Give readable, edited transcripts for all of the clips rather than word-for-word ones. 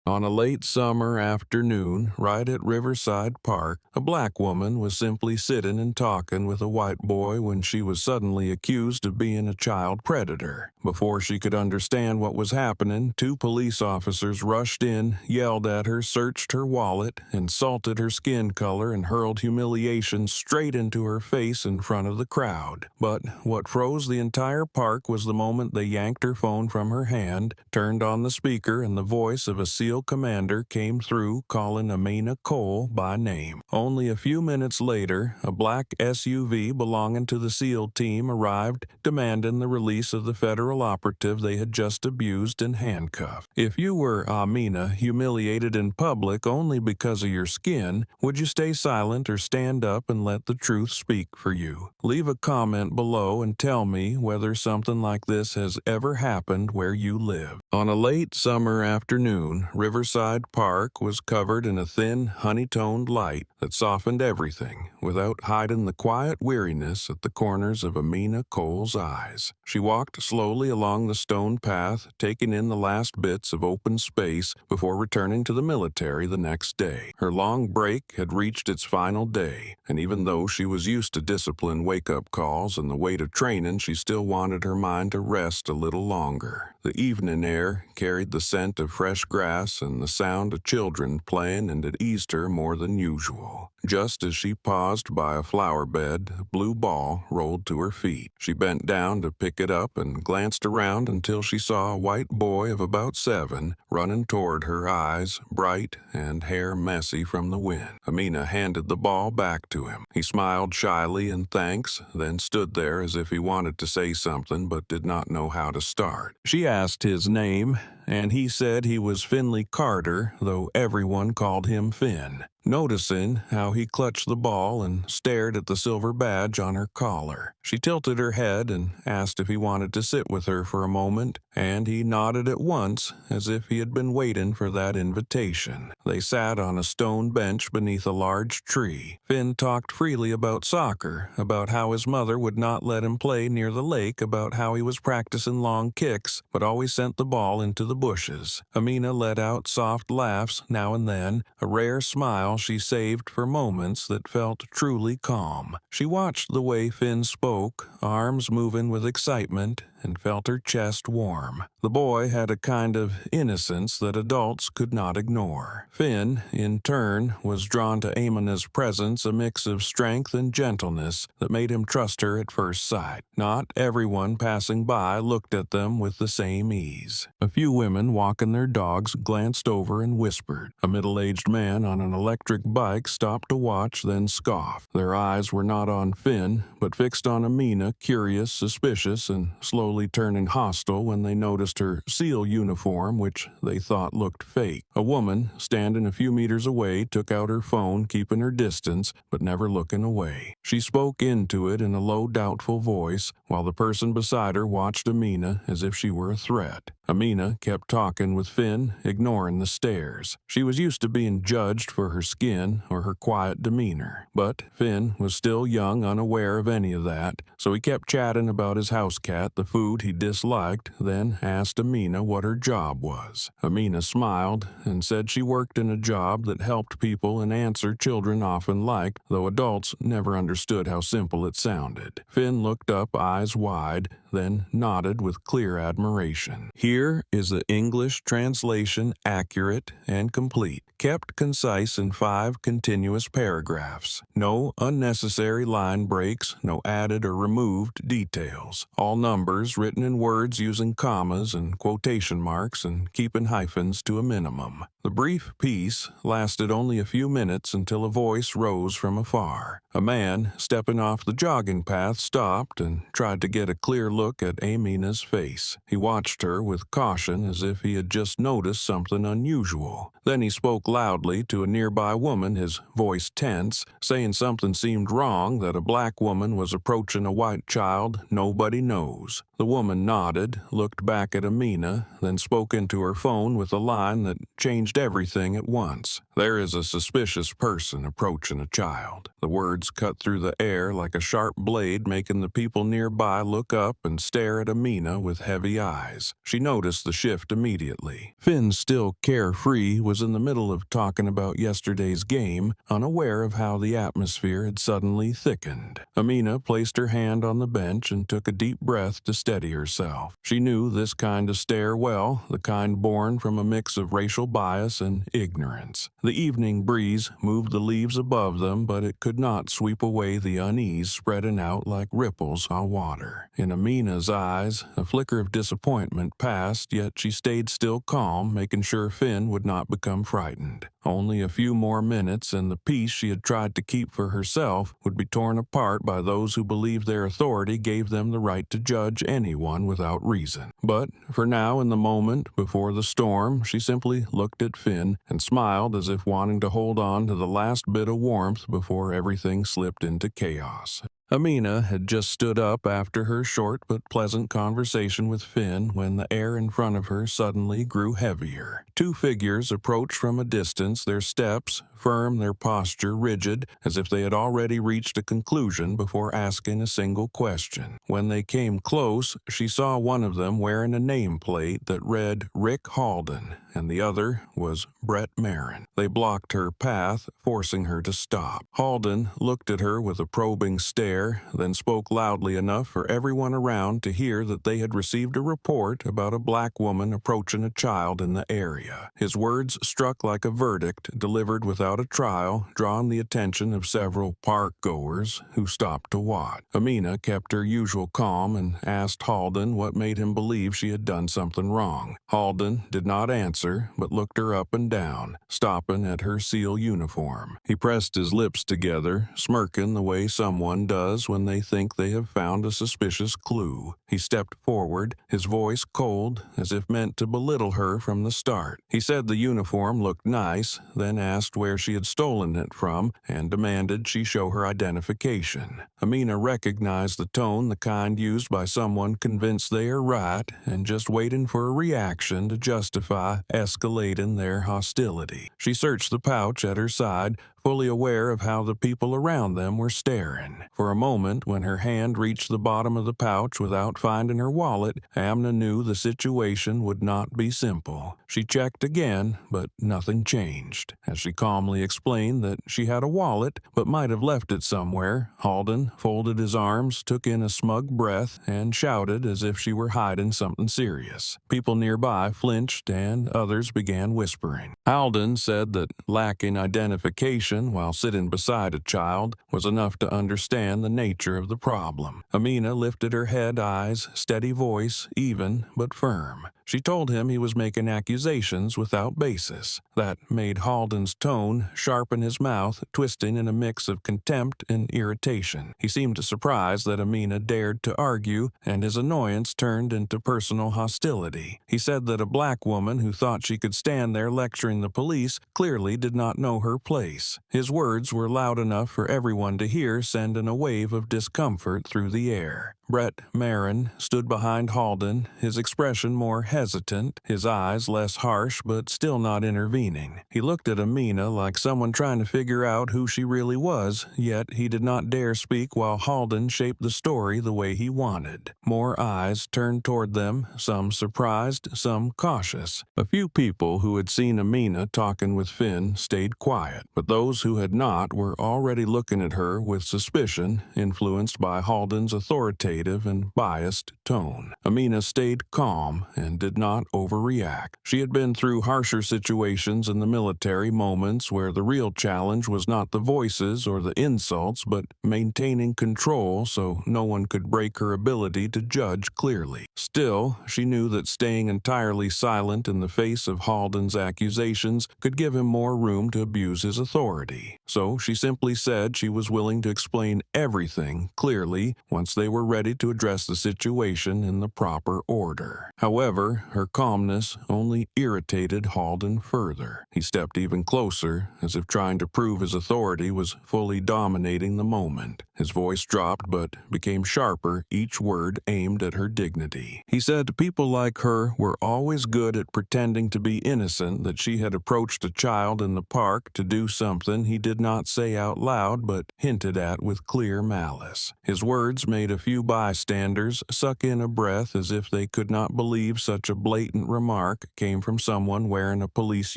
On a late summer afternoon, right at Riverside Park, a black woman was simply sitting and talking with a white boy when she was suddenly accused of being a child predator. Before she could understand what was happening, two police officers rushed in, yelled at her, searched her wallet, insulted her skin color, and hurled humiliation straight into her face in front of the crowd. But what froze the entire park was the moment they yanked her phone from her hand, turned on the speaker, and the voice of a SEAL commander came through calling Amina Cole by name. Only a few minutes later, a black SUV belonging to the SEAL team arrived, demanding the release of the federal operative they had just abused and handcuffed. If you were Amina, humiliated in public only because of your skin, would you stay silent or stand up and let the truth speak for you? Leave a comment below and tell me whether something like this has ever happened where you live. On a late summer afternoon, Riverside Park was covered in a thin, honey-toned light that softened everything without hiding the quiet weariness at the corners of Amina Cole's eyes. She walked slowly along the stone path, taking in the last bits of open space before returning to the military the next day. Her long break had reached its final day, and even though she was used to disciplined wake-up calls and the weight of training, she still wanted her mind to rest a little longer. The evening air carried the scent of fresh grass and the sound of children playing, and it eased her more than usual. Just as she paused by a flower bed, a blue ball rolled to her feet. She bent down to pick it up and glanced around until she saw a white boy of about 7 running toward her, eyes bright and hair messy from the wind. Amina handed the ball back to him. He smiled shyly in thanks, then stood there as if he wanted to say something but did not know how to start. She asked his name, and he said he was Finley Carter, though everyone called him Finn. Noticing how he clutched the ball and stared at the silver badge on her collar, she tilted her head and asked if he wanted to sit with her for a moment, and he nodded at once, as if he had been waiting for that invitation. They sat on a stone bench beneath a large tree. Finn talked freely about soccer, about how his mother would not let him play near the lake, about how he was practicing long kicks, but always sent the ball into the bushes. Amina let out soft laughs now and then, a rare smile she saved for moments that felt truly calm. She watched the way Finn spoke, arms moving with excitement, and felt her chest warm. The boy had a kind of innocence that adults could not ignore. Finn, in turn, was drawn to Amina's presence, a mix of strength and gentleness that made him trust her at first sight. Not everyone passing by looked at them with the same ease. A few women walking their dogs glanced over and whispered. A middle-aged man on an electric bike stopped to watch, then scoffed. Their eyes were not on Finn, but fixed on Amina, curious, suspicious, and slowly turning hostile when they noticed her SEAL uniform, which they thought looked fake. A woman, standing a few meters away, took out her phone, keeping her distance, but never looking away. She spoke into it in a low, doubtful voice, while the person beside her watched Amina as if she were a threat. Amina kept talking with Finn, ignoring the stares. She was used to being judged for her skin or her quiet demeanor, but Finn was still young, unaware of any of that, so he kept chatting about his house cat, the food he disliked, then asked Amina what her job was. Amina smiled and said she worked in a job that helped people and answer children often liked, though adults never understood how simple it sounded. Finn looked up, eyes wide, then nodded with clear admiration. Here is the English translation, accurate and complete, kept concise in 5 continuous paragraphs. No unnecessary line breaks, no added or removed details. All numbers written in words using commas and quotation marks and keeping hyphens to a minimum. The brief piece lasted only a few minutes until a voice rose from afar. A man, stepping off the jogging path, stopped and tried to get a clear look at Amina's face. He watched her with caution as if he had just noticed something unusual. Then he spoke loudly to a nearby woman, his voice tense, saying something seemed wrong, that a black woman was approaching a white child nobody knows. The woman nodded, looked back at Amina, then spoke into her phone with a line that changed changed everything at once. "There is a suspicious person approaching a child." The words cut through the air like a sharp blade, making the people nearby look up and stare at Amina with heavy eyes. She noticed the shift immediately. Finn, still carefree, was in the middle of talking about yesterday's game, unaware of how the atmosphere had suddenly thickened. Amina placed her hand on the bench and took a deep breath to steady herself. She knew this kind of stare well, the kind born from a mix of racial bias and ignorance. The evening breeze moved the leaves above them, but it could not sweep away the unease spreading out like ripples on water. In Amina's eyes, a flicker of disappointment passed, yet she stayed still calm, making sure Finn would not become frightened. Only a few more minutes, and the peace she had tried to keep for herself would be torn apart by those who believed their authority gave them the right to judge anyone without reason. But for now, in the moment before the storm, she simply looked at Finn and smiled as if wanting to hold on to the last bit of warmth before everything slipped into chaos. Amina had just stood up after her short but pleasant conversation with Finn when the air in front of her suddenly grew heavier. Two figures approached from a distance, their steps firm, their posture rigid, as if they had already reached a conclusion before asking a single question. When they came close, she saw one of them wearing a nameplate that read Rick Halden, and the other was Brett Marin. They blocked her path, forcing her to stop. Halden looked at her with a probing stare, then spoke loudly enough for everyone around to hear that they had received a report about a black woman approaching a child in the area. His words struck like a verdict delivered without a trial, drawing the attention of several park-goers who stopped to watch. Amina kept her usual calm and asked Halden what made him believe she had done something wrong. Halden did not answer, but looked her up and down, stopping at her SEAL uniform. He pressed his lips together, smirking the way someone does when they think they have found a suspicious clue. He stepped forward, his voice cold, as if meant to belittle her from the start. He said the uniform looked nice, then asked where she had stolen it from, and demanded she show her identification. Amina recognized the tone, the kind used by someone convinced they are right and just waiting for a reaction to justify escalating their hostility. She searched the pouch at her side, fully aware of how the people around them were staring. For a moment, when her hand reached the bottom of the pouch without finding her wallet, Amina knew the situation would not be simple. She checked again, but nothing changed. As she calmly explained that she had a wallet, but might have left it somewhere, Halden folded his arms, took in a smug breath, and shouted as if she were hiding something serious. People nearby flinched, and others began whispering. Halden said that lacking identification while sitting beside a child was enough to understand the nature of the problem. Amina lifted her head, eyes, steady voice, even but firm. She told him he was making accusations without basis. That made Halden's tone sharpen, his mouth twisting in a mix of contempt and irritation. He seemed surprised that Amina dared to argue, and his annoyance turned into personal hostility. He said that a black woman who thought she could stand there lecturing the police clearly did not know her place. His words were loud enough for everyone to hear, sending a wave of discomfort through the air. Brett Marin stood behind Halden, his expression more hesitant, his eyes less harsh but still not intervening. He looked at Amina like someone trying to figure out who she really was, yet he did not dare speak while Halden shaped the story the way he wanted. More eyes turned toward them, some surprised, some cautious. A few people who had seen Amina talking with Finn stayed quiet, but those who had not were already looking at her with suspicion, influenced by Halden's authoritative and biased tone. Amina stayed calm and did not overreact. She had been through harsher situations in the military, moments where the real challenge was not the voices or the insults, but maintaining control so no one could break her ability to judge clearly. Still, she knew that staying entirely silent in the face of Halden's accusations could give him more room to abuse his authority. So she simply said she was willing to explain everything clearly once they were ready ready to address the situation in the proper order. However, her calmness only irritated Halden further. He stepped even closer, as if trying to prove his authority was fully dominating the moment. His voice dropped but became sharper, each word aimed at her dignity. He said people like her were always good at pretending to be innocent, that she had approached a child in the park to do something he did not say out loud but hinted at with clear malice. His words made a few bystanders suck in a breath as if they could not believe such a blatant remark came from someone wearing a police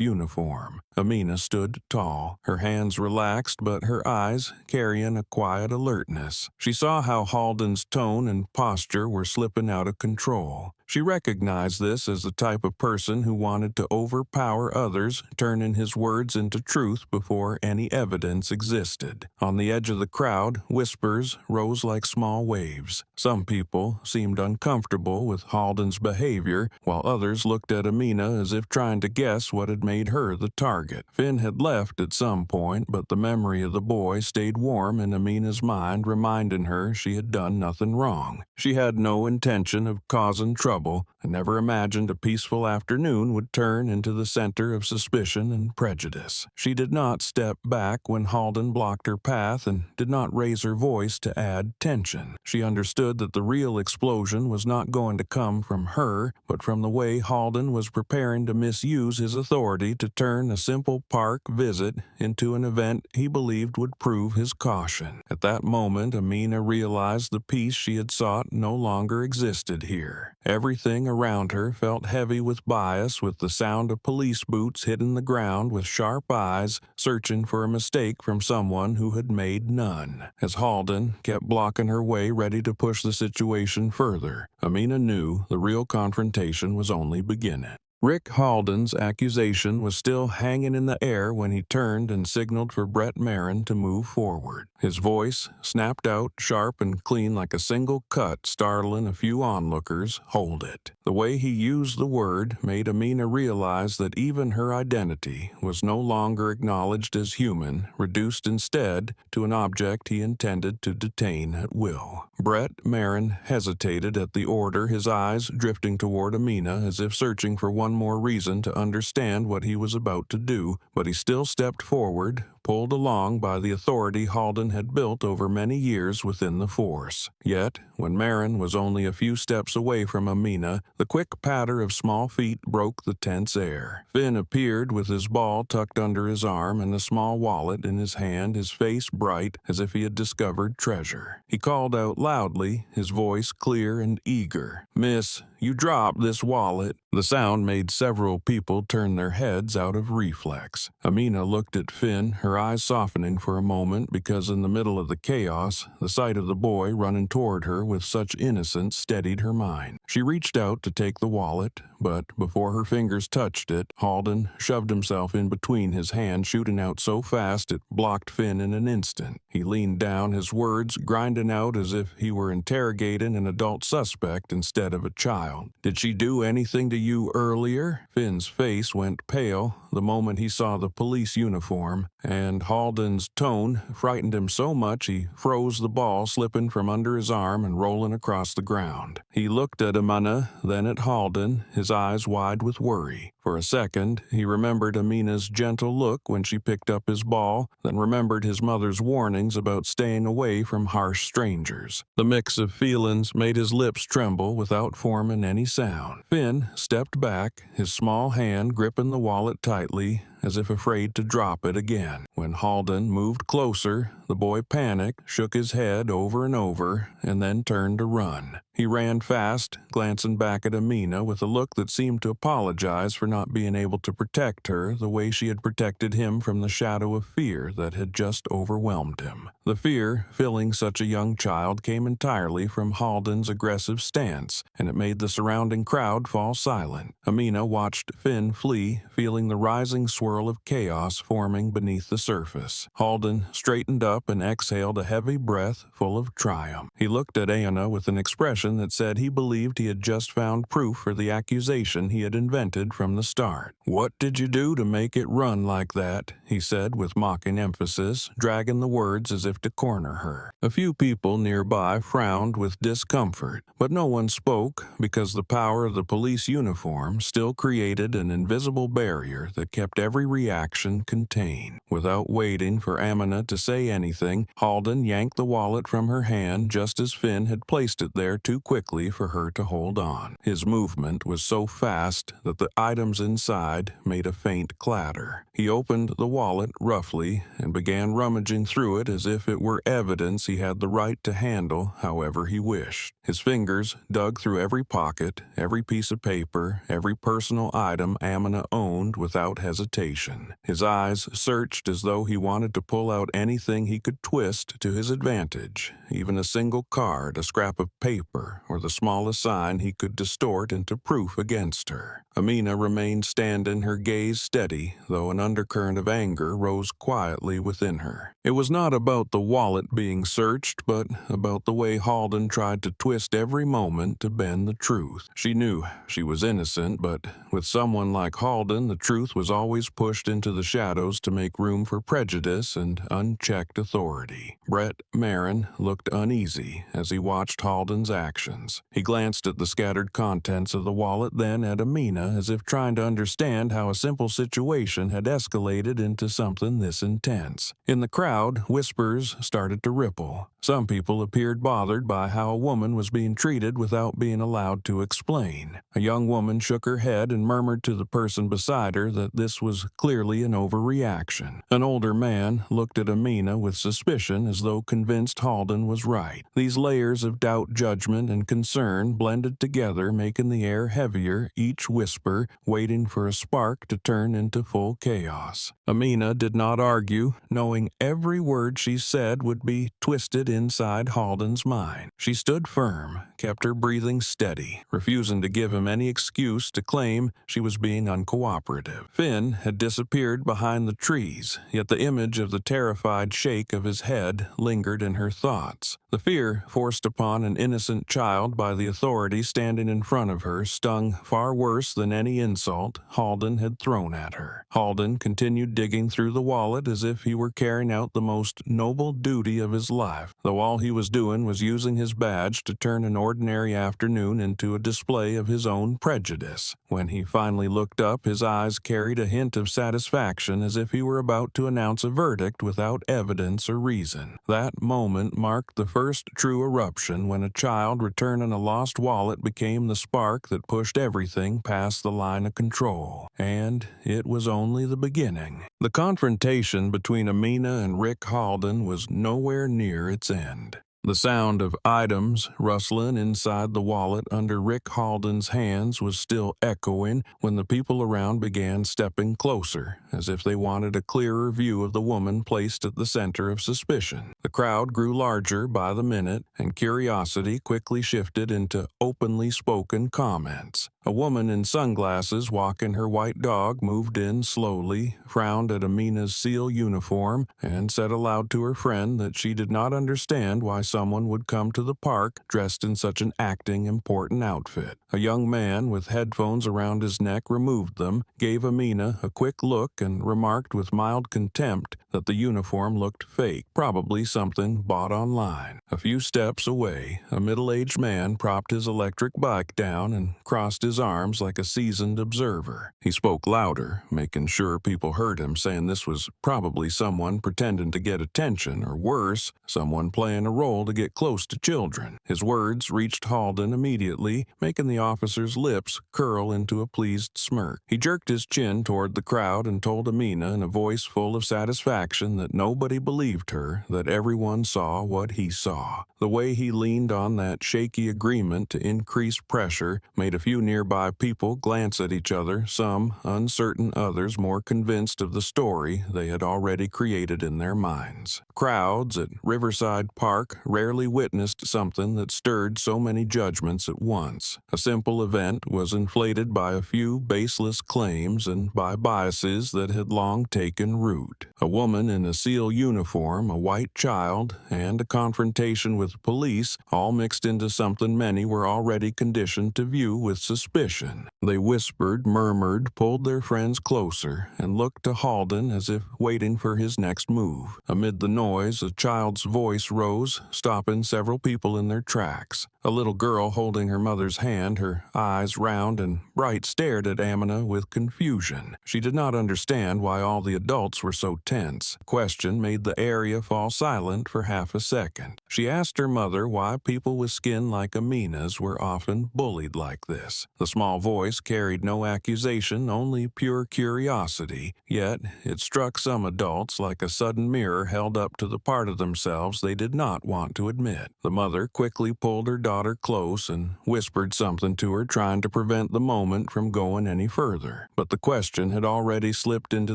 uniform. Amina stood tall, her hands relaxed but her eyes carrying a quiet alertness. She saw how Halden's tone and posture were slipping out of control. She recognized this as the type of person who wanted to overpower others, turning his words into truth before any evidence existed. On the edge of the crowd, whispers rose like small waves. Some people seemed uncomfortable with Halden's behavior, while others looked at Amina as if trying to guess what had made her the target. Finn had left at some point, but the memory of the boy stayed warm in Amina's mind, reminding her she had done nothing wrong. She had no intention of causing trouble and never imagined a peaceful afternoon would turn into the center of suspicion and prejudice. She did not step back when Halden blocked her path and did not raise her voice to add tension. She understood that the real explosion was not going to come from her, but from the way Halden was preparing to misuse his authority to turn a simple park visit into an event he believed would prove his caution. At that moment, Amina realized the peace she had sought no longer existed here. Everything around her felt heavy with bias, with the sound of police boots hitting the ground with sharp eyes, searching for a mistake from someone who had made none. As Halden kept blocking her way, ready to push the situation further, Amina knew the real confrontation was only beginning. Rick Halden's accusation was still hanging in the air when he turned and signaled for Brett Marin to move forward. His voice snapped out, sharp and clean like a single cut, startling a few onlookers. Hold it. The way he used the word made Amina realize that even her identity was no longer acknowledged as human, reduced instead to an object he intended to detain at will. Brett Marin hesitated at the order, his eyes drifting toward Amina as if searching for one more reason to understand what he was about to do, but he still stepped forward, pulled along by the authority Halden had built over many years within the force. Yet, when Marin was only a few steps away from Amina, the quick patter of small feet broke the tense air. Finn appeared with his ball tucked under his arm and a small wallet in his hand, his face bright as if he had discovered treasure. He called out loudly, his voice clear and eager. "Miss, you dropped this wallet." The sound made several people turn their heads out of reflex. Amina looked at Finn, her eyes softening for a moment because in the middle of the chaos, the sight of the boy running toward her with such innocence steadied her mind. She reached out to take the wallet, but before her fingers touched it, Halden shoved himself in between his hands, shooting out so fast it blocked Finn in an instant. He leaned down, his words grinding out as if he were interrogating an adult suspect instead of a child. "Did she do anything to you earlier?" Finn's face went pale the moment he saw the police uniform, and Halden's tone frightened him so much he froze, the ball slipping from under his arm and rolling across the ground. He looked at Amina, then at Halden, his eyes wide with worry. For a second, he remembered Amina's gentle look when she picked up his ball, then remembered his mother's warnings about staying away from harsh strangers. The mix of feelings made his lips tremble without forming any sound. Finn stepped back, his small hand gripping the wallet tightly, as if afraid to drop it again. When Halden moved closer, the boy panicked, shook his head over and over, and then turned to run. He ran fast, glancing back at Amina with a look that seemed to apologize for not being able to protect her the way she had protected him from the shadow of fear that had just overwhelmed him. The fear filling such a young child came entirely from Halden's aggressive stance, and it made the surrounding crowd fall silent. Amina watched Finn flee, feeling the rising swirl of chaos forming beneath the surface. surface. Halden straightened up and exhaled a heavy breath full of triumph. He looked at Anna with an expression that said he believed he had just found proof for the accusation he had invented from the start. "What did you do to make it run like that?" he said with mocking emphasis, dragging the words as if to corner her. A few people nearby frowned with discomfort, but no one spoke because the power of the police uniform still created an invisible barrier that kept every reaction contained. Without waiting for Amina to say anything, Halden yanked the wallet from her hand just as Finn had placed it there too quickly for her to hold on. His movement was so fast that the items inside made a faint clatter. He opened the wallet roughly and began rummaging through it as if it were evidence he had the right to handle however he wished. His fingers dug through every pocket, every piece of paper, every personal item Amina owned without hesitation. His eyes searched as though he wanted to pull out anything he could twist to his advantage, even a single card, a scrap of paper, or the smallest sign he could distort into proof against her. Amina remained standing, her gaze steady, though an undercurrent of anger rose quietly within her. It was not about the wallet being searched, but about the way Halden tried to twist every moment to bend the truth. She knew she was innocent, but with someone like Halden, the truth was always pushed into the shadows to make room for prejudice and unchecked authority. Brett Marin looked uneasy as he watched Halden's actions. He glanced at the scattered contents of the wallet, then at Amina, as if trying to understand how a simple situation had escalated into something this intense. In the crowd, whispers started to ripple. Some people appeared bothered by how a woman was being treated without being allowed to explain. A young woman shook her head and murmured to the person beside her that this was clearly an overreaction. An older man looked at Amina with suspicion as though convinced Halden was right. These layers of doubt, judgment, and concern blended together, making the air heavier, each whisper waiting for a spark to turn into full chaos. Amina did not argue, knowing every word she said would be twisted inside Halden's mind. She stood firm, kept her breathing steady, refusing to give him any excuse to claim she was being uncooperative. Finn had disappeared behind the trees, yet the image of the terrified shake of his head lingered in her thoughts. The fear forced upon an innocent child by the authorities standing in front of her stung far worse than any insult Halden had thrown at her. Halden continued digging through the wallet as if he were carrying out the most noble duty of his life, though all he was doing was using his badge to turn an ordinary afternoon into a display of his own prejudice. When he finally looked up, his eyes carried a hint of satisfaction as if he were about to announce a verdict without evidence or reason. That moment marked the first true eruption when a child returning a lost wallet became the spark that pushed everything past the line of control. And it was only the beginning. The confrontation between Amina and Rick Halden was nowhere near its end. The sound of items rustling inside the wallet under Rick Halden's hands was still echoing when the people around began stepping closer, as if they wanted a clearer view of the woman placed at the center of suspicion. The crowd grew larger by the minute, and curiosity quickly shifted into openly spoken comments. A woman in sunglasses walking her white dog moved in slowly, frowned at Amina's SEAL uniform, and said aloud to her friend that she did not understand why someone would come to the park dressed in such an acting important outfit. A young man with headphones around his neck removed them, gave Amina a quick look, and remarked with mild contempt that the uniform looked fake, probably something bought online. A few steps away, a middle-aged man propped his electric bike down and crossed his arms like a seasoned observer. He spoke louder, making sure people heard him, saying this was probably someone pretending to get attention, or worse, someone playing a role to get close to children. His words reached Halden immediately, making the officer's lips curl into a pleased smirk. He jerked his chin toward the crowd and told Amina in a voice full of satisfaction that nobody believed her, that everyone saw what he saw. The way he leaned on that shaky agreement to increase pressure made a few nearby people glance at each other, some uncertain, others more convinced of the story they had already created in their minds. Crowds at Riverside Park rarely witnessed something that stirred so many judgments at once. A simple event was inflated by a few baseless claims and by biases that had long taken root. A woman in a SEAL uniform, a white child, and a confrontation with police all mixed into something many were already conditioned to view with suspicion. They whispered, murmured, pulled their friends closer, and looked to Halden as if waiting for his next move. Amid the noise, a child's voice rose, stopping several people in their tracks. A little girl holding her mother's hand, her eyes round and bright, stared at Amina with confusion. She did not understand why all the adults were so tense. The question made the area fall silent for half a second. She asked her mother why people with skin like Amina's were often bullied like this. The small voice carried no accusation, only pure curiosity, yet it struck some adults like a sudden mirror held up to the part of themselves they did not want to admit. The mother quickly pulled her daughter close and whispered something to her, trying to prevent the moment from going any further. But the question had already slipped into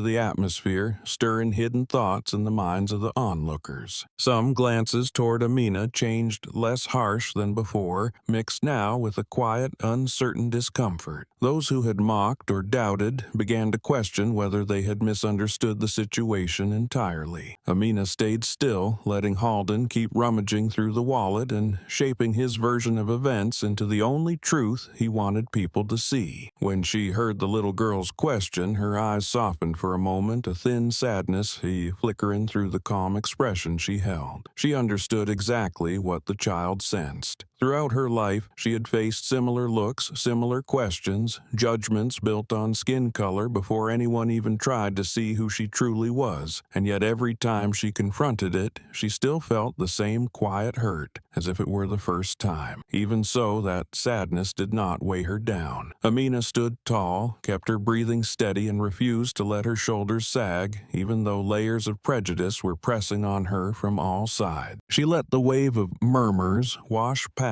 the atmosphere, stirring hidden thoughts in the minds of the onlookers. Some glances toward Amina changed, less harsh than before, mixed now with a quiet, uncertain discomfort. Those who had mocked or doubted began to question whether they had misunderstood the situation entirely. Amina stayed still, letting Halden keep rummaging through the wallet and shaping his version of events into the only truth he wanted people to see. When she heard the little girl's question, her eyes softened for a moment, a thin sadness flickering through the calm expression she held. She understood exactly what the child sensed. Throughout her life, she had faced similar looks, similar questions, judgments built on skin color before anyone even tried to see who she truly was, and yet every time she confronted it, she still felt the same quiet hurt, as if it were the first time. Even so, that sadness did not weigh her down. Amina stood tall, kept her breathing steady, and refused to let her shoulders sag, even though layers of prejudice were pressing on her from all sides. She let the wave of murmurs wash past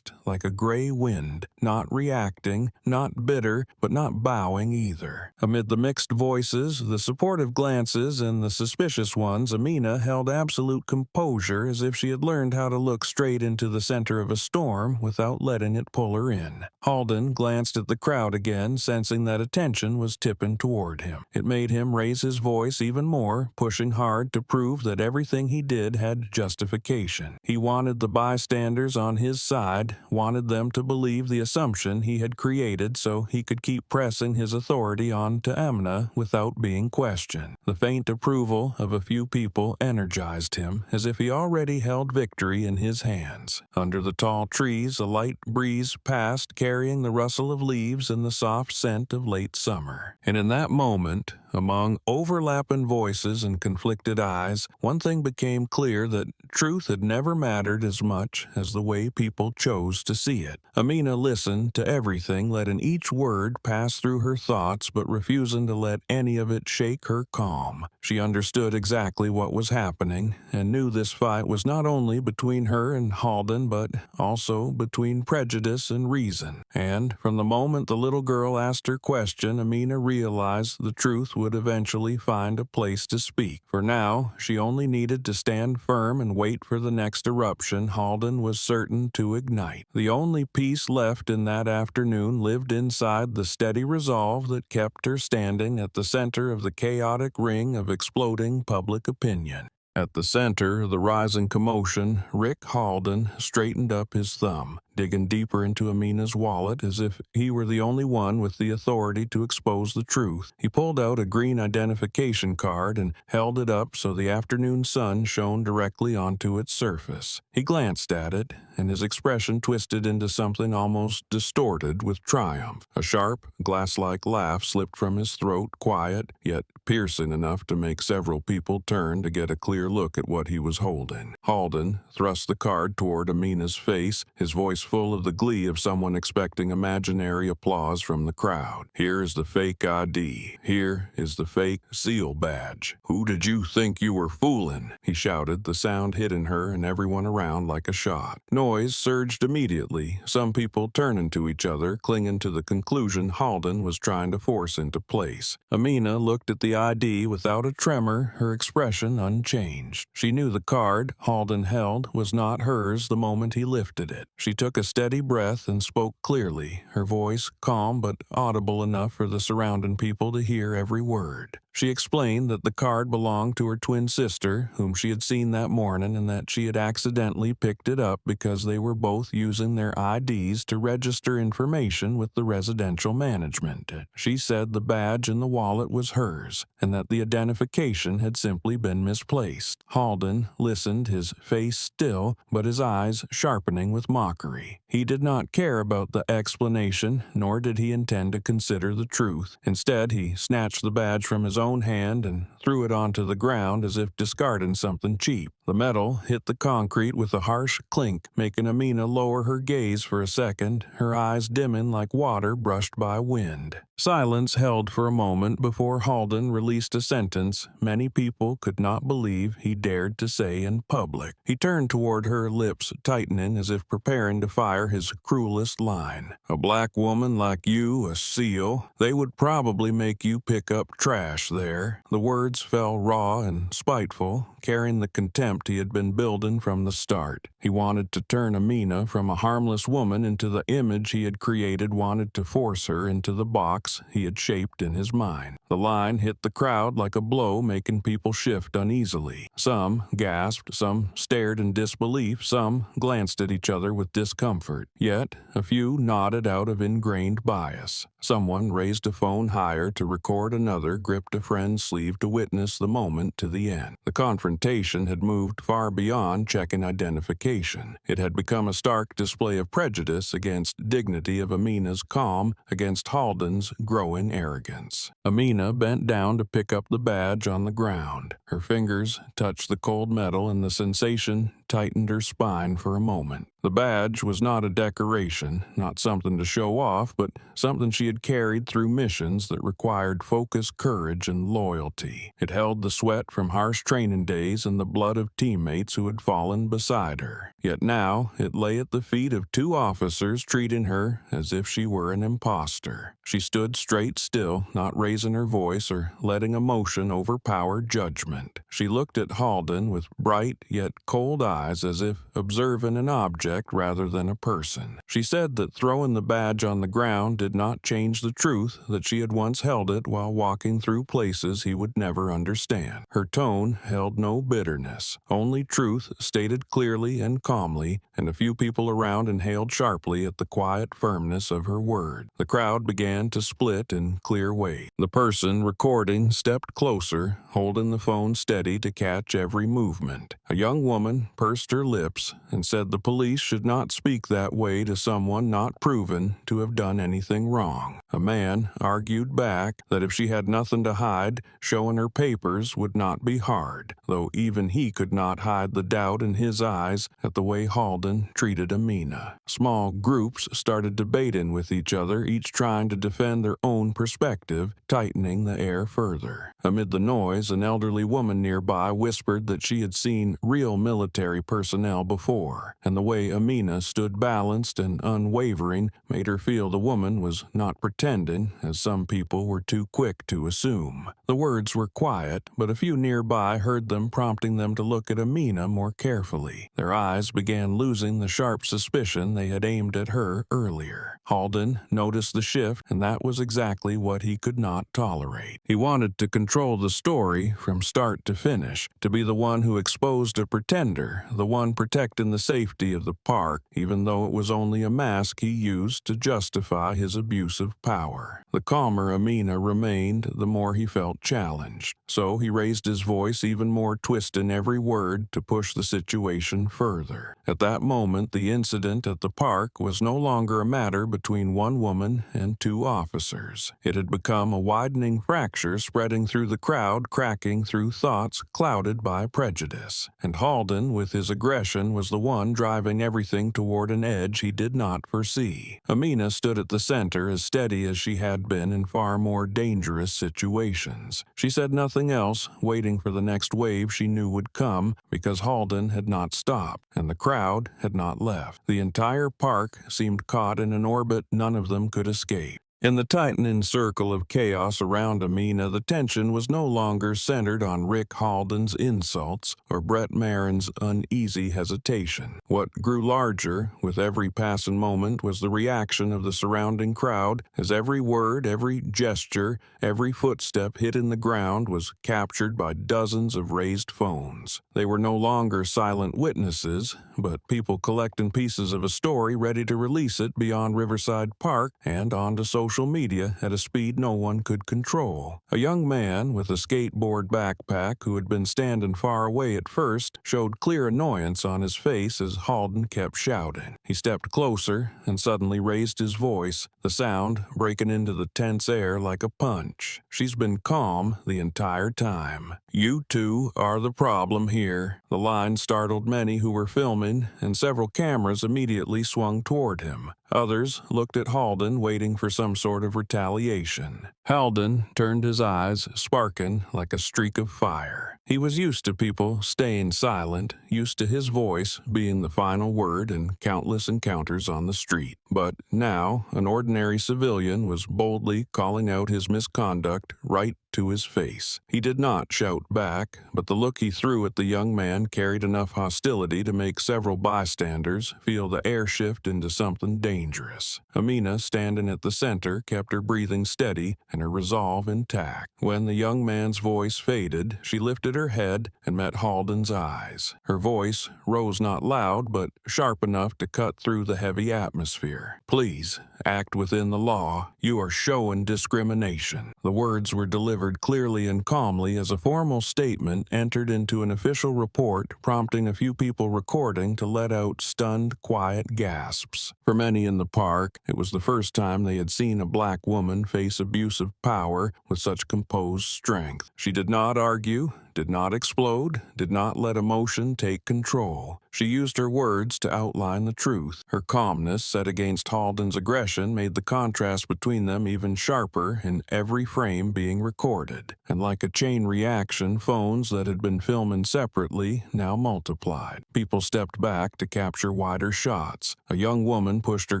like a gray wind, not reacting, not bitter, but not bowing either. Amid the mixed voices, the supportive glances, and the suspicious ones, Amina held absolute composure, as if she had learned how to look straight into the center of a storm without letting it pull her in. Halden glanced at the crowd again, sensing that attention was tipping toward him. It made him raise his voice even more, pushing hard to prove that everything he did had justification. He wanted the bystanders on his side, wanted them to believe the assumption he had created so he could keep pressing his authority on to Amina without being questioned. The faint approval of a few people energized him, as if he already held victory in his hands. Under the tall trees, a light breeze passed, carrying the rustle of leaves and the soft scent of late summer. And in that moment, among overlapping voices and conflicted eyes, one thing became clear: that truth had never mattered as much as the way people chose to see it. Amina listened to everything, letting each word pass through her thoughts, but refusing to let any of it shake her calm. She understood exactly what was happening, and knew this fight was not only between her and Halden, but also between prejudice and reason. And from the moment the little girl asked her question, Amina realized the truth would eventually find a place to speak. For now, she only needed to stand firm and wait for the next eruption Halden was certain to ignite. The only peace left in that afternoon lived inside the steady resolve that kept her standing at the center of the chaotic ring of exploding public opinion. At the center of the rising commotion, Rick Halden straightened up his thumb, digging deeper into Amina's wallet as if he were the only one with the authority to expose the truth. He pulled out a green identification card and held it up so the afternoon sun shone directly onto its surface. He glanced at it, and his expression twisted into something almost distorted with triumph. A sharp, glass-like laugh slipped from his throat, quiet, yet piercing enough to make several people turn to get a clear look at what he was holding. Halden thrust the card toward Amina's face, his voice full of the glee of someone expecting imaginary applause from the crowd. "Here is the fake ID. Here is the fake SEAL badge. Who did you think you were fooling?" he shouted, the sound hitting her and everyone around like a shot. Noise surged immediately, some people turning to each other, clinging to the conclusion Halden was trying to force into place. Amina looked at the ID without a tremor, her expression unchanged. She knew the card Halden held was not hers the moment he lifted it. She took a steady breath and spoke clearly, her voice calm but audible enough for the surrounding people to hear every word. She explained that the card belonged to her twin sister, whom she had seen that morning, and that she had accidentally picked it up because they were both using their IDs to register information with the residential management. She said the badge in the wallet was hers, and that the identification had simply been misplaced. Halden listened, his face still, but his eyes sharpening with mockery. He did not care about the explanation, nor did he intend to consider the truth. Instead, he snatched the badge from his own hand and threw it onto the ground as if discarding something cheap. The metal hit the concrete with a harsh clink, making Amina lower her gaze for a second, her eyes dimming like water brushed by wind. Silence held for a moment before Halden released a sentence many people could not believe he dared to say in public. He turned toward her, lips tightening as if preparing to fire his cruelest line. "A black woman like you, a SEAL, they would probably make you pick up trash there." The words fell raw and spiteful, carrying the contempt he had been building from the start. He wanted to turn Amina from a harmless woman into the image he had created, wanted to force her into the box he had shaped in his mind. The line hit the crowd like a blow, making people shift uneasily. Some gasped, some stared in disbelief, some glanced at each other with discomfort. Yet, a few nodded out of ingrained bias. Someone raised a phone higher to record, another gripped a friend's sleeve to witness the moment to the end. The confrontation had moved far beyond checking identification. It had become a stark display of prejudice against dignity, of Amina's calm against Halden's growing arrogance. Amina bent down to pick up the badge on the ground. Her fingers touched the cold metal, and the sensation tightened her spine for a moment. The badge was not a decoration, not something to show off, but something she had carried through missions that required focus, courage, and loyalty. It held the sweat from harsh training days and the blood of teammates who had fallen beside her. Yet now it lay at the feet of two officers, treating her as if she were an imposter. She stood straight still, not raising her voice or letting emotion overpower judgment. She looked at Halden with bright yet cold eyes, as if observing an object rather than a person. She said that throwing the badge on the ground did not change the truth, that she had once held it while walking through places he would never understand. Her tone held no bitterness, only truth stated clearly and calmly, and a few people around inhaled sharply at the quiet firmness of her word. The crowd began to split in clear waves. The person recording stepped closer, holding the phone steady to catch every movement. A young woman pursed her lips and said the police should not speak that way to someone not proven to have done anything wrong. A man argued back that if she had nothing to hide, showing her papers would not be hard, though even he could not hide the doubt in his eyes at the way Halden treated Amina. Small groups started debating with each other, each trying to defend their own perspective, tightening the air further. Amid the noise, an elderly woman nearby whispered that she had seen real military personnel before, and the way Amina stood balanced and unwavering made her feel the woman was not pretending, as some people were too quick to assume. The words were quiet, but a few nearby heard them, prompting them to look at Amina more carefully. Their eyes began losing the sharp suspicion they had aimed at her earlier. Halden noticed the shift, and that was exactly what he could not tolerate. He wanted to control the story from start to finish, to be the one who exposed a pretender, the one protecting the safety of the park, even though it was only a mask he used to justify his abuse of power. The calmer Amina remained, the more he felt challenged. So he raised his voice even more, twisting every word to push the situation further. At that moment, the incident at the park was no longer a matter between one woman and two officers. It had become a widening fracture spreading through the crowd, cracking through thoughts clouded by prejudice. And Halden, with his aggression, was the one driving everything toward an edge he did not foresee. Amina stood at the center, as steady as she had been in far more dangerous situations. She said nothing else, waiting for the next wave she knew would come, because Halden had not stopped, and the crowd had not left. The entire park seemed caught in an orbit none of them could escape. In the tightening circle of chaos around Amina, the tension was no longer centered on Rick Halden's insults or Brett Marin's uneasy hesitation. What grew larger with every passing moment was the reaction of the surrounding crowd as every word, every gesture, every footstep hit in the ground was captured by dozens of raised phones. They were no longer silent witnesses, but people collecting pieces of a story ready to release it beyond Riverside Park and onto social media at a speed no one could control. A young man with a skateboard backpack who had been standing far away at first showed clear annoyance on his face as Halden kept shouting. He stepped closer and suddenly raised his voice, the sound breaking into the tense air like a punch. "She's been calm the entire time. You two are the problem here." The line startled many who were filming, and several cameras immediately swung toward him. Others looked at Halden, waiting for some sort of retaliation. Halden turned his eyes, sparking like a streak of fire. He was used to people staying silent, used to his voice being the final word in countless encounters on the street. But now, an ordinary civilian was boldly calling out his misconduct right to his face. He did not shout back, but the look he threw at the young man carried enough hostility to make several bystanders feel the air shift into something dangerous. Amina, standing at the center, kept her breathing steady and her resolve intact. When the young man's voice faded, she lifted her head and met Halden's eyes. Her voice rose not loud, but sharp enough to cut through the heavy atmosphere. "Please, act within the law. You are showing discrimination." The words were delivered clearly and calmly as a formal statement entered into an official report, prompting a few people recording to let out stunned, quiet gasps. For many in the park, it was the first time they had seen a black woman face abuse of power with such composed strength. She did not argue, did not explode, did not let emotion take control. She used her words to outline the truth. Her calmness, set against Halden's aggression, made the contrast between them even sharper in every frame being recorded. And like a chain reaction, phones that had been filming separately now multiplied. People stepped back to capture wider shots. A young woman pushed her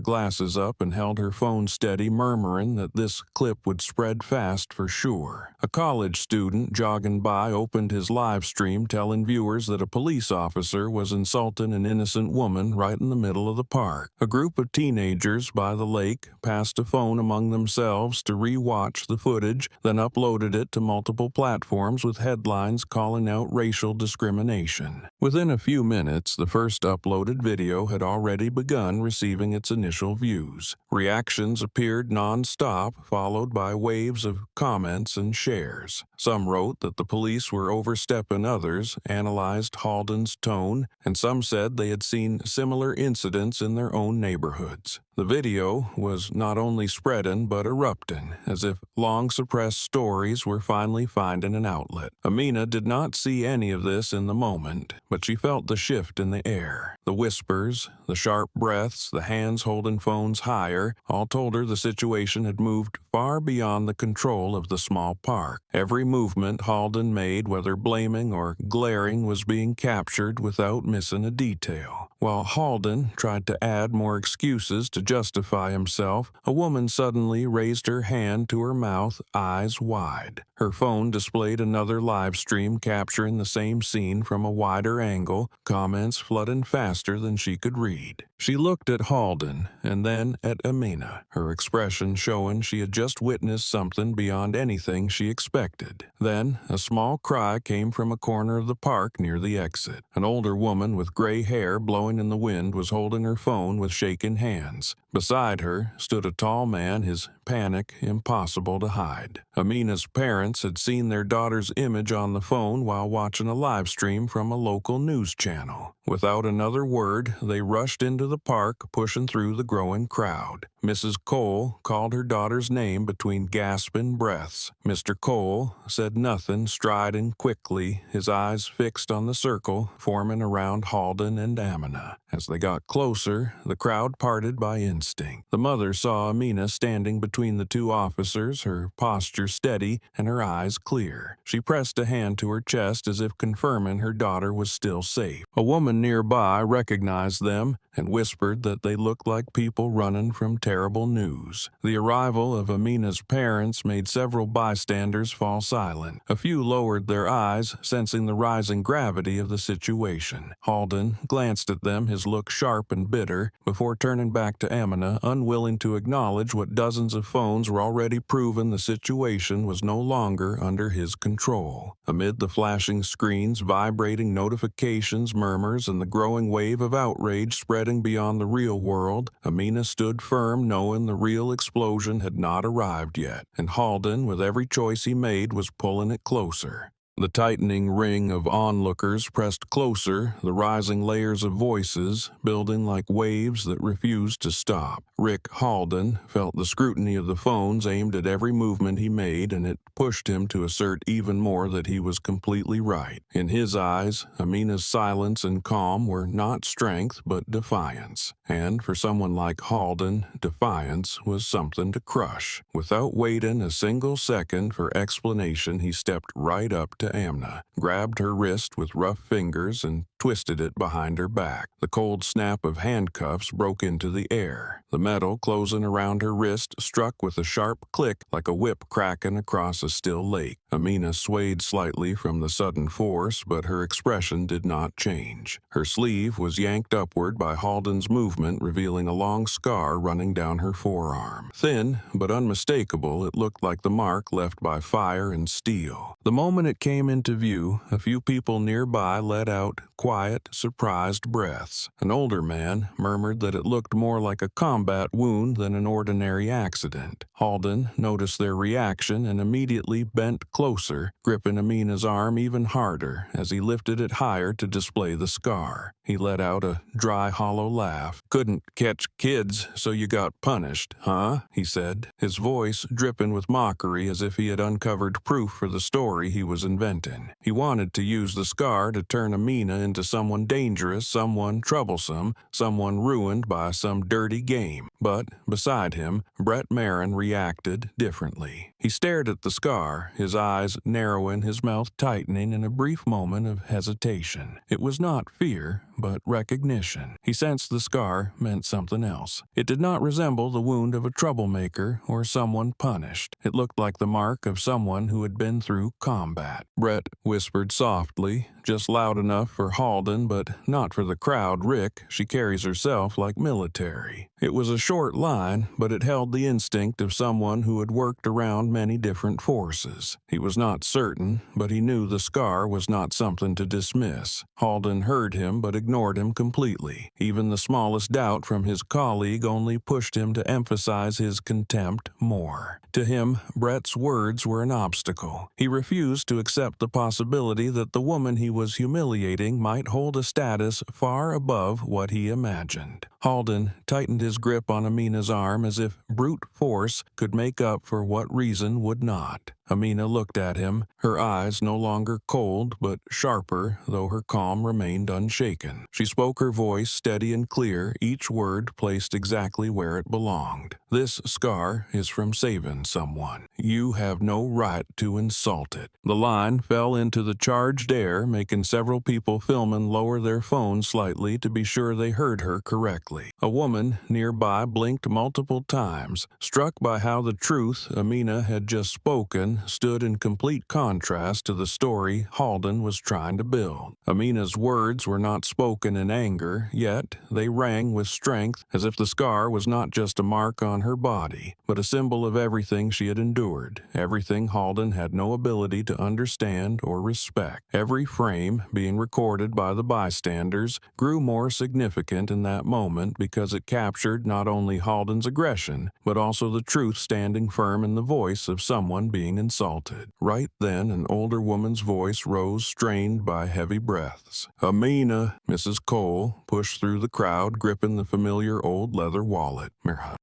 glasses up and held her phone steady, murmuring that this clip would spread fast for sure. A college student jogging by opened his live stream, telling viewers that a police officer was insulting an innocent woman right in the middle of the park. A group of teenagers by the lake passed a phone among themselves to re-watch the footage, then uploaded it to multiple platforms with headlines calling out racial discrimination. Within a few minutes, the first uploaded video had already begun receiving its initial views. Reactions appeared non-stop, followed by waves of comments and shares. Some wrote that the police were overstepping, others analyzed Halden's tone, and some said they had seen similar incidents in their own neighborhoods. The video was not only spreading but erupting, as if long-suppressed stories were finally finding an outlet. Amina did not see any of this in the moment, but she felt the shift in the air. The whispers, the sharp breaths, the hands holding phones higher, all told her the situation had moved far beyond the control of the small park. Every movement Halden made, whether blaming or glaring, was being captured without missing a detail. While Halden tried to add more excuses to justify himself, a woman suddenly raised her hand to her mouth, eyes wide. Her phone displayed another live stream capturing the same scene from a wider angle, comments flooding faster than she could read. She looked at Halden and then at Amina, her expression showing she had just witnessed something beyond anything she expected. Then a small cry came from a corner of the park near the exit. An older woman with gray hair blowing in the wind was holding her phone with shaking hands. Beside her stood a tall man, his panic impossible to hide. Amina's parents had seen their daughter's image on the phone while watching a live stream from a local news channel. Without another word, they rushed into the park, pushing through the growing crowd. Mrs. Cole called her daughter's name between gasping breaths. Mr. Cole said nothing, striding quickly, his eyes fixed on the circle forming around Halden and Amina. As they got closer, the crowd parted by instinct. The mother saw Amina standing between the two officers, her posture steady and her eyes clear. She pressed a hand to her chest as if confirming her daughter was still safe. A woman nearby recognized them and whispered that they looked like people running from terrible news. The arrival of Amina's parents made several bystanders fall silent. A few lowered their eyes, sensing the rising gravity of the situation. Halden glanced at them, his look sharp and bitter, before turning back to Amina, unwilling to acknowledge what dozens of phones were already proving the situation was no longer under his control. Amid the flashing screens, vibrating notifications, murmurs, and the growing wave of outrage spreading beyond the real world, Amina stood firm, knowing the real explosion had not arrived yet, and Halden, with every choice he made, was pulling it closer. The tightening ring of onlookers pressed closer, the rising layers of voices building like waves that refused to stop. Rick Halden felt the scrutiny of the phones aimed at every movement he made, and it pushed him to assert even more that he was completely right. In his eyes, Amina's silence and calm were not strength but defiance. And for someone like Halden, defiance was something to crush. Without waiting a single second for explanation, he stepped right up to Amina, grabbed her wrist with rough fingers, and twisted it behind her back. The cold snap of handcuffs broke into the air. The metal closing around her wrist struck with a sharp click like a whip cracking across a still lake. Amina swayed slightly from the sudden force, but her expression did not change. Her sleeve was yanked upward by Halden's movement, revealing a long scar running down her forearm. Thin, but unmistakable, it looked like the mark left by fire and steel. The moment it came into view, a few people nearby let out quiet, surprised breaths. An older man murmured that it looked more like a combat wound than an ordinary accident. Halden noticed their reaction and immediately bent closer, gripping Amina's arm even harder as he lifted it higher to display the scar. He let out a dry, hollow laugh. "Couldn't catch kids, so you got punished, huh?" he said, his voice dripping with mockery as if he had uncovered proof for the story he was inventing. He wanted to use the scar to turn Amina into someone dangerous, someone troublesome, someone ruined by some dirty game. But beside him, Brett Marin reacted differently. He stared at the scar, his eyes narrowing, his mouth tightening in a brief moment of hesitation. It was not fear, but recognition. He sensed the scar meant something else. It did not resemble the wound of a troublemaker or someone punished. It looked like the mark of someone who had been through combat. Brett whispered softly, just loud enough for Halden, but not for the crowd. "Rick, she carries herself like military." It was a short line, but it held the instinct of someone who had worked around many different forces. He was not certain, but he knew the scar was not something to dismiss. Halden heard him, but ignored him completely. Even the smallest doubt from his colleague only pushed him to emphasize his contempt more. To him, Brett's words were an obstacle. He refused to accept the possibility that the woman he was humiliating might hold a status far above what he imagined. Halden tightened his grip on Amina's arm as if brute force could make up for what reason would not. Amina looked at him, her eyes no longer cold but sharper, though her calm remained unshaken. She spoke, her voice steady and clear, each word placed exactly where it belonged. "This scar is from saving someone. You have no right to insult it." The line fell into the charged air, making several people filming lower their phones slightly to be sure they heard her correctly. A woman nearby blinked multiple times, struck by how the truth Amina had just spoken stood in complete contrast to the story Halden was trying to build. Amina's words were not spoken in anger, yet they rang with strength, as if the scar was not just a mark on her body, but a symbol of everything she had endured, everything Halden had no ability to understand or respect. Every frame, being recorded by the bystanders, grew more significant in that moment because it captured not only Halden's aggression, but also the truth standing firm in the voice of someone being insulted. Right then, an older woman's voice rose, strained by heavy breaths. "Amina," Mrs. Cole pushed through the crowd, gripping the familiar old leather wallet.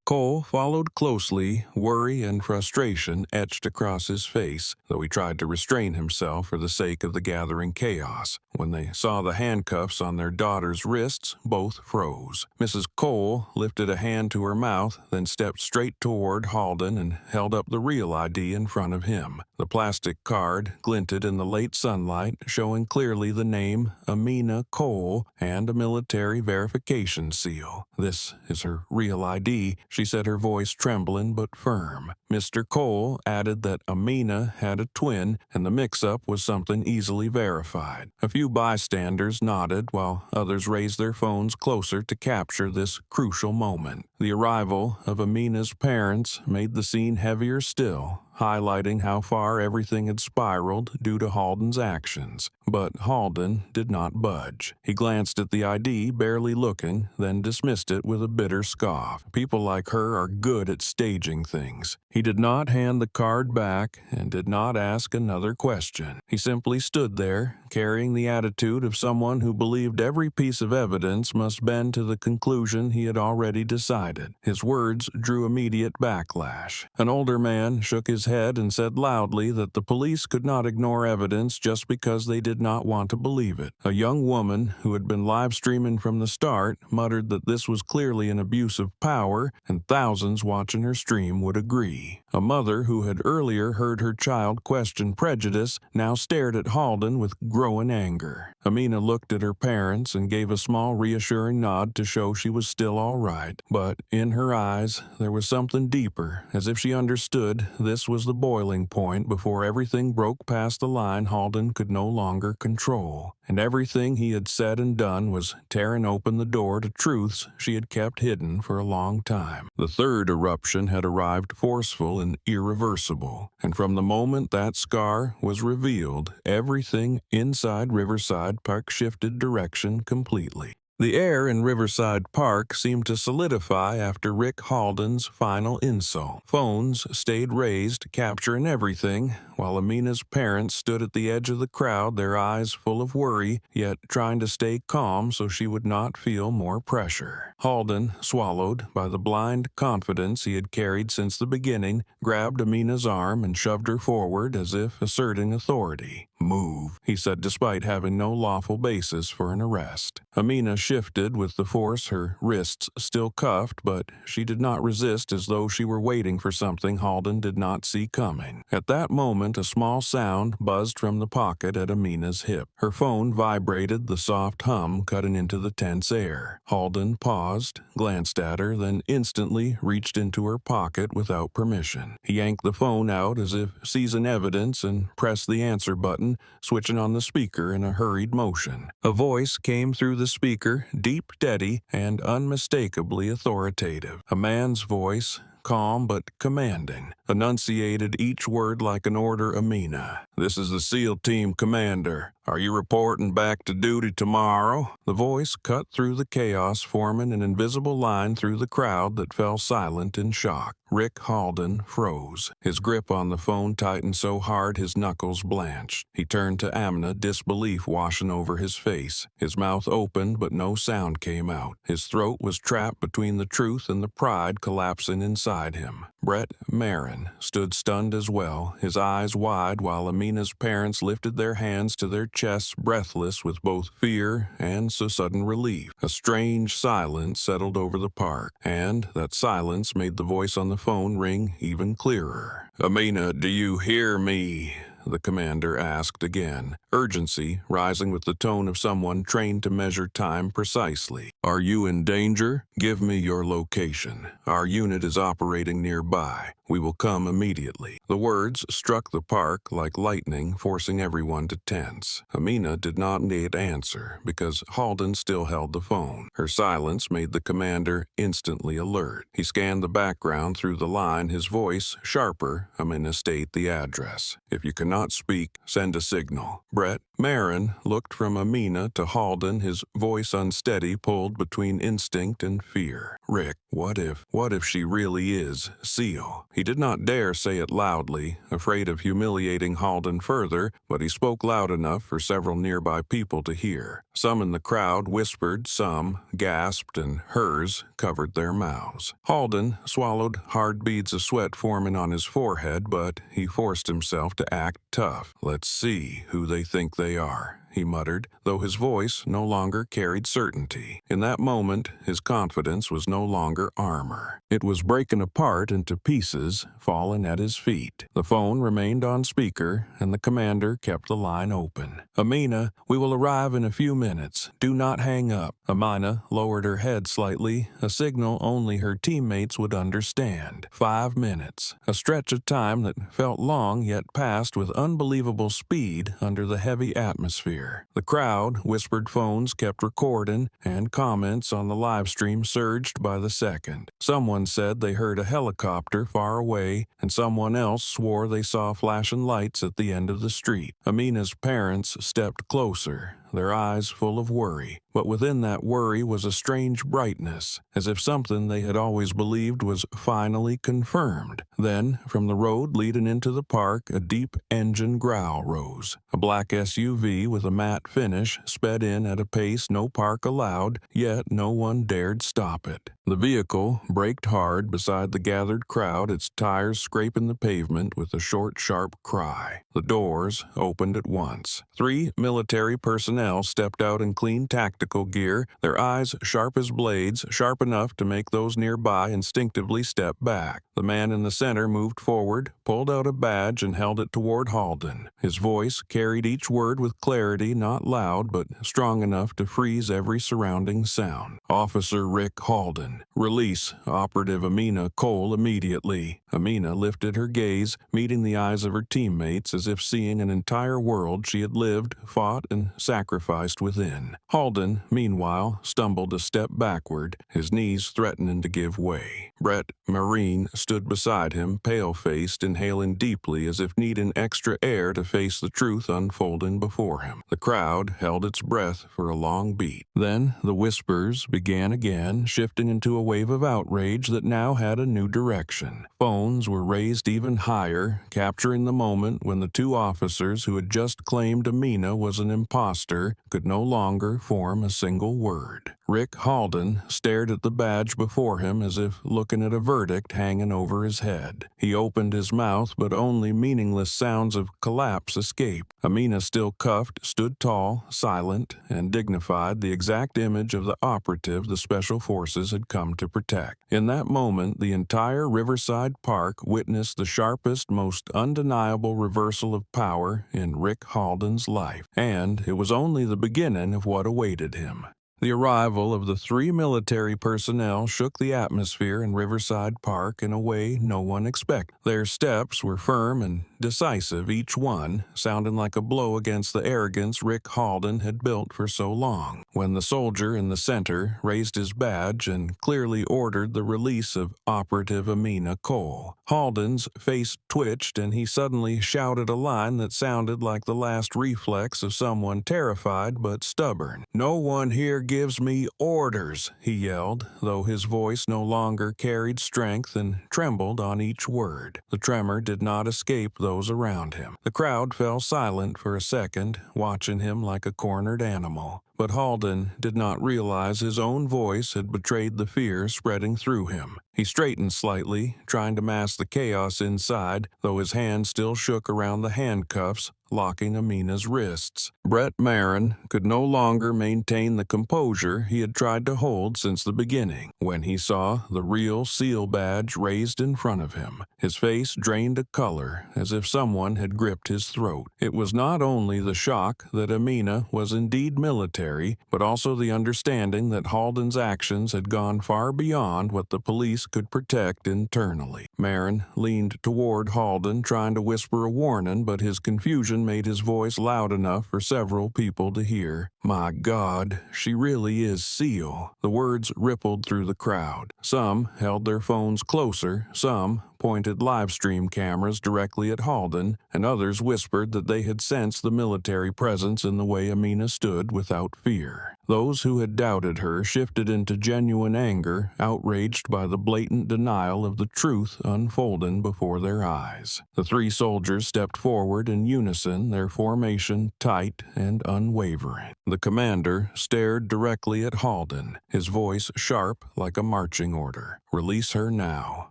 Cole followed closely, worry and frustration etched across his face, though he tried to restrain himself for the sake of the gathering chaos. When they saw the handcuffs on their daughter's wrists, both froze. Mrs. Cole lifted a hand to her mouth, then stepped straight toward Halden and held up the real ID in front of him. The plastic card glinted in the late sunlight, showing clearly the name Amina Cole and a military verification seal. "This is her real ID," she said, her voice trembling but firm. Mr. Cole added that Amina had a twin, and the mix-up was something easily verified. A few bystanders nodded, while others raised their phones closer to capture this crucial moment. The arrival of Amina's parents made the scene heavier still, highlighting how far everything had spiraled due to Halden's actions. But Halden did not budge. He glanced at the ID, barely looking, then dismissed it with a bitter scoff. People like her are good at staging things. He did not hand the card back and did not ask another question. He simply stood there, carrying the attitude of someone who believed every piece of evidence must bend to the conclusion he had already decided. His words drew immediate backlash. An older man shook his head and said loudly that the police could not ignore evidence just because they did not want to believe it. A young woman who had been live streaming from the start muttered that this was clearly an abuse of power, and thousands watching her stream would agree. A mother who had earlier heard her child question prejudice now stared at Halden with growing anger. Amina looked at her parents and gave a small reassuring nod to show she was still all right. But in her eyes, there was something deeper, as if she understood this was the boiling point before everything broke past the line Halden could no longer control. And everything he had said and done was tearing open the door to truths she had kept hidden for a long time. The third eruption had arrived forceful and irreversible, and from the moment that scar was revealed, everything inside Riverside Park shifted direction completely. The air in Riverside Park seemed to solidify after Rick Halden's final insult. Phones stayed raised, capturing everything, while Amina's parents stood at the edge of the crowd, their eyes full of worry, yet trying to stay calm so she would not feel more pressure. Halden, swallowed by the blind confidence he had carried since the beginning, grabbed Amina's arm and shoved her forward as if asserting authority. "Move," he said, despite having no lawful basis for an arrest. Amina shifted with the force, her wrists still cuffed, but she did not resist, as though she were waiting for something Halden did not see coming. At that moment, a small sound buzzed from the pocket at Amina's hip. Her phone vibrated, the soft hum cutting into the tense air. Halden paused, glanced at her, then instantly reached into her pocket without permission. He yanked the phone out as if seizing evidence and pressed the answer button, switching on the speaker in a hurried motion. A voice came through the speaker, deep, steady, and unmistakably authoritative. A man's voice, calm but commanding, enunciated each word like an order. "Amina, this is the SEAL Team Commander. Are you reporting back to duty tomorrow?" The voice cut through the chaos, forming an invisible line through the crowd that fell silent in shock. Rick Halden froze. His grip on the phone tightened so hard his knuckles blanched. He turned to Amina, disbelief washing over his face. His mouth opened, but no sound came out. His throat was trapped between the truth and the pride collapsing inside him. Brett Marin stood stunned as well, his eyes wide, while Amina's parents lifted their hands to their chests, breathless with both fear and sudden relief. A strange silence settled over the park, and that silence made the voice on the phone ring even clearer. "Amina, do you hear me?" the commander asked again, urgency rising with the tone of someone trained to measure time precisely. "Are you in danger? Give me your location. Our unit is operating nearby. We will come immediately." The words struck the park like lightning, forcing everyone to tense. Amina did not need answer because Halden still held the phone. Her silence made the commander instantly alert. He scanned the background through the line, his voice sharper. "Amina, state the address. If you cannot speak, send a signal." Brett Marin looked from Amina to Halden, his voice unsteady, pulled between instinct and fear. "Rick, what if she really is SEAL? He did not dare say it loudly, afraid of humiliating Halden further, but he spoke loud enough for several nearby people to hear. Some in the crowd whispered, some gasped, and hers covered their mouths. Halden swallowed, hard beads of sweat forming on his forehead, but he forced himself to act tough. "Let's see who they think they are," he muttered, though his voice no longer carried certainty. In that moment, his confidence was no longer armor. It was breaking apart into pieces, falling at his feet. The phone remained on speaker, and the commander kept the line open. "Amina, we will arrive in a few minutes. Do not hang up." Amina lowered her head slightly, a signal only her teammates would understand. 5 minutes, a stretch of time that felt long yet passed with unbelievable speed under the heavy atmosphere. The crowd, whispered phones kept recording, and comments on the live stream surged by the second. Someone said they heard a helicopter far away, and someone else swore they saw flashing lights at the end of the street. Amina's parents stepped closer, their eyes full of worry. But within that worry was a strange brightness, as if something they had always believed was finally confirmed. Then, from the road leading into the park, a deep engine growl rose. A black SUV with a matte finish sped in at a pace no park allowed, yet no one dared stop it. The vehicle braked hard beside the gathered crowd, its tires scraping the pavement with a short, sharp cry. The doors opened at once. 3 military personnel stepped out in clean tactical gear, their eyes sharp as blades, sharp enough to make those nearby instinctively step back. The man in the center moved forward, pulled out a badge, and held it toward Halden. His voice carried each word with clarity, not loud, but strong enough to freeze every surrounding sound. "Officer Rick Halden, release operative Amina Cole immediately." Amina lifted her gaze, meeting the eyes of her teammates as if seeing an entire world she had lived, fought, and sacrificed within. Halden, meanwhile, stumbled a step backward, his knees threatening to give way. Brett Marine stood beside him, pale-faced, inhaling deeply as if needing extra air to face the truth unfolding before him. The crowd held its breath for a long beat. Then the whispers began again, shifting into a wave of outrage that now had a new direction. Phones were raised even higher, capturing the moment when the 2 officers who had just claimed Amina was an imposter could no longer form a single word. Rick Halden stared at the badge before him as if looking at a verdict hanging over his head. He opened his mouth, but only meaningless sounds of collapse escaped. Amina, still cuffed, stood tall, silent, and dignified, the exact image of the operative the Special Forces had come to protect. In that moment, the entire Riverside Park witnessed the sharpest, most undeniable reversal of power in Rick Halden's life, and it was only the beginning of what awaited him. The arrival of the 3 military personnel shook the atmosphere in Riverside Park in a way no one expected. Their steps were firm and decisive, each one sounding like a blow against the arrogance Rick Halden had built for so long. When the soldier in the center raised his badge and clearly ordered the release of operative Amina Cole, Halden's face twitched and he suddenly shouted a line that sounded like the last reflex of someone terrified but stubborn. "No one here gives me orders," he yelled, though his voice no longer carried strength and trembled on each word. The tremor did not escape those around him. The crowd fell silent for a second, watching him like a cornered animal. But Halden did not realize his own voice had betrayed the fear spreading through him. He straightened slightly, trying to mask the chaos inside, though his hand still shook around the handcuffs, locking Amina's wrists. Brett Marin could no longer maintain the composure he had tried to hold since the beginning. When he saw the real SEAL badge raised in front of him, his face drained a color as if someone had gripped his throat. It was not only the shock that Amina was indeed military, but also the understanding that Halden's actions had gone far beyond what the police could protect internally. Marin leaned toward Halden, trying to whisper a warning, but his confusion made his voice loud enough for several people to hear. "My God, she really is Seal." The words rippled through the crowd. Some held their phones closer, some pointed live stream cameras directly at Halden, and others whispered that they had sensed the military presence in the way Amina stood without fear. Those who had doubted her shifted into genuine anger, outraged by the blatant denial of the truth unfolding before their eyes. The three soldiers stepped forward in unison, their formation tight and unwavering. The commander stared directly at Halden, his voice sharp like a marching order. "Release her now."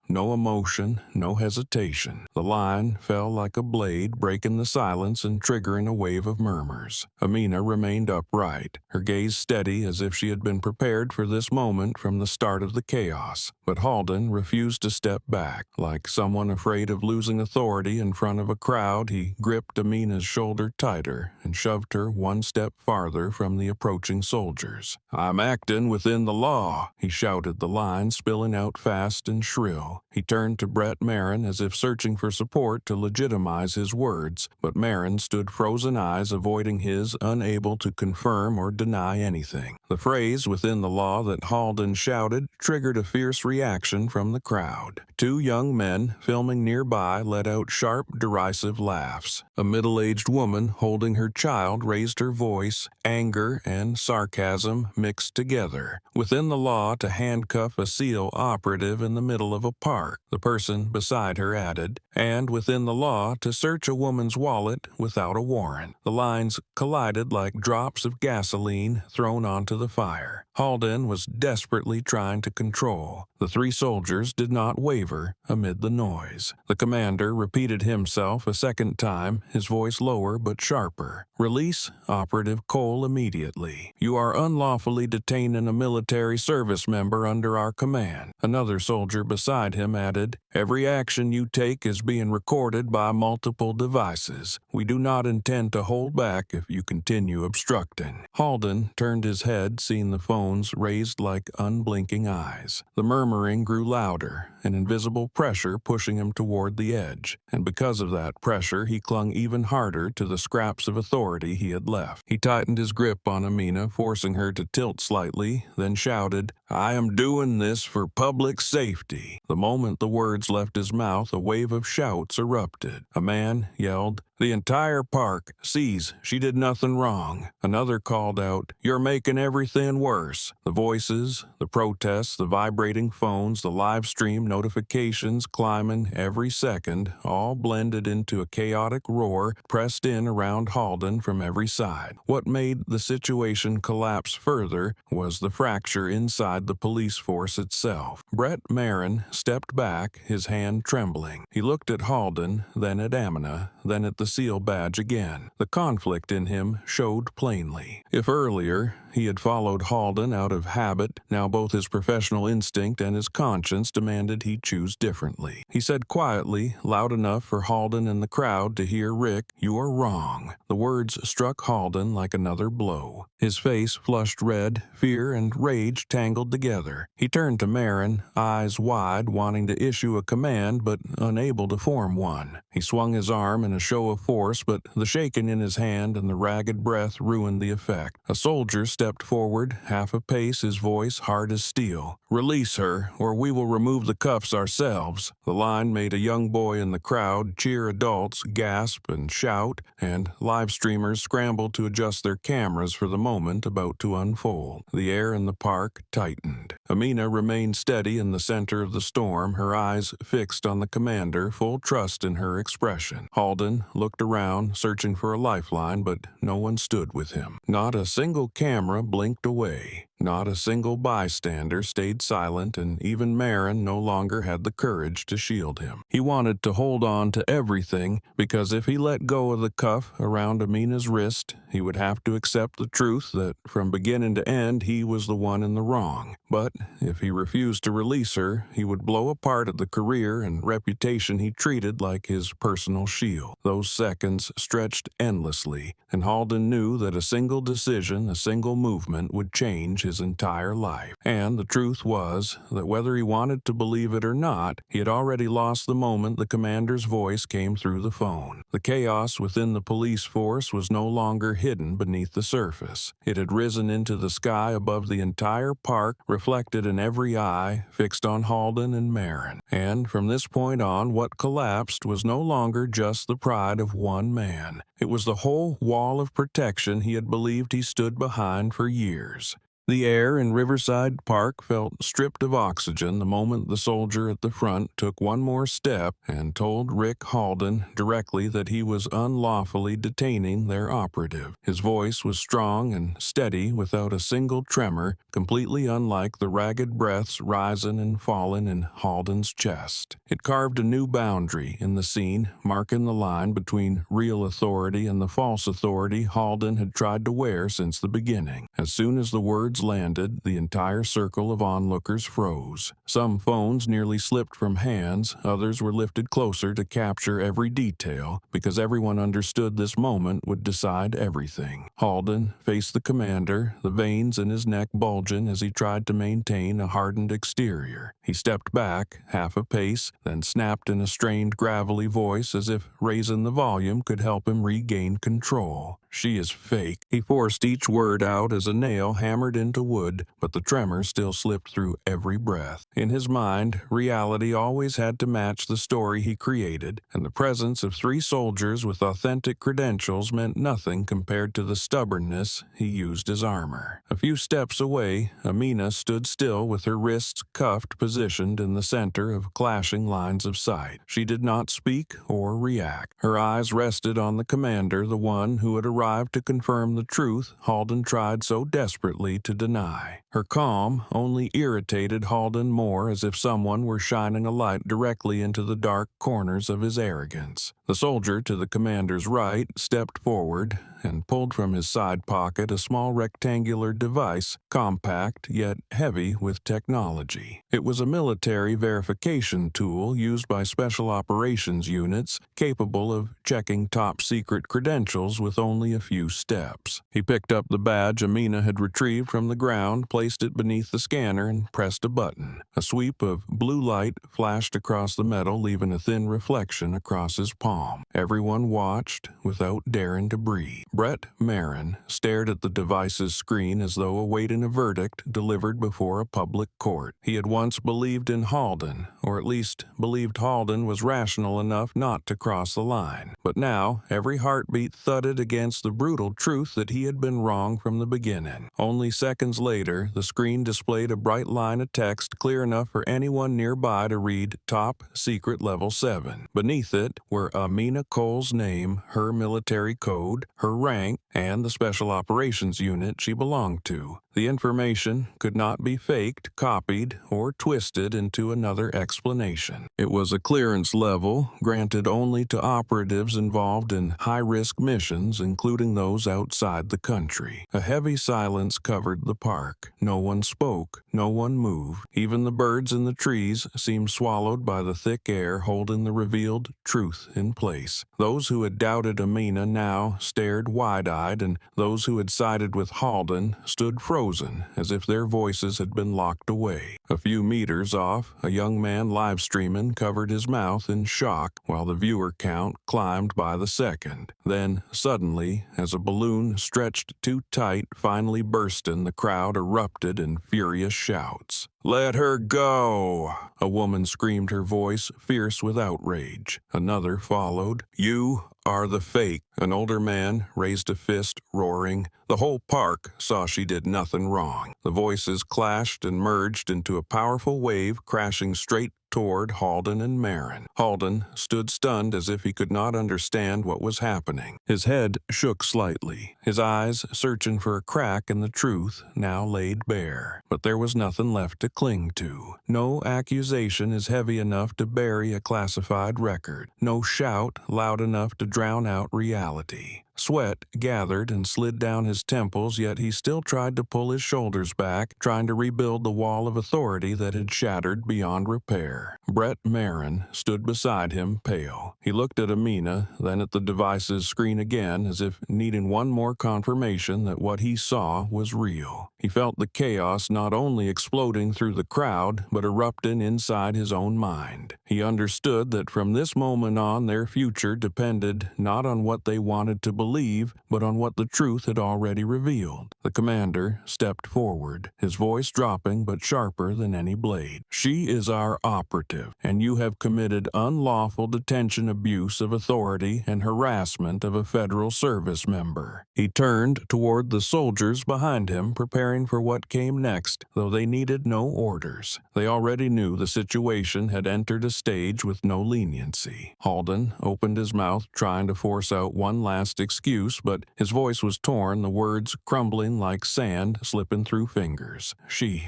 No emotion, no hesitation. The line fell like a blade, breaking the silence and triggering a wave of murmurs. Amina remained upright, her gaze steady as if she had been prepared for this moment from the start of the chaos. But Halden refused to step back. Like someone afraid of losing authority in front of a crowd, he gripped Amina's shoulder tighter and shoved her one step farther from the approaching soldiers. "I'm acting within the law," he shouted, the line spilling out fast and shrill. He turned to Brett Marin as if searching for support to legitimize his words, but Marin stood frozen eyes avoiding his, unable to confirm or deny anything. The phrase "within the law" that Halden shouted triggered a fierce reaction from the crowd. Two young men filming nearby let out sharp, derisive laughs. A middle-aged woman holding her child raised her voice, anger and sarcasm mixed together. "Within the law to handcuff a SEAL operative in the middle of a park," the person beside her added, "and within the law to search a woman's wallet without a warrant." The lines collided like drops of gasoline thrown onto the fire. Halden was desperately trying to control. The three soldiers did not waver amid the noise. The commander repeated himself a second time, his voice lower but sharper. "Release Operative Cole immediately. You are unlawfully detaining a military service member under our command." Another soldier beside him added, "Every action you take is being recorded by multiple devices. We do not intend to hold back if you continue obstructing." Halden turned his head, seeing the phones raised like unblinking eyes. The murmuring grew louder, an invisible pressure pushing him toward the edge, and because of that pressure he clung even harder to the scraps of authority he had left. He tightened his grip on Amina, forcing her to tilt slightly, then shouted, "I am doing this for public safety." The moment the words left his mouth, a wave of shouts erupted. A man yelled, "The entire park sees she did nothing wrong." Another called out, "You're making everything worse." The voices, the protests, the vibrating phones, the live stream notifications climbing every second, all blended into a chaotic roar pressed in around Halden from every side. What made the situation collapse further was the fracture inside the police force itself. Brett Marin stepped back, his hand trembling. He looked at Halden, then at Amina, then at the SEAL badge again. The conflict in him showed plainly. If earlier he had followed Halden out of habit, now both his professional instinct and his conscience demanded he choose differently. He said quietly, loud enough for Halden and the crowd to hear, "Rick, you are wrong." The words struck Halden like another blow. His face flushed red, fear and rage tangled together. He turned to Marin, eyes wide, wanting to issue a command but unable to form one. He swung his arm in a show of force, but the shaking in his hand and the ragged breath ruined the effect. A soldier stepped forward, half a pace, his voice hard as steel. "Release her, or we will remove the cuffs ourselves." The line made a young boy in the crowd cheer, adults gasp and shout, and live streamers scrambled to adjust their cameras for the moment about to unfold. The air in the park tightened. Amina remained steady in the center of the storm, her eyes fixed on the commander, full trust in her expression. Halden looked around, searching for a lifeline, but no one stood with him. Not a single camera blinked away. Not a single bystander stayed silent, and even Marin no longer had the courage to shield him. He wanted to hold on to everything, because if he let go of the cuff around Amina's wrist, he would have to accept the truth that from beginning to end he was the one in the wrong. But if he refused to release her, he would blow apart at the career and reputation he treated like his personal shield. Those seconds stretched endlessly, and Halden knew that a single decision, a single movement would change his his entire life. And the truth was that whether he wanted to believe it or not, he had already lost the moment the commander's voice came through the phone. The chaos within the police force was no longer hidden beneath the surface. It had risen into the sky above the entire park, reflected in every eye fixed on Halden and Marin. And from this point on, what collapsed was no longer just the pride of one man. It was the whole wall of protection he had believed he stood behind for years. The air in Riverside Park felt stripped of oxygen the moment the soldier at the front took one more step and told Rick Halden directly that he was unlawfully detaining their operative. His voice was strong and steady without a single tremor, completely unlike the ragged breaths rising and falling in Halden's chest. It carved a new boundary in the scene, marking the line between real authority and the false authority Halden had tried to wear since the beginning. As soon as the words landed, the entire circle of onlookers froze. Some phones nearly slipped from hands, others were lifted closer to capture every detail, because everyone understood this moment would decide everything. Halden faced the commander, the veins in his neck bulging as he tried to maintain a hardened exterior. He stepped back, half a pace, then snapped in a strained, gravelly voice as if raising the volume could help him regain control. "She is fake." He forced each word out as a nail hammered into wood, but the tremor still slipped through every breath. In his mind, reality always had to match the story he created, and the presence of 3 soldiers with authentic credentials meant nothing compared to the stubbornness he used as armor. A few steps away, Amina stood still with her wrists cuffed, positioned in the center of clashing lines of sight. She did not speak or react. Her eyes rested on the commander, the one who had arrived to confirm the truth Halden tried so desperately to deny. Her calm only irritated Halden more, as if someone were shining a light directly into the dark corners of his arrogance. The soldier to the commander's right stepped forward and pulled from his side pocket a small rectangular device, compact yet heavy with technology. It was a military verification tool used by special operations units, capable of checking top-secret credentials with only a few steps. He picked up the badge Amina had retrieved from the ground, placed it beneath the scanner, and pressed a button. A sweep of blue light flashed across the metal, leaving a thin reflection across his palm. Everyone watched without daring to breathe. Brett Marin stared at the device's screen as though awaiting a verdict delivered before a public court. He had once believed in Halden, or at least believed Halden was rational enough not to cross the line. But now, every heartbeat thudded against the brutal truth that he had been wrong from the beginning. Only seconds later, the screen displayed a bright line of text clear enough for anyone nearby to read Top Secret Level 7. Beneath it were Amina Cole's name, her military code, her rank, and the special operations unit she belonged to. The information could not be faked, copied, or twisted into another explanation. It was a clearance level granted only to operatives involved in high-risk missions, including those outside the country. A heavy silence covered the park. No one spoke, no one moved. Even the birds in the trees seemed swallowed by the thick air holding the revealed truth in place. Those who had doubted Amina now stared wide-eyed, and those who had sided with Halden stood frozen, as if their voices had been locked away. A few meters off, a young man live-streaming covered his mouth in shock while the viewer count climbed by the second. Then, suddenly, as a balloon stretched too tight finally bursting, the crowd erupted in furious shouts. "Let her go!" A woman screamed, her voice fierce with outrage. Another followed. "You are the fake." An older man raised a fist, roaring. The whole park saw she did nothing wrong. The voices clashed and merged into a powerful wave, crashing straight toward Halden and Marin. Halden stood stunned, as if he could not understand what was happening. His head shook slightly, his eyes searching for a crack in the truth now laid bare. But there was nothing left to cling to. No accusation is heavy enough to bury a classified record. No shout loud enough to drown out reality. Sweat gathered and slid down his temples, yet he still tried to pull his shoulders back, trying to rebuild the wall of authority that had shattered beyond repair. Brett Marin stood beside him, pale. He looked at Amina, then at the device's screen again, as if needing one more confirmation that what he saw was real. He felt the chaos not only exploding through the crowd, but erupting inside his own mind. He understood that from this moment on, their future depended not on what they wanted to believe, but on what the truth had already revealed. The commander stepped forward, his voice dropping but sharper than any blade. "She is our operative, and you have committed unlawful detention, abuse of authority, and harassment of a federal service member." He turned toward the soldiers behind him, preparing for what came next, though they needed no orders. They already knew the situation had entered a stage with no leniency. Halden opened his mouth, trying to force out one last excuse, but his voice was torn, the words crumbling like sand slipping through fingers. She,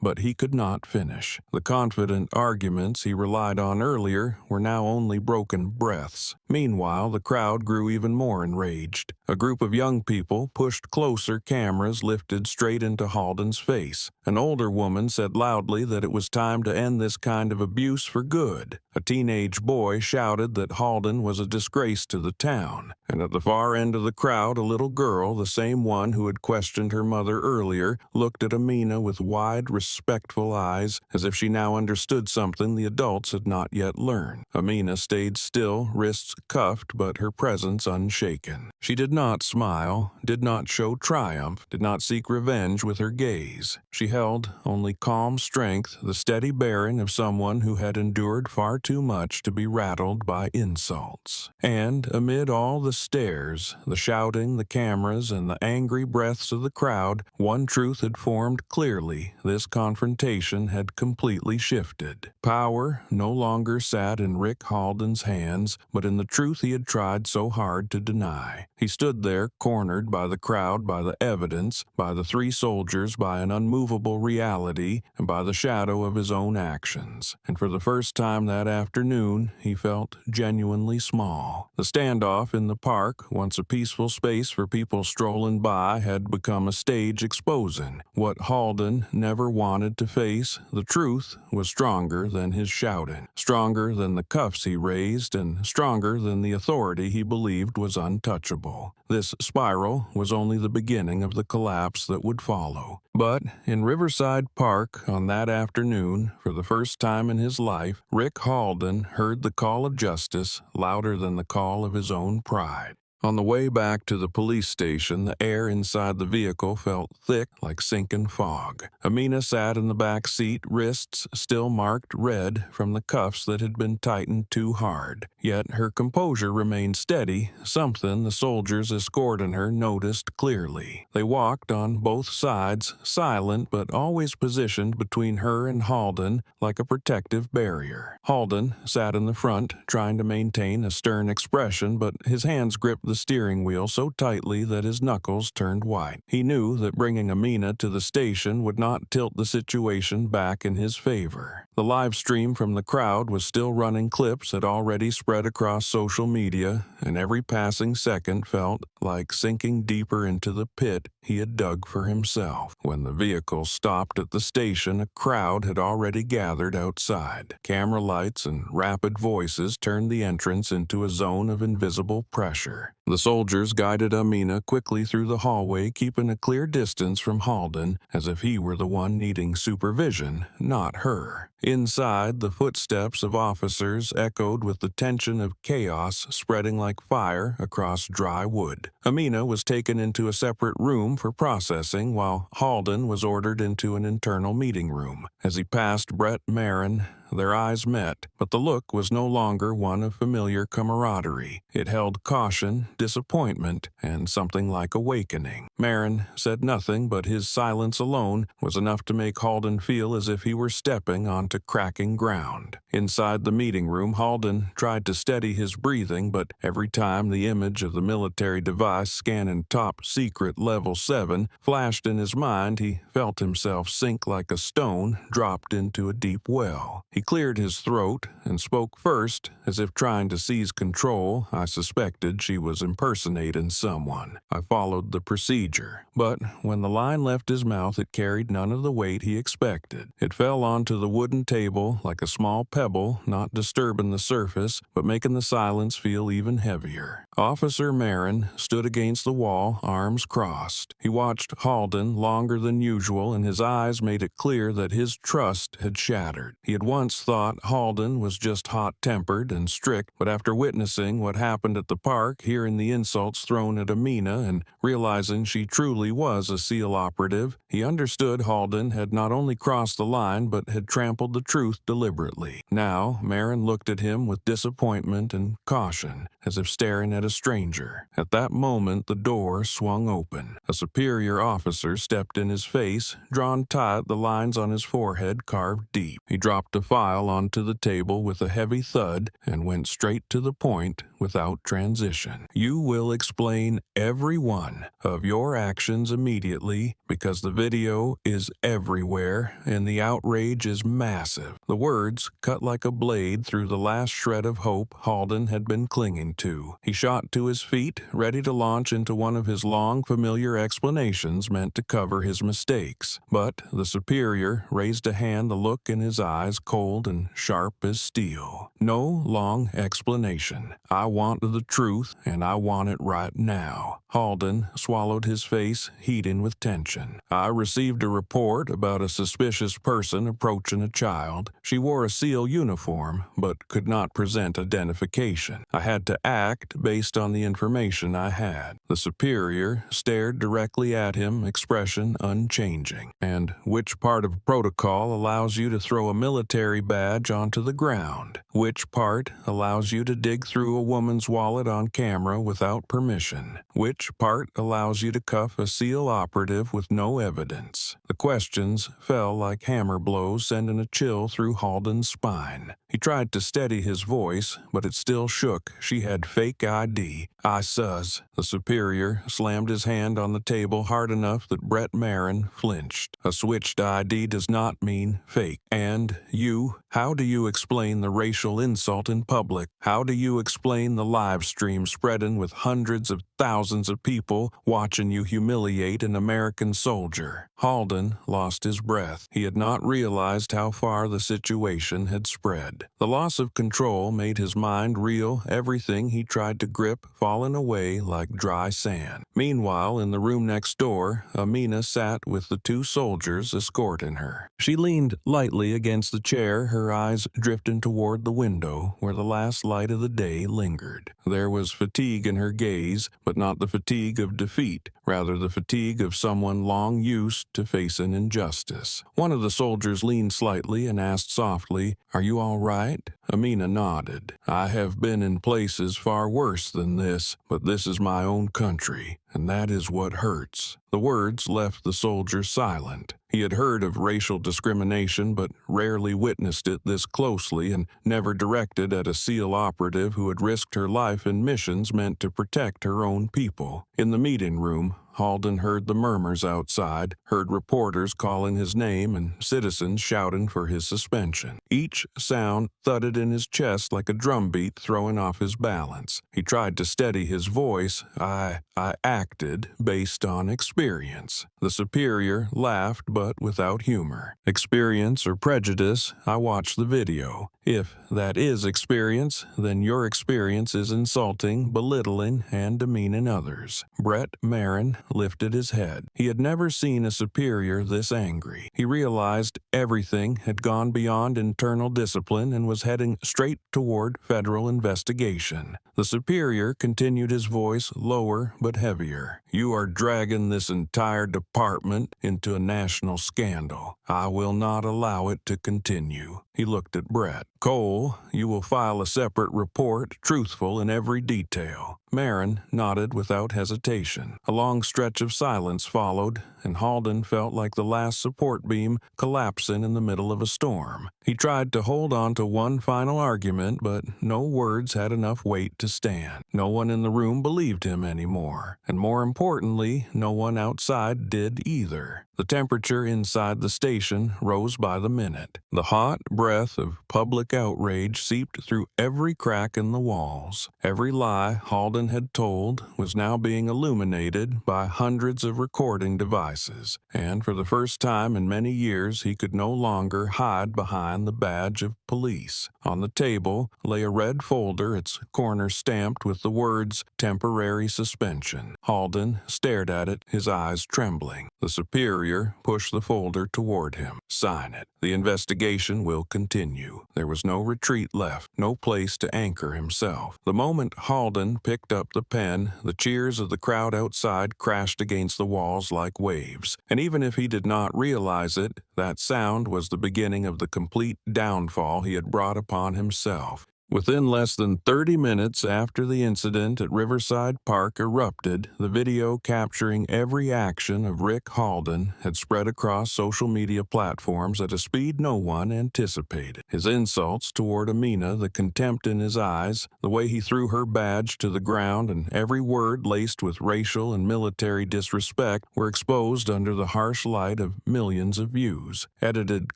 but he could not finish. The confident arguments he relied on earlier were now only broken breaths. Meanwhile, the crowd grew even more enraged. A group of young people pushed closer, cameras lifted straight into Halden's face. An older woman said loudly that it was time to end this kind of abuse for good. A teenage boy shouted that Halden was a disgrace to the town. And at the far end of the crowd, a little girl, the same one who had questioned her mother earlier, looked at Amina with wide, respectful eyes, as if she now understood something the adults had not yet learned. Amina stayed still, wrists cuffed, but her presence unshaken. She did not smile, did not show triumph, did not seek revenge with her gaze. She held only calm strength, the steady bearing of someone who had endured far too much to be rattled by insults. And amid all the stares, the shouting, the cameras, and the angry breaths of the crowd, one truth had formed clearly. This confrontation had completely shifted. Power no longer sat in Rick Halden's hands, but in the truth he had tried so hard to deny. He stood there, cornered by the crowd, by the evidence, by the three soldiers, by an unmovable reality, and by the shadow of his own actions. And for the first time that afternoon, he felt genuinely small. The standoff in the park, once a peaceful space for people strolling by, had become a stage exposing what Halden never wanted to face. The truth was stronger than his shouting, stronger than the cuffs he raised, and stronger than the authority he believed was untouchable. This spiral was only the beginning of the collapse that would follow. But in Riverside Park on that afternoon, for the first time in his life, Rick Halden heard the call of justice louder than the call of his own pride. On the way back to the police station, the air inside the vehicle felt thick like sinking fog. Amina sat in the back seat, wrists still marked red from the cuffs that had been tightened too hard. Yet her composure remained steady, something the soldiers escorting her noticed clearly. They walked on both sides, silent but always positioned between her and Halden like a protective barrier. Halden sat in the front, trying to maintain a stern expression, but his hands gripped the steering wheel so tightly that his knuckles turned white. He knew that bringing Amina to the station would not tilt the situation back in his favor. The live stream from the crowd was still running. Clips had already spread across social media, and every passing second felt like sinking deeper into the pit he had dug for himself. When the vehicle stopped at the station, a crowd had already gathered outside. Camera lights and rapid voices turned the entrance into a zone of invisible pressure. The soldiers guided Amina quickly through the hallway, keeping a clear distance from Halden, as if he were the one needing supervision, not her. Inside, the footsteps of officers echoed with the tension of chaos spreading like fire across dry wood. Amina was taken into a separate room for processing, while Halden was ordered into an internal meeting room. As he passed Brett Marin, their eyes met, but the look was no longer one of familiar camaraderie. It held caution, disappointment, and something like awakening. Marin said nothing, but his silence alone was enough to make Halden feel as if he were stepping onto cracking ground. Inside the meeting room, Halden tried to steady his breathing, but every time the image of the military device scanning top secret level 7 flashed in his mind, he felt himself sink like a stone dropped into a deep well. He He cleared his throat and spoke first, as if trying to seize control. I suspected she was impersonating someone. I followed the procedure, but when the line left his mouth, it carried none of the weight he expected. It fell onto the wooden table like a small pebble, not disturbing the surface, but making the silence feel even heavier. Officer Marin stood against the wall, arms crossed. He watched Halden longer than usual, and his eyes made it clear that his trust had shattered. He had once thought Halden was just hot-tempered and strict, but after witnessing what happened at the park, hearing the insults thrown at Amina, and realizing she truly was a SEAL operative, he understood Halden had not only crossed the line, but had trampled the truth deliberately. Now, Marin looked at him with disappointment and caution, as if staring at a stranger. At that moment, the door swung open. A superior officer stepped in his face, drawn tight, the lines on his forehead carved deep. He dropped a file onto the table with a heavy thud and went straight to the point without transition. You will explain every one of your actions immediately, because the video is everywhere and the outrage is massive. The words cut like a blade through the last shred of hope Halden had been clinging to. He shot to his feet, ready to launch into one of his long, familiar explanations meant to cover his mistakes. But the superior raised a hand, the look in his eyes cold and sharp as steel. No long explanation. I want the truth, and I want it right now. Halden swallowed, his face heating with tension. I received a report about a suspicious person approaching a child. She wore a SEAL uniform, but could not present identification. I had to act based on the information I had. The superior stared directly at him, expression unchanging. And which part of protocol allows you to throw a military badge onto the ground? Which part allows you to dig through a woman's wallet on camera without permission? Which part allows you to cuff a SEAL operative with no evidence? The questions fell like hammer blows, sending a chill through Halden's spine. He tried to steady his voice, but it still shook. She had fake ID. I sus. The superior slammed his hand on the table hard enough that Brett Marin flinched. A switched ID does not mean fake. And you, how do you explain the racial insult in public? How do you explain the live stream spreading with hundreds of thousands of people watching you humiliate an American soldier? Halden lost his breath. He had not realized how far the situation had spread. The loss of control made his mind reel, everything he tried to grip falling away like dry sand. Meanwhile, in the room next door, Amina sat with the two soldiers escorting her. She leaned lightly against the chair, her eyes drifting toward the window where the last light of the day lingered. There was fatigue in her gaze, but not the fatigue of defeat, rather the fatigue of someone long used to facing injustice. One of the soldiers leaned slightly and asked softly, "Are you all right?" Amina nodded. "I have been in places far worse than this, but this is my own country, and that is what hurts." The words left the soldier silent. He had heard of racial discrimination, but rarely witnessed it this closely, and never directed at a SEAL operative who had risked her life in missions meant to protect her own people. In the meeting room, Halden heard the murmurs outside, heard reporters calling his name and citizens shouting for his suspension. Each sound thudded in his chest like a drumbeat, throwing off his balance. He tried to steady his voice. I acted based on experience." The superior laughed, but without humor. "Experience or prejudice? I watched the video. If that is experience, then your experience is insulting, belittling, and demeaning others." Brett Marin lifted his head. He had never seen a superior this angry. He realized everything had gone beyond internal discipline and was heading straight toward federal investigation. The superior continued, his voice lower but heavier. "You are dragging this entire department into a national scandal. I will not allow it to continue." He looked at Brett. "Cole, you will file a separate report, truthful in every detail. Marin nodded without hesitation. A long stretch of silence followed, and Halden felt like the last support beam collapsing in the middle of a storm. He tried to hold on to one final argument, but no words had enough weight to stand. No one in the room believed him anymore, and more importantly, no one outside did either. The temperature inside the station rose by the minute. The hot breath of public outrage seeped through every crack in the walls. Every lie Halden had told was now being illuminated by hundreds of recording devices, and for the first time in many years he could no longer hide behind the badge of police. On the table lay a red folder, its corner stamped with the words "temporary suspension." Halden stared at it, his eyes trembling. The superior pushed the folder toward him. "Sign it. The investigation will continue." There was no retreat left, no place to anchor himself. The moment Halden picked up the pen, the cheers of the crowd outside crashed against the walls like waves. And even if he did not realize it, that sound was the beginning of the complete downfall he had brought upon himself. Within less than 30 minutes after the incident at Riverside Park erupted, the video capturing every action of Rick Halden had spread across social media platforms at a speed no one anticipated. His insults toward Amina, the contempt in his eyes, the way he threw her badge to the ground, and every word laced with racial and military disrespect were exposed under the harsh light of millions of views. Edited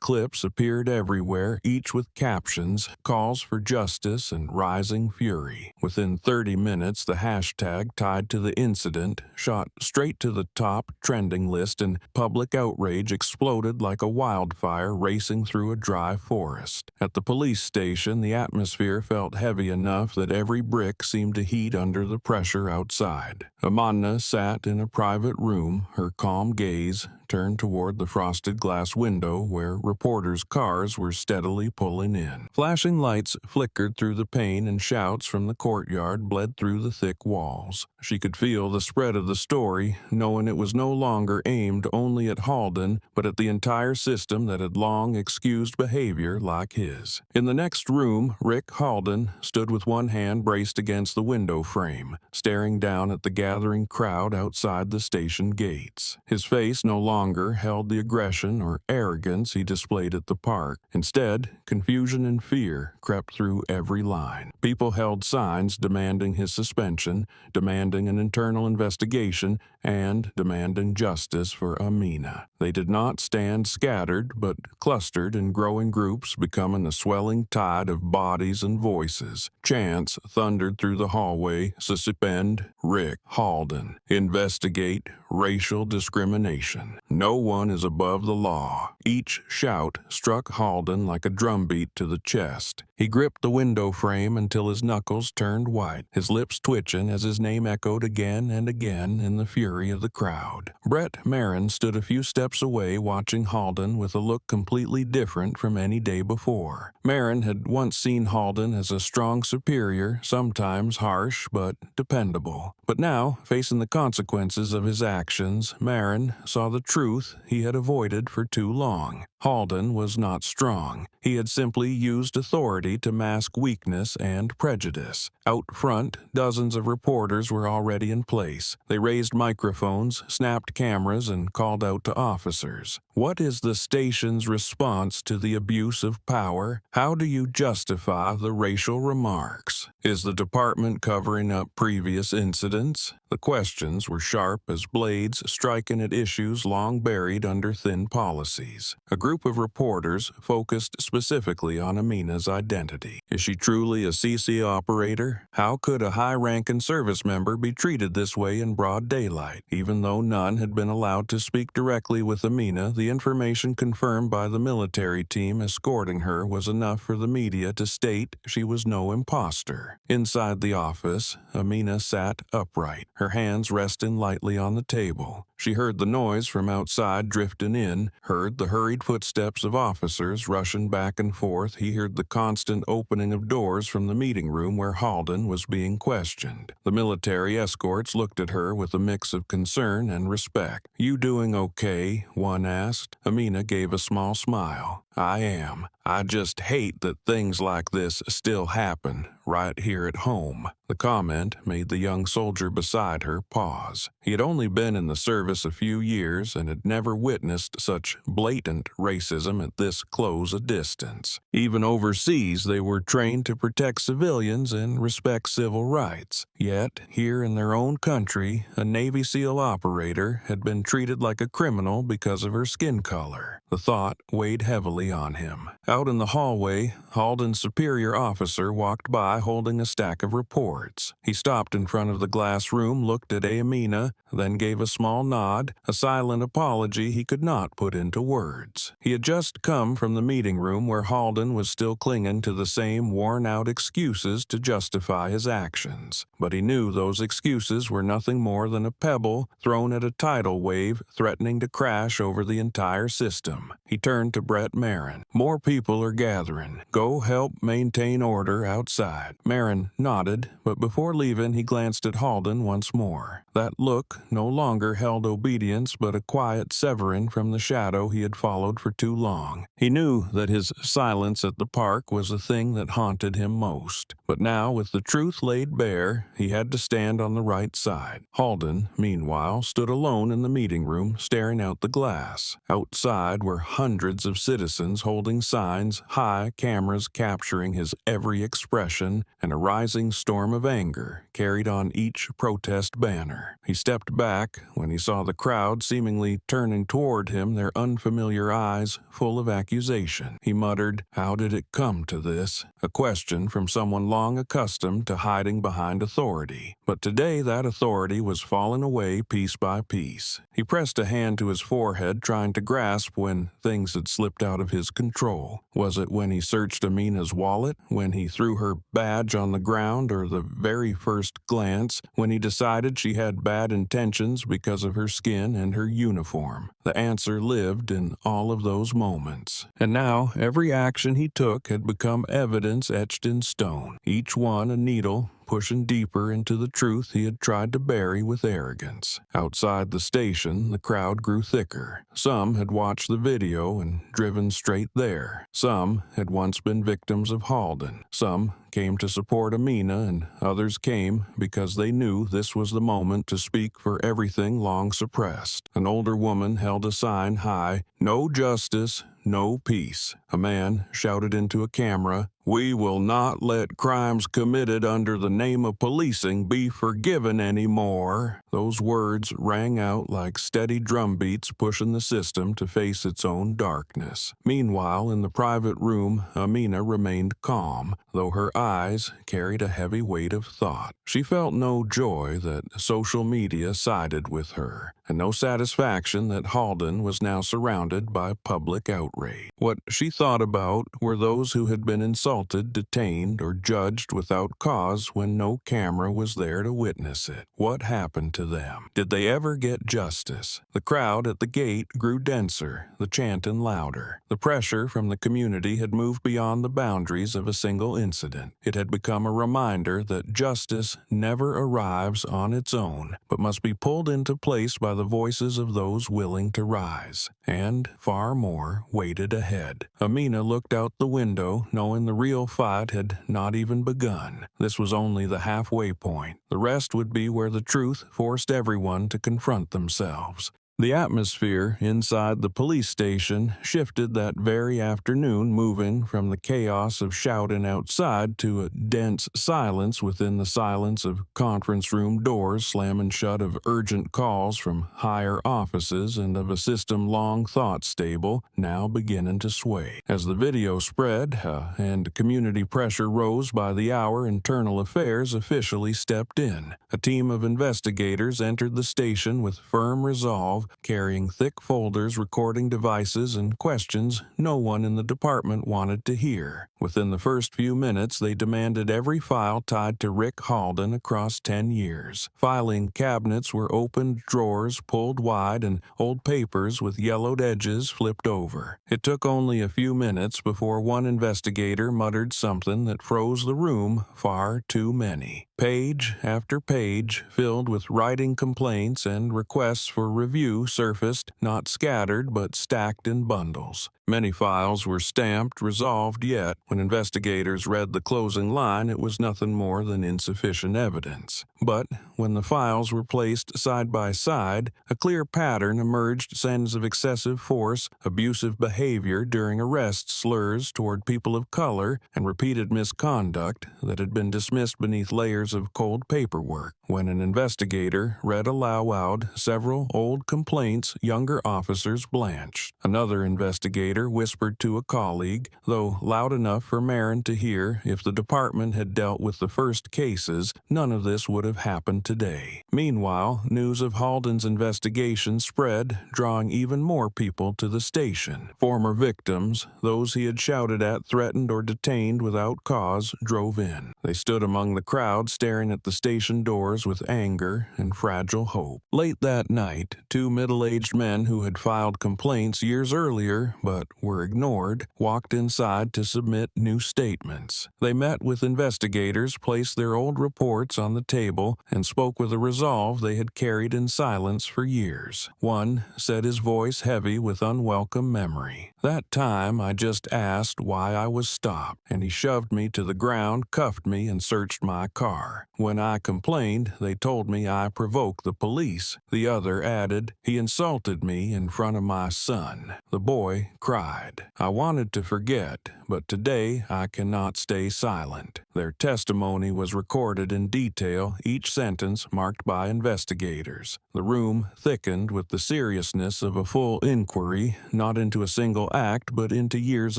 clips appeared everywhere, each with captions, calls for justice, and rising fury. Within 30 minutes, the hashtag tied to the incident shot straight to the top trending list, and public outrage exploded like a wildfire racing through a dry forest. At the police station, the atmosphere felt heavy enough that every brick seemed to heat under the pressure outside. Amina sat in a private room, her calm gaze turned toward the frosted glass window where reporters' cars were steadily pulling in. Flashing lights flickered through the pane, and shouts from the courtyard bled through the thick walls. She could feel the spread of the story, knowing it was no longer aimed only at Halden, but at the entire system that had long excused behavior like his. In the next room, Rick Halden stood with one hand braced against the window frame, staring down at the gathering crowd outside the station gates. His face no longer held the aggression or arrogance he displayed at the park. Instead, confusion and fear crept through every line. People held signs demanding his suspension, demanding an internal investigation, and demanding justice for Amina. They did not stand scattered, but clustered in growing groups, becoming a swelling tide of bodies and voices. Chants thundered through the hallway: "Suspend Rick Halden. Investigate racial discrimination. No one is above the law." Each shout struck Halden like a drumbeat to the chest. He gripped the window frame until his knuckles turned white, his lips twitching as his name echoed again and again in the fury of the crowd. Brett Marin stood a few steps away, watching Halden with a look completely different from any day before. Marin had once seen Halden as a strong superior, sometimes harsh but dependable. But now, facing the consequences of his actions, Marin saw the truth he had avoided for too long. Halden was not strong. He had simply used authority to mask weakness and prejudice. Out front, dozens of reporters were already in place. They raised microphones, snapped cameras, and called out to officers. What is the station's response to the abuse of power? How do you justify the racial remarks? Is the department covering up previous incidents? The questions were sharp as blades, striking at issues long buried under thin policies. A group of reporters focused specifically on Amina's identity. Is she truly a CC operator? How could a high-ranking service member be treated this way in broad daylight? Even though none had been allowed to speak directly with Amina, the information confirmed by the military team escorting her was enough for the media to state she was no imposter. Inside the office, Amina sat upright, her hands resting lightly on the table. She heard the noise from outside drifting in, heard the hurried footsteps of officers rushing back and forth. He heard the constant opening of doors from the meeting room where Halden was being questioned. The military escorts looked at her with a mix of concern and respect. "You doing okay?" one asked. Amina gave a small smile. I am. I just hate that things like this still happen right here at home." The comment made the young soldier beside her pause. He had only been in the service a few years and had never witnessed such blatant racism at this close a distance. Even overseas, they were trained to protect civilians and respect civil rights. Yet, here in their own country, a Navy SEAL operator had been treated like a criminal because of her skin color. The thought weighed heavily on him. Out in the hallway, Halden's superior officer walked by holding a stack of reports. He stopped in front of the glass room, looked at Amina, then gave a small nod, a silent apology he could not put into words. He had just come from the meeting room where Halden was still clinging to the same worn-out excuses to justify his actions. But he knew those excuses were nothing more than a pebble thrown at a tidal wave threatening to crash over the entire system. He turned to Brett Marin. "More people are gathering. Go help maintain order outside." Marin nodded, but before leaving he glanced at Halden once more. That look no longer held obedience but a quiet severing from the shadow he had followed for too long. He knew that his silence at the park was the thing that haunted him most. But now, with the truth laid bare, he had to stand on the right side. Halden, meanwhile, stood alone in the meeting room, staring out the glass. Outside were hundreds of citizens holding signs, high cameras capturing his every expression, and a rising storm of anger carried on each protest banner. He stepped back when he saw the crowd seemingly turning toward him, their unfamiliar eyes full of accusation. He muttered, "How did it come to this?" A question from someone long accustomed to hiding behind authority. But today that authority was falling away piece by piece. He pressed a hand to his forehead, trying to grasp when things had slipped out of his control. Was it when he searched Amina's wallet, when he threw her badge on the ground, or the very first glance, when he decided she had bad intentions because of her skin and her uniform? The answer lived in all of those moments. And now every action he took had become evidence etched in stone, each one a needle pushing deeper into the truth he had tried to bury with arrogance. Outside the station, the crowd grew thicker. Some had watched the video and driven straight there. Some had once been victims of Halden. Some came to support Amina, and others came because they knew this was the moment to speak for everything long suppressed. An older woman held a sign high, "No justice, no peace." A man shouted into a camera, "We will not let crimes committed under the name of policing be forgiven anymore." Those words rang out like steady drum beats pushing the system to face its own darkness. Meanwhile, in the private room, Amina remained calm, though her eyes carried a heavy weight of thought. She felt no joy that social media sided with her, and no satisfaction that Halden was now surrounded by public outrage. What she thought about were those who had been insulted, detained, or judged without cause when no camera was there to witness it. What happened to them? Did they ever get justice? The crowd at the gate grew denser, the chanting louder. The pressure from the community had moved beyond the boundaries of a single incident. It had become a reminder that justice never arrives on its own, but must be pulled into place by the voices of those willing to rise. And far more waited ahead. Amina looked out the window, knowing the real fight had not even begun. This was only the halfway point. The rest would be where the truth forced everyone to confront themselves. The atmosphere inside the police station shifted that very afternoon, moving from the chaos of shouting outside to a dense silence within the silence of conference room doors slamming shut, of urgent calls from higher offices, and of a system long thought stable now beginning to sway. As the video spread and community pressure rose by the hour, Internal Affairs officially stepped in. A team of investigators entered the station with firm resolve, carrying thick folders, recording devices, and questions no one in the department wanted to hear. Within the first few minutes, they demanded every file tied to Rick Halden across 10 years. Filing cabinets were opened, drawers pulled wide, and old papers with yellowed edges flipped over. It took only a few minutes before one investigator muttered something that froze the room. Far too many. Page after page, filled with writing complaints and requests for review, surfaced, not scattered but stacked in bundles. Many files were stamped resolved, yet when investigators read the closing line, it was nothing more than insufficient evidence. But when the files were placed side by side, a clear pattern emerged: signs of excessive force, abusive behavior during arrests, slurs toward people of color, and repeated misconduct that had been dismissed beneath layers of cold paperwork. When an investigator read aloud several old complaints, younger officers blanched. Another investigator whispered to a colleague, though loud enough for Marin to hear, if the department had dealt with the first cases, none of this would have happened today. Meanwhile, news of Halden's investigation spread, drawing even more people to the station. Former victims, those he had shouted at, threatened, or detained without cause, drove in. They stood among the crowd, staring at the station doors with anger and fragile hope. Late that night, two middle-aged men who had filed complaints years earlier but were ignored walked inside to submit new statements. They met with investigators, placed their old reports on the table, and spoke with a resolve they had carried in silence for years. One said, his voice heavy with unwelcome memory, "That time I just asked why I was stopped, and he shoved me to the ground, cuffed me, and searched my car. When I complained, they told me I provoked the police." The other added, "He insulted me in front of my son." The boy cried, "I wanted to forget, but today I cannot stay silent." Their testimony was recorded in detail, each sentence marked by investigators. The room thickened with the seriousness of a full inquiry, not into a single act, but into years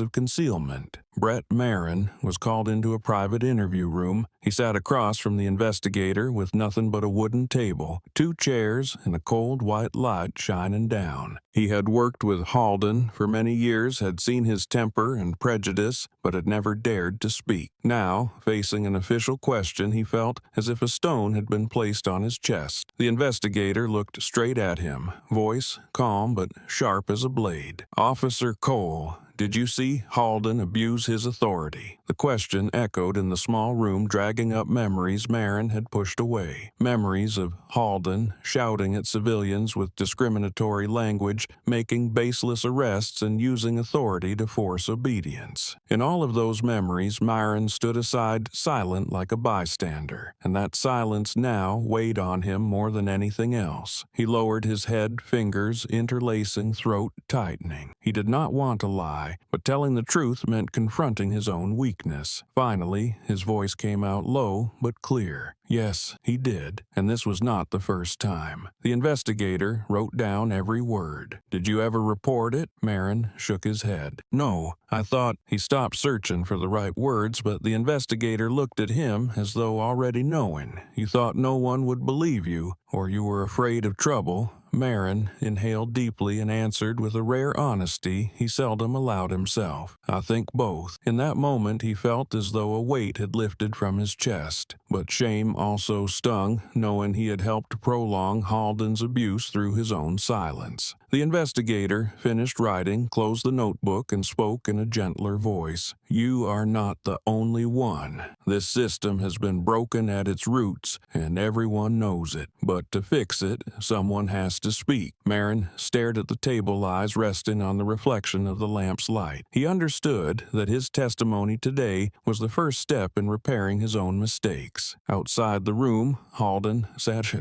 of concealment. Brett Marin was called into a private interview room. He sat across from the investigator with nothing but a wooden table, two chairs, and a cold white light shining down. He had worked with Halden for many years, had seen his temper and prejudice, but had never dared to speak. Now, facing an official question, he felt as if a stone had been placed on his chest. The investigator looked straight at him, voice calm but sharp as a blade. "Officer Cole, did you see Halden abuse his authority?" The question echoed in the small room, dragging up memories Marin had pushed away. Memories of Halden shouting at civilians with discriminatory language, making baseless arrests, and using authority to force obedience. In all of those memories, Marin stood aside, silent like a bystander, and that silence now weighed on him more than anything else. He lowered his head, fingers interlacing, throat tightening. He did not want to lie, but telling the truth meant confronting his own weakness. Finally, his voice came out low but clear. Yes, he did, and this was not the first time. The investigator wrote down every word. "Did you ever report it?" Marin shook his head. "No, I thought—" He stopped searching for the right words, but the investigator looked at him as though already knowing. "You thought no one would believe you, or you were afraid of trouble?" Marin inhaled deeply and answered with a rare honesty he seldom allowed himself. "I think both." In that moment he felt as though a weight had lifted from his chest, but shame also stung, knowing he had helped prolong Halden's abuse through his own silence. The investigator finished writing, closed the notebook, and spoke in a gentler voice. "You are not the only one. This system has been broken at its roots, and everyone knows it. But to fix it, someone has to speak." Marin stared at the table, eyes resting on the reflection of the lamp's light. He understood that his testimony today was the first step in repairing his own mistakes. Outside the room, Halden sat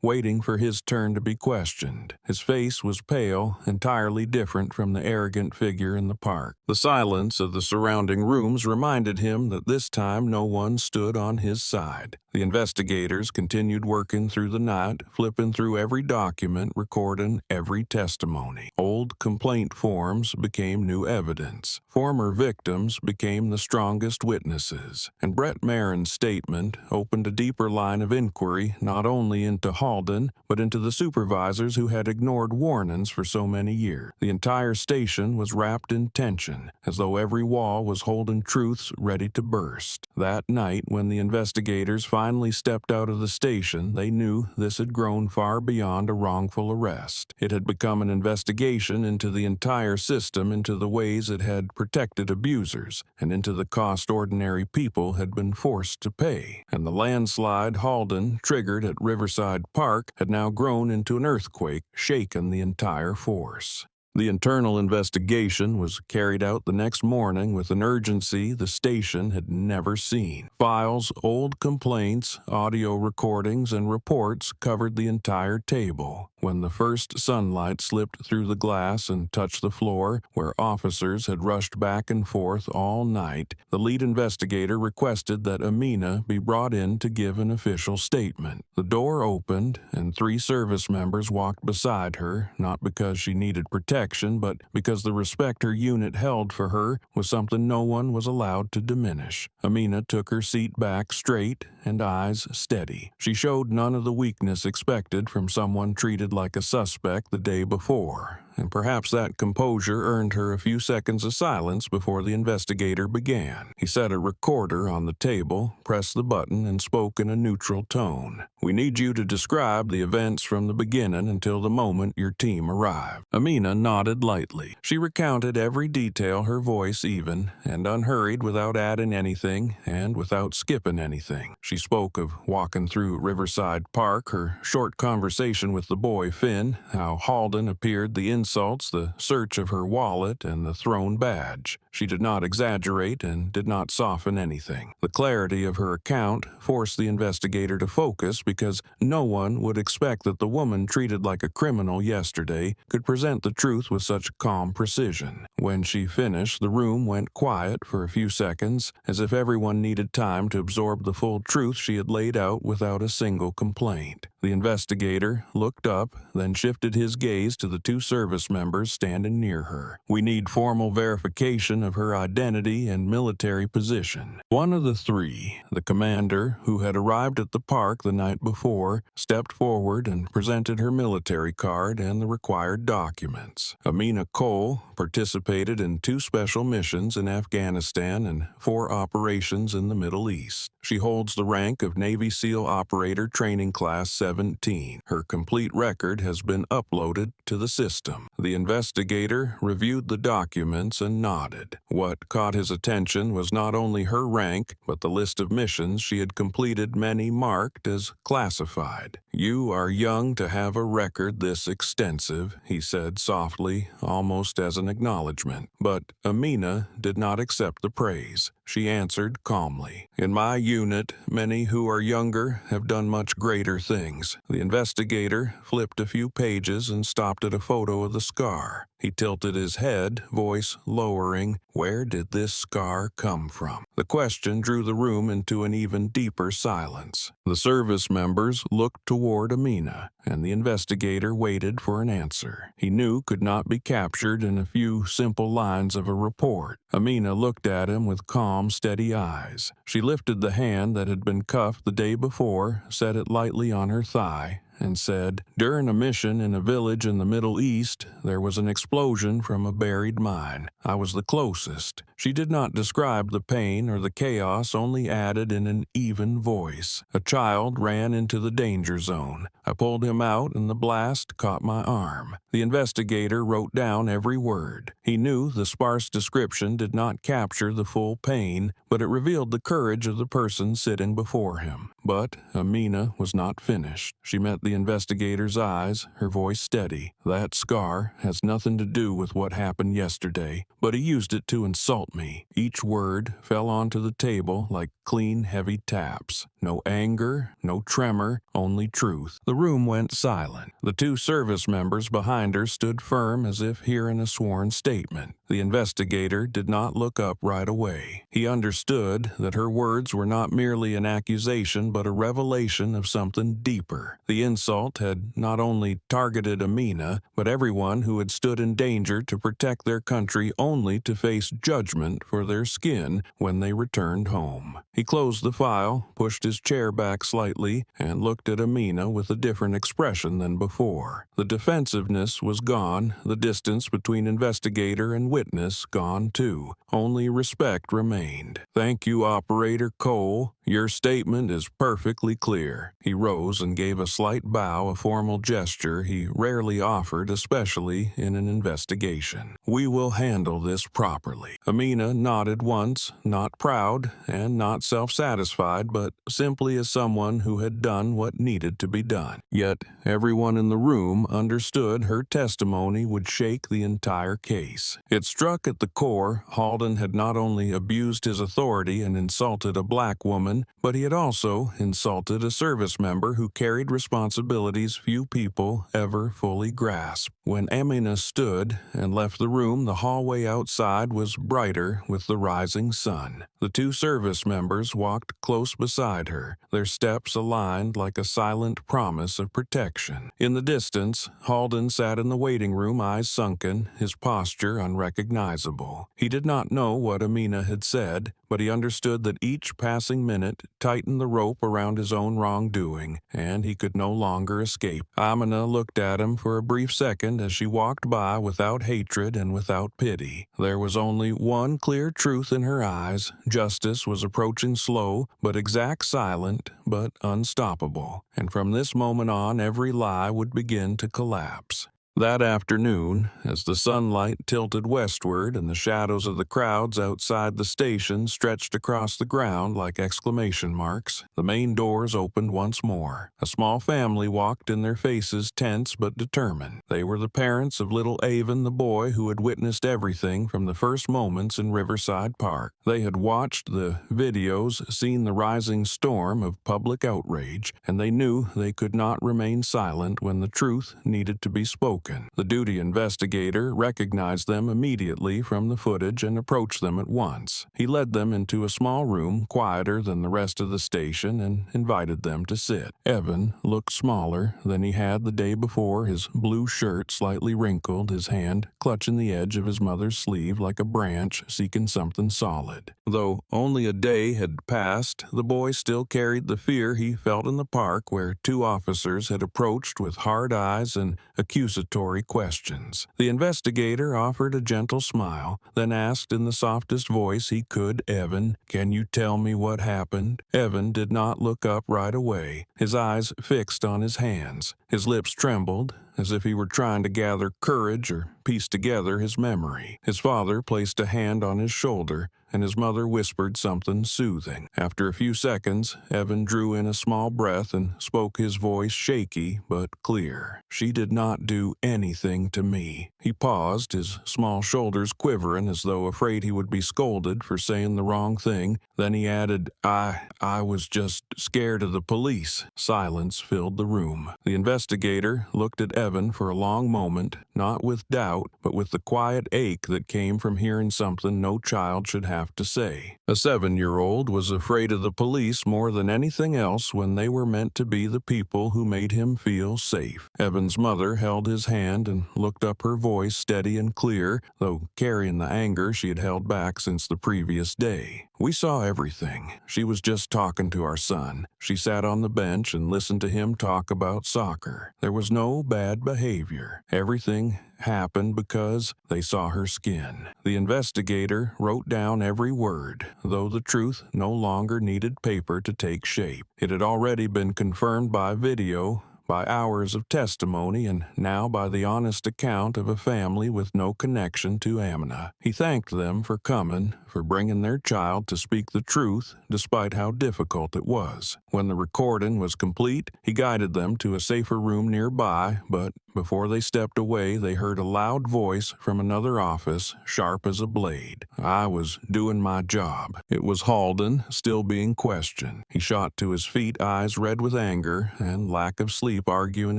waiting for his turn to be questioned. His face was pale, entirely different from the arrogant figure in the park. The silence of the surrounding rooms reminded him that this time no one stood on his side. The investigators continued working through the night, flipping through every document, recording every testimony. Old complaint forms became new evidence. Former victims became the strongest witnesses. And Brett Marin's statement opened a deeper line of inquiry, not only into Halden, but into the supervisors who had ignored warnings for so many years. The entire station was wrapped in tension, as though every wall was holding truths ready to burst. That night, when the investigators finally stepped out of the station, they knew this had grown far beyond a wrongful arrest. It had become an investigation into the entire system, into the ways it had protected abusers, and into the cost ordinary people had been forced to pay. And the landslide Halden triggered at Riverside Park had now grown into an earthquake, shaken the entire force. The internal investigation was carried out the next morning with an urgency the station had never seen. Files, old complaints, audio recordings, and reports covered the entire table. When the first sunlight slipped through the glass and touched the floor, where officers had rushed back and forth all night, the lead investigator requested that Amina be brought in to give an official statement. The door opened, and 3 service members walked beside her, not because she needed protection, but because the respect her unit held for her was something no one was allowed to diminish. Amina took her seat back straight and eyes steady. She showed none of the weakness expected from someone treated like a suspect the day before, and perhaps that composure earned her a few seconds of silence before the investigator began. He set a recorder on the table, pressed the button, and spoke in a neutral tone. "We need you to describe the events from the beginning until the moment your team arrived." Amina nodded lightly. She recounted every detail, her voice even and unhurried, without adding anything and without skipping anything. She spoke of walking through Riverside Park, her short conversation with the boy Finn, how Halden appeared, the insults, the search of her wallet, and the thrown badge. She did not exaggerate and did not soften anything. The clarity of her account forced the investigator to focus, because no one would expect that the woman treated like a criminal yesterday could present the truth with such calm precision. When she finished, the room went quiet for a few seconds, as if everyone needed time to absorb the full truth she had laid out without a single complaint. The investigator looked up, then shifted his gaze to the 2 service members standing near her. "We need formal verification of her identity and military position." One of the 3, the commander, who had arrived at the park the night before, stepped forward and presented her military card and the required documents. Amina Cole participated in 2 special missions in Afghanistan and 4 operations in the Middle East. She holds the rank of Navy SEAL Operator Training Class 17. Her complete record has been uploaded to the system. The investigator reviewed the documents and nodded. What caught his attention was not only her rank, but the list of missions she had completed, many marked as classified. "You are young to have a record this extensive," he said softly, almost as an acknowledgement. But Amina did not accept the praise. She answered calmly, "In my unit, many who are younger have done much greater things." The investigator flipped a few pages and stopped at a photo of the scar. He tilted his head, voice lowering. Where did this scar come from? The question drew the room into an even deeper silence. The service members looked toward Amina, and the investigator waited for an answer he knew could not be captured in a few simple lines of a report. Amina looked at him with calm, steady eyes. She lifted the hand that had been cuffed the day before, set it lightly on her thigh, and said, "During a mission in a village in the Middle East, there was an explosion from a buried mine. I was the closest." She did not describe the pain or the chaos, only added in an even voice, "A child ran into the danger zone. I pulled him out and the blast caught my arm." The investigator wrote down every word. He knew the sparse description did not capture the full pain, but it revealed the courage of the person sitting before him. But Amina was not finished. She met the investigator's eyes, her voice steady. "That scar has nothing to do with what happened yesterday, but he used it to insult me." Each word fell onto the table like clean, heavy taps. No anger, no tremor, only truth. The room went silent. The 2 service members behind her stood firm as if hearing a sworn statement. The investigator did not look up right away. He understood that her words were not merely an accusation but a revelation of something deeper. The insult had not only targeted Amina, but everyone who had stood in danger to protect their country, only to face judgment for their skin when they returned home. He closed the file, pushed his chair back slightly, and looked at Amina with a different expression than before. The defensiveness was gone, the distance between investigator and witness gone too. Only respect remained. "Thank you, Operator Cole. Your statement is perfectly clear." He rose and gave a slight bow, a formal gesture he rarely offered, especially in an investigation. "We will handle this properly." Amina nodded once, not proud and not self-satisfied, but simply as someone who had done what needed to be done. Yet, everyone in the room understood her testimony would shake the entire case. It struck at the core Halden had not only abused his authority and insulted a black woman, but he had also insulted a service member who carried responsibilities few people ever fully grasp. When Amina stood and left the room, the hallway outside was brighter with the rising sun. The two service members walked close beside her, their steps aligned like a silent promise of protection. In the distance, Halden sat in the waiting room, eyes sunken, his posture unrecognizable. He did not know what Amina had said, but he understood that each passing minute tightened the rope around his own wrongdoing, and he could no longer escape. Amina looked at him for a brief second as she walked by without hatred and without pity. There was only one clear truth in her eyes. Justice was approaching, slow but exact, silent but unstoppable, and from this moment on every lie would begin to collapse. That afternoon, as the sunlight tilted westward and the shadows of the crowds outside the station stretched across the ground like exclamation marks, the main doors opened once more. A small family walked in, their faces tense but determined. They were the parents of little Avon, the boy who had witnessed everything from the first moments in Riverside Park. They had watched the videos, seen the rising storm of public outrage, and they knew they could not remain silent when the truth needed to be spoken. The duty investigator recognized them immediately from the footage and approached them at once. He led them into a small room, quieter than the rest of the station, and invited them to sit. Evan looked smaller than he had the day before, his blue shirt slightly wrinkled, his hand clutching the edge of his mother's sleeve like a branch seeking something solid. Though only a day had passed, the boy still carried the fear he felt in the park, where two officers had approached with hard eyes and accusatory questions. The investigator offered a gentle smile, then asked in the softest voice he could, "Evan, can you tell me what happened?" Evan did not look up right away, his eyes fixed on his hands. His lips trembled, as if he were trying to gather courage or piece together his memory. His father placed a hand on his shoulder, and his mother whispered something soothing. After a few seconds, Evan drew in a small breath and spoke, his voice shaky but clear. "She did not do anything to me." He paused, his small shoulders quivering as though afraid he would be scolded for saying the wrong thing. Then he added, I was just scared of the police." Silence filled the room. The investigator looked at Evan for a long moment, not with doubt, but with the quiet ache that came from hearing something no child should have to say. A 7-year-old was afraid of the police more than anything else when they were meant to be the people who made him feel safe. Evan's mother held his hand and looked up, her voice steady and clear, though carrying the anger she had held back since the previous day. "We saw everything. She was just talking to our son. She sat on the bench and listened to him talk about soccer. There was no bad behavior. Everything happened because they saw her skin." The investigator wrote down every word, though the truth no longer needed paper to take shape. It had already been confirmed by video, by hours of testimony, and now by the honest account of a family with no connection to Amina. He thanked them for coming, for bringing their child to speak the truth, despite how difficult it was. When the recording was complete, he guided them to a safer room nearby, but before they stepped away, they heard a loud voice from another office, sharp as a blade. "I was doing my job." It was Halden, still being questioned. He shot to his feet, eyes red with anger and lack of sleep, arguing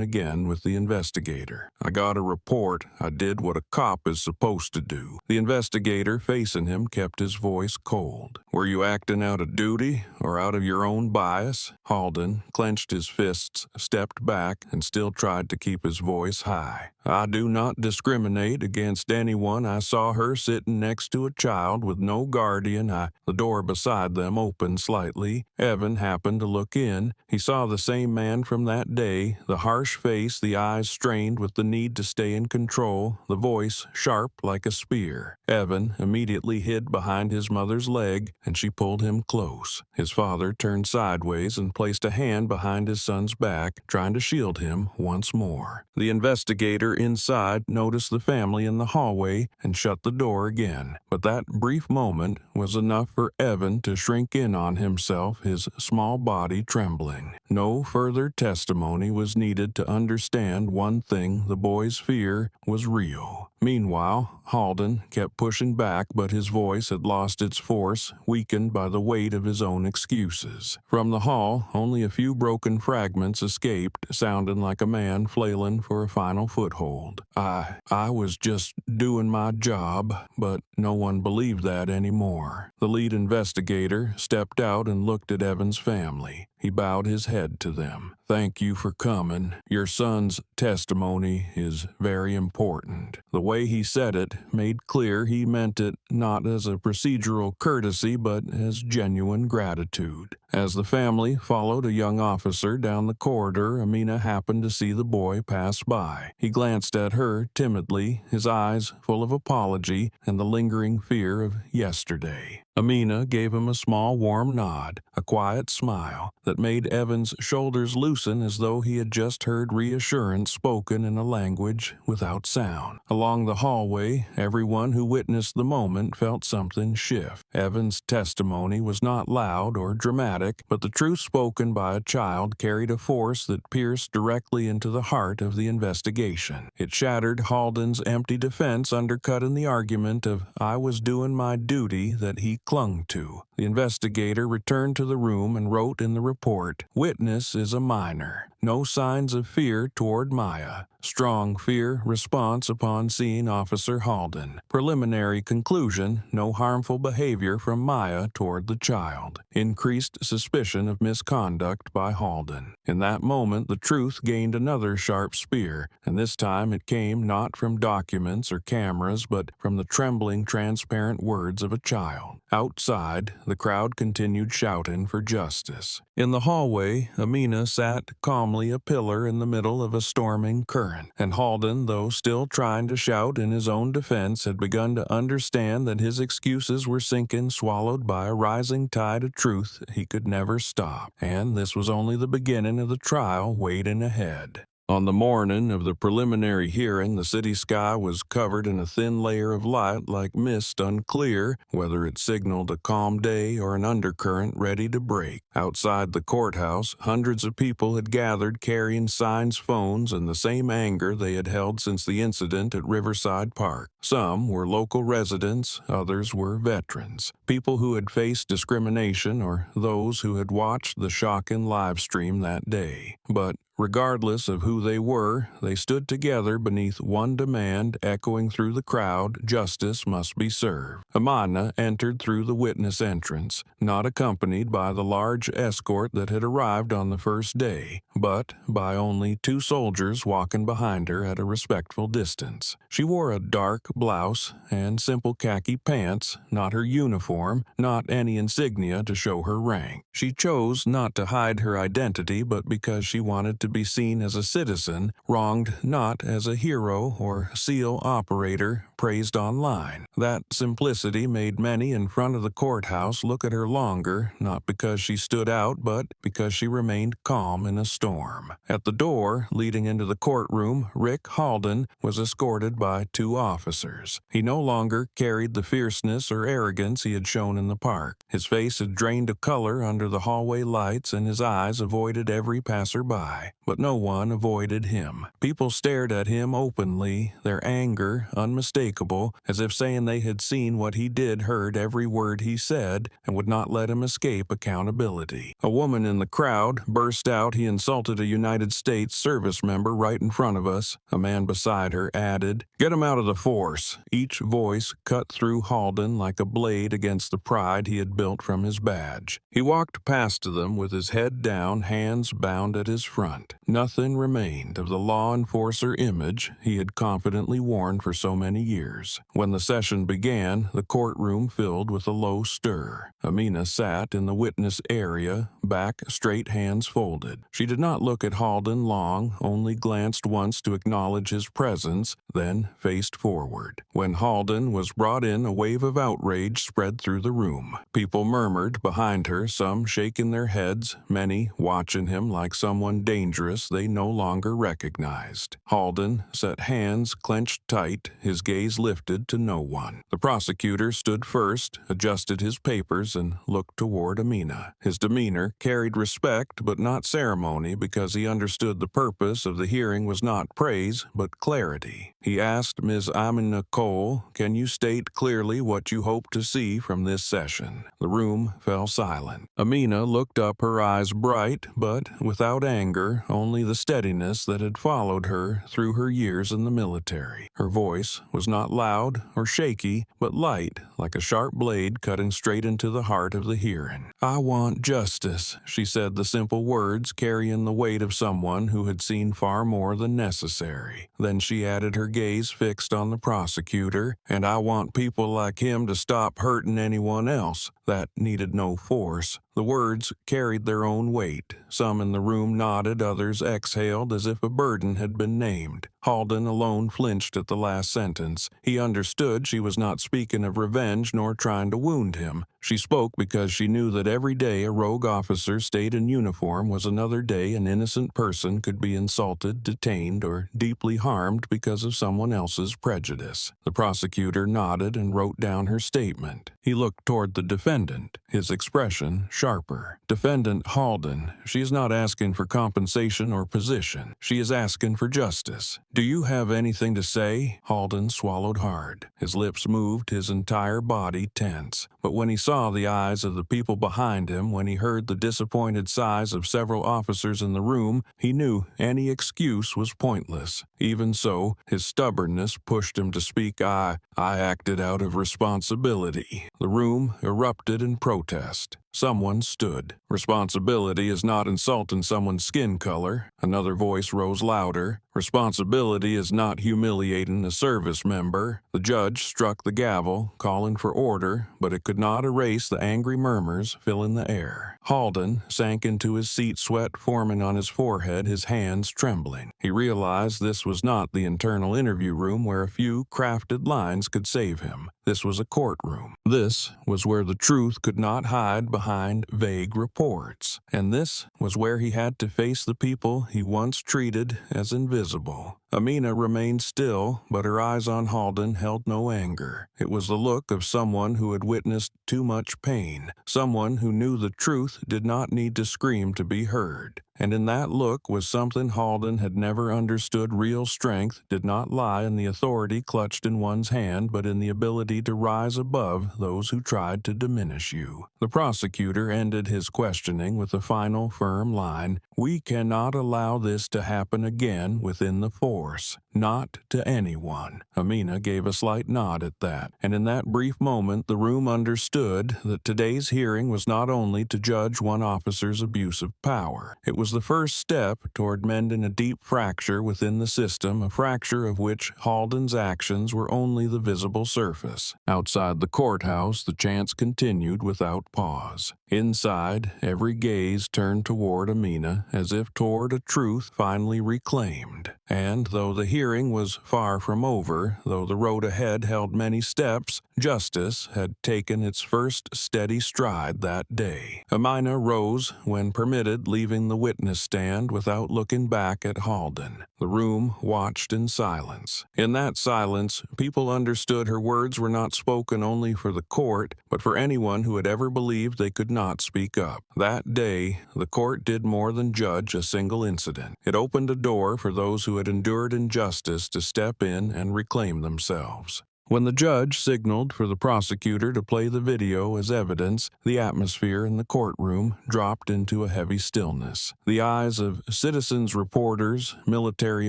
again with the investigator. "I got a report. I did what a cop is supposed to do." The investigator, facing him, kept his voice cold. "Were you acting out of duty or out of your own bias?" Halden clenched his fists, stepped back, and still tried to keep his voice high. "I do not discriminate against anyone. I saw her sitting next to a child with no guardian. The door beside them opened slightly. Evan happened to look in. He saw the same man from that day, the harsh face, the eyes strained with the need to stay in control, the voice sharp like a spear. Evan immediately hid behind his mother's leg, and she pulled him close. His father turned sideways and placed a hand behind his son's back, trying to shield him once more. The investigator operator inside noticed the family in the hallway and shut the door again. But that brief moment was enough for Evan to shrink in on himself, his small body trembling. No further testimony was needed to understand one thing: the boy's fear was real. Meanwhile, Halden kept pushing back, but his voice had lost its force, weakened by the weight of his own excuses. From the hall, only a few broken fragments escaped, sounding like a man flailing for a final foothold. I was just doing my job, but no one believed that anymore. The lead investigator stepped out and looked at Evan's family. He bowed his head to them. "Thank you for coming. Your son's testimony is very important." The way he said it made clear he meant it not as a procedural courtesy but as genuine gratitude. As the family followed a young officer down the corridor, Amina happened to see the boy pass by. He glanced at her timidly, his eyes full of apology and the lingering fear of yesterday. Amina gave him a small warm nod, a quiet smile that made Evan's shoulders loosen as though he had just heard reassurance spoken in a language without sound. Along the hallway, everyone who witnessed the moment felt something shift. Evan's testimony was not loud or dramatic, but the truth spoken by a child carried a force that pierced directly into the heart of the investigation. It shattered Halden's empty defense, undercutting the argument of "I was doing my duty" that he clung to. The investigator returned to the room and wrote in the report, "Witness is a minor. No signs of fear toward Maya. Strong fear response upon seeing Officer Halden. Preliminary conclusion: no harmful behavior from Maya toward the child. Increased suspicion of misconduct by Halden." In that moment, the truth gained another sharp spear, and this time it came not from documents or cameras, but from the trembling, transparent words of a child. Outside, the crowd continued shouting for justice. In the hallway, Amina sat calmly a pillar in the middle of a storming current, and Halden, though still trying to shout in his own defense, had begun to understand that his excuses were sinking, swallowed by a rising tide of truth he could never stop. And this was only the beginning of the trial waiting ahead. On the morning of the preliminary hearing, the city sky was covered in a thin layer of light like mist, unclear whether it signaled a calm day or an undercurrent ready to break. Outside the courthouse, hundreds of people had gathered carrying signs, phones, and the same anger they had held since the incident at Riverside Park. Some were local residents, others were veterans, people who had faced discrimination or those who had watched the shocking live stream that day. But regardless of who they were, they stood together beneath one demand echoing through the crowd: justice must be served. Amina entered through the witness entrance, not accompanied by the large escort that had arrived on the first day, but by only 2 soldiers walking behind her at a respectful distance. She wore a dark blouse and simple khaki pants, not her uniform, not any insignia to show her rank. She chose not to hide her identity, but because she wanted to be seen as a citizen, wronged not as a hero or SEAL operator praised online. That simplicity made many in front of the courthouse look at her longer, not because she stood out, but because she remained calm in a storm. At the door leading into the courtroom, Rick Halden was escorted by 2 officers. He no longer carried the fierceness or arrogance he had shown in the park. His face had drained of color under the hallway lights, and his eyes avoided every passerby. But no one avoided him. People stared at him openly, their anger unmistakable, as if saying they had seen what he did, heard every word he said, and would not let him escape accountability. A woman in the crowd burst out, "He insulted a United States service member right in front of us." A man beside her added, "Get him out of the force." Each voice cut through Halden like a blade against the pride he had built from his badge. He walked past them with his head down, hands bound at his front. Nothing remained of the law enforcer image he had confidently worn for so many years. When the session began, the courtroom filled with a low stir. Amina sat in the witness area, back straight, hands folded. She did not look at Halden long, only glanced once to acknowledge his presence, then faced forward. When Halden was brought in, a wave of outrage spread through the room. People murmured behind her, some shaking their heads, many watching him like someone dangerous dangerous they no longer recognized. Halden sat hands clenched tight, his gaze lifted to no one. The prosecutor stood first, adjusted his papers, and looked toward Amina. His demeanor carried respect but not ceremony because he understood the purpose of the hearing was not praise but clarity. He asked Ms. Amina Cole, "Can you state clearly what you hope to see from this session?" The room fell silent. Amina looked up, her eyes bright, but without anger, only the steadiness that had followed her through her years in the military. Her voice was not loud or shaky, but light, like a sharp blade cutting straight into the heart of the hearing. "I want justice," she said, the simple words carrying the weight of someone who had seen far more than necessary. Then she added, her gaze fixed on the prosecutor, "And I want people like him to stop hurting anyone else. That needed no force." The words carried their own weight. Some in the room nodded, others exhaled as if a burden had been named. Halden alone flinched at the last sentence. He understood she was not speaking of revenge nor trying to wound him. She spoke because she knew that every day a rogue officer stayed in uniform was another day an innocent person could be insulted, detained, or deeply harmed because of someone else's prejudice. The prosecutor nodded and wrote down her statement. He looked toward the defendant, his expression sharper. "Defendant Halden, she is not asking for compensation or position. She is asking for justice. Do you have anything to say?" Halden swallowed hard. His lips moved, his entire body tense. But when he saw the eyes of the people behind him, when he heard the disappointed sighs of several officers in the room, he knew any excuse was pointless. Even so, his stubbornness pushed him to speak. I acted out of responsibility." The room erupted in protest. Someone stood. "Responsibility is not insulting someone's skin color." Another voice rose louder. "Responsibility is not humiliating a service member." The judge struck the gavel, calling for order, but it could not erase the angry murmurs filling the air. Halden sank into his seat, sweat forming on his forehead, his hands trembling. He realized this was not the internal interview room where a few crafted lines could save him. This was a courtroom. This was where the truth could not hide behind vague reports. And this was where he had to face the people he once treated as invisible. Amina remained still, but her eyes on Halden held no anger. It was the look of someone who had witnessed too much pain, someone who knew the truth did not need to scream to be heard. And in that look was something Halden had never understood. Real strength did not lie in the authority clutched in one's hand, but in the ability to rise above those who tried to diminish you. The prosecutor ended his questioning with a final firm line, "We cannot allow this to happen again within the force. Not to anyone." Amina gave a slight nod at that, and in that brief moment the room understood that today's hearing was not only to judge one officer's abuse of power. It was the first step toward mending a deep fracture within the system, a fracture of which Halden's actions were only the visible surface. Outside the courthouse, the chants continued without pause. Inside, every gaze turned toward Amina, as if toward a truth finally reclaimed. And though the hearing was far from over, though the road ahead held many steps, justice had taken its first steady stride that day. Amina rose when permitted, leaving the witness stand without looking back at Halden. The room watched in silence. In that silence, people understood her words were not spoken only for the court, but for anyone who had ever believed they could not speak up. That day, the court did more than judge a single incident. It opened a door for those who had endured injustice to step in and reclaim themselves. When the judge signaled for the prosecutor to play the video as evidence, the atmosphere in the courtroom dropped into a heavy stillness. The eyes of citizens, reporters, military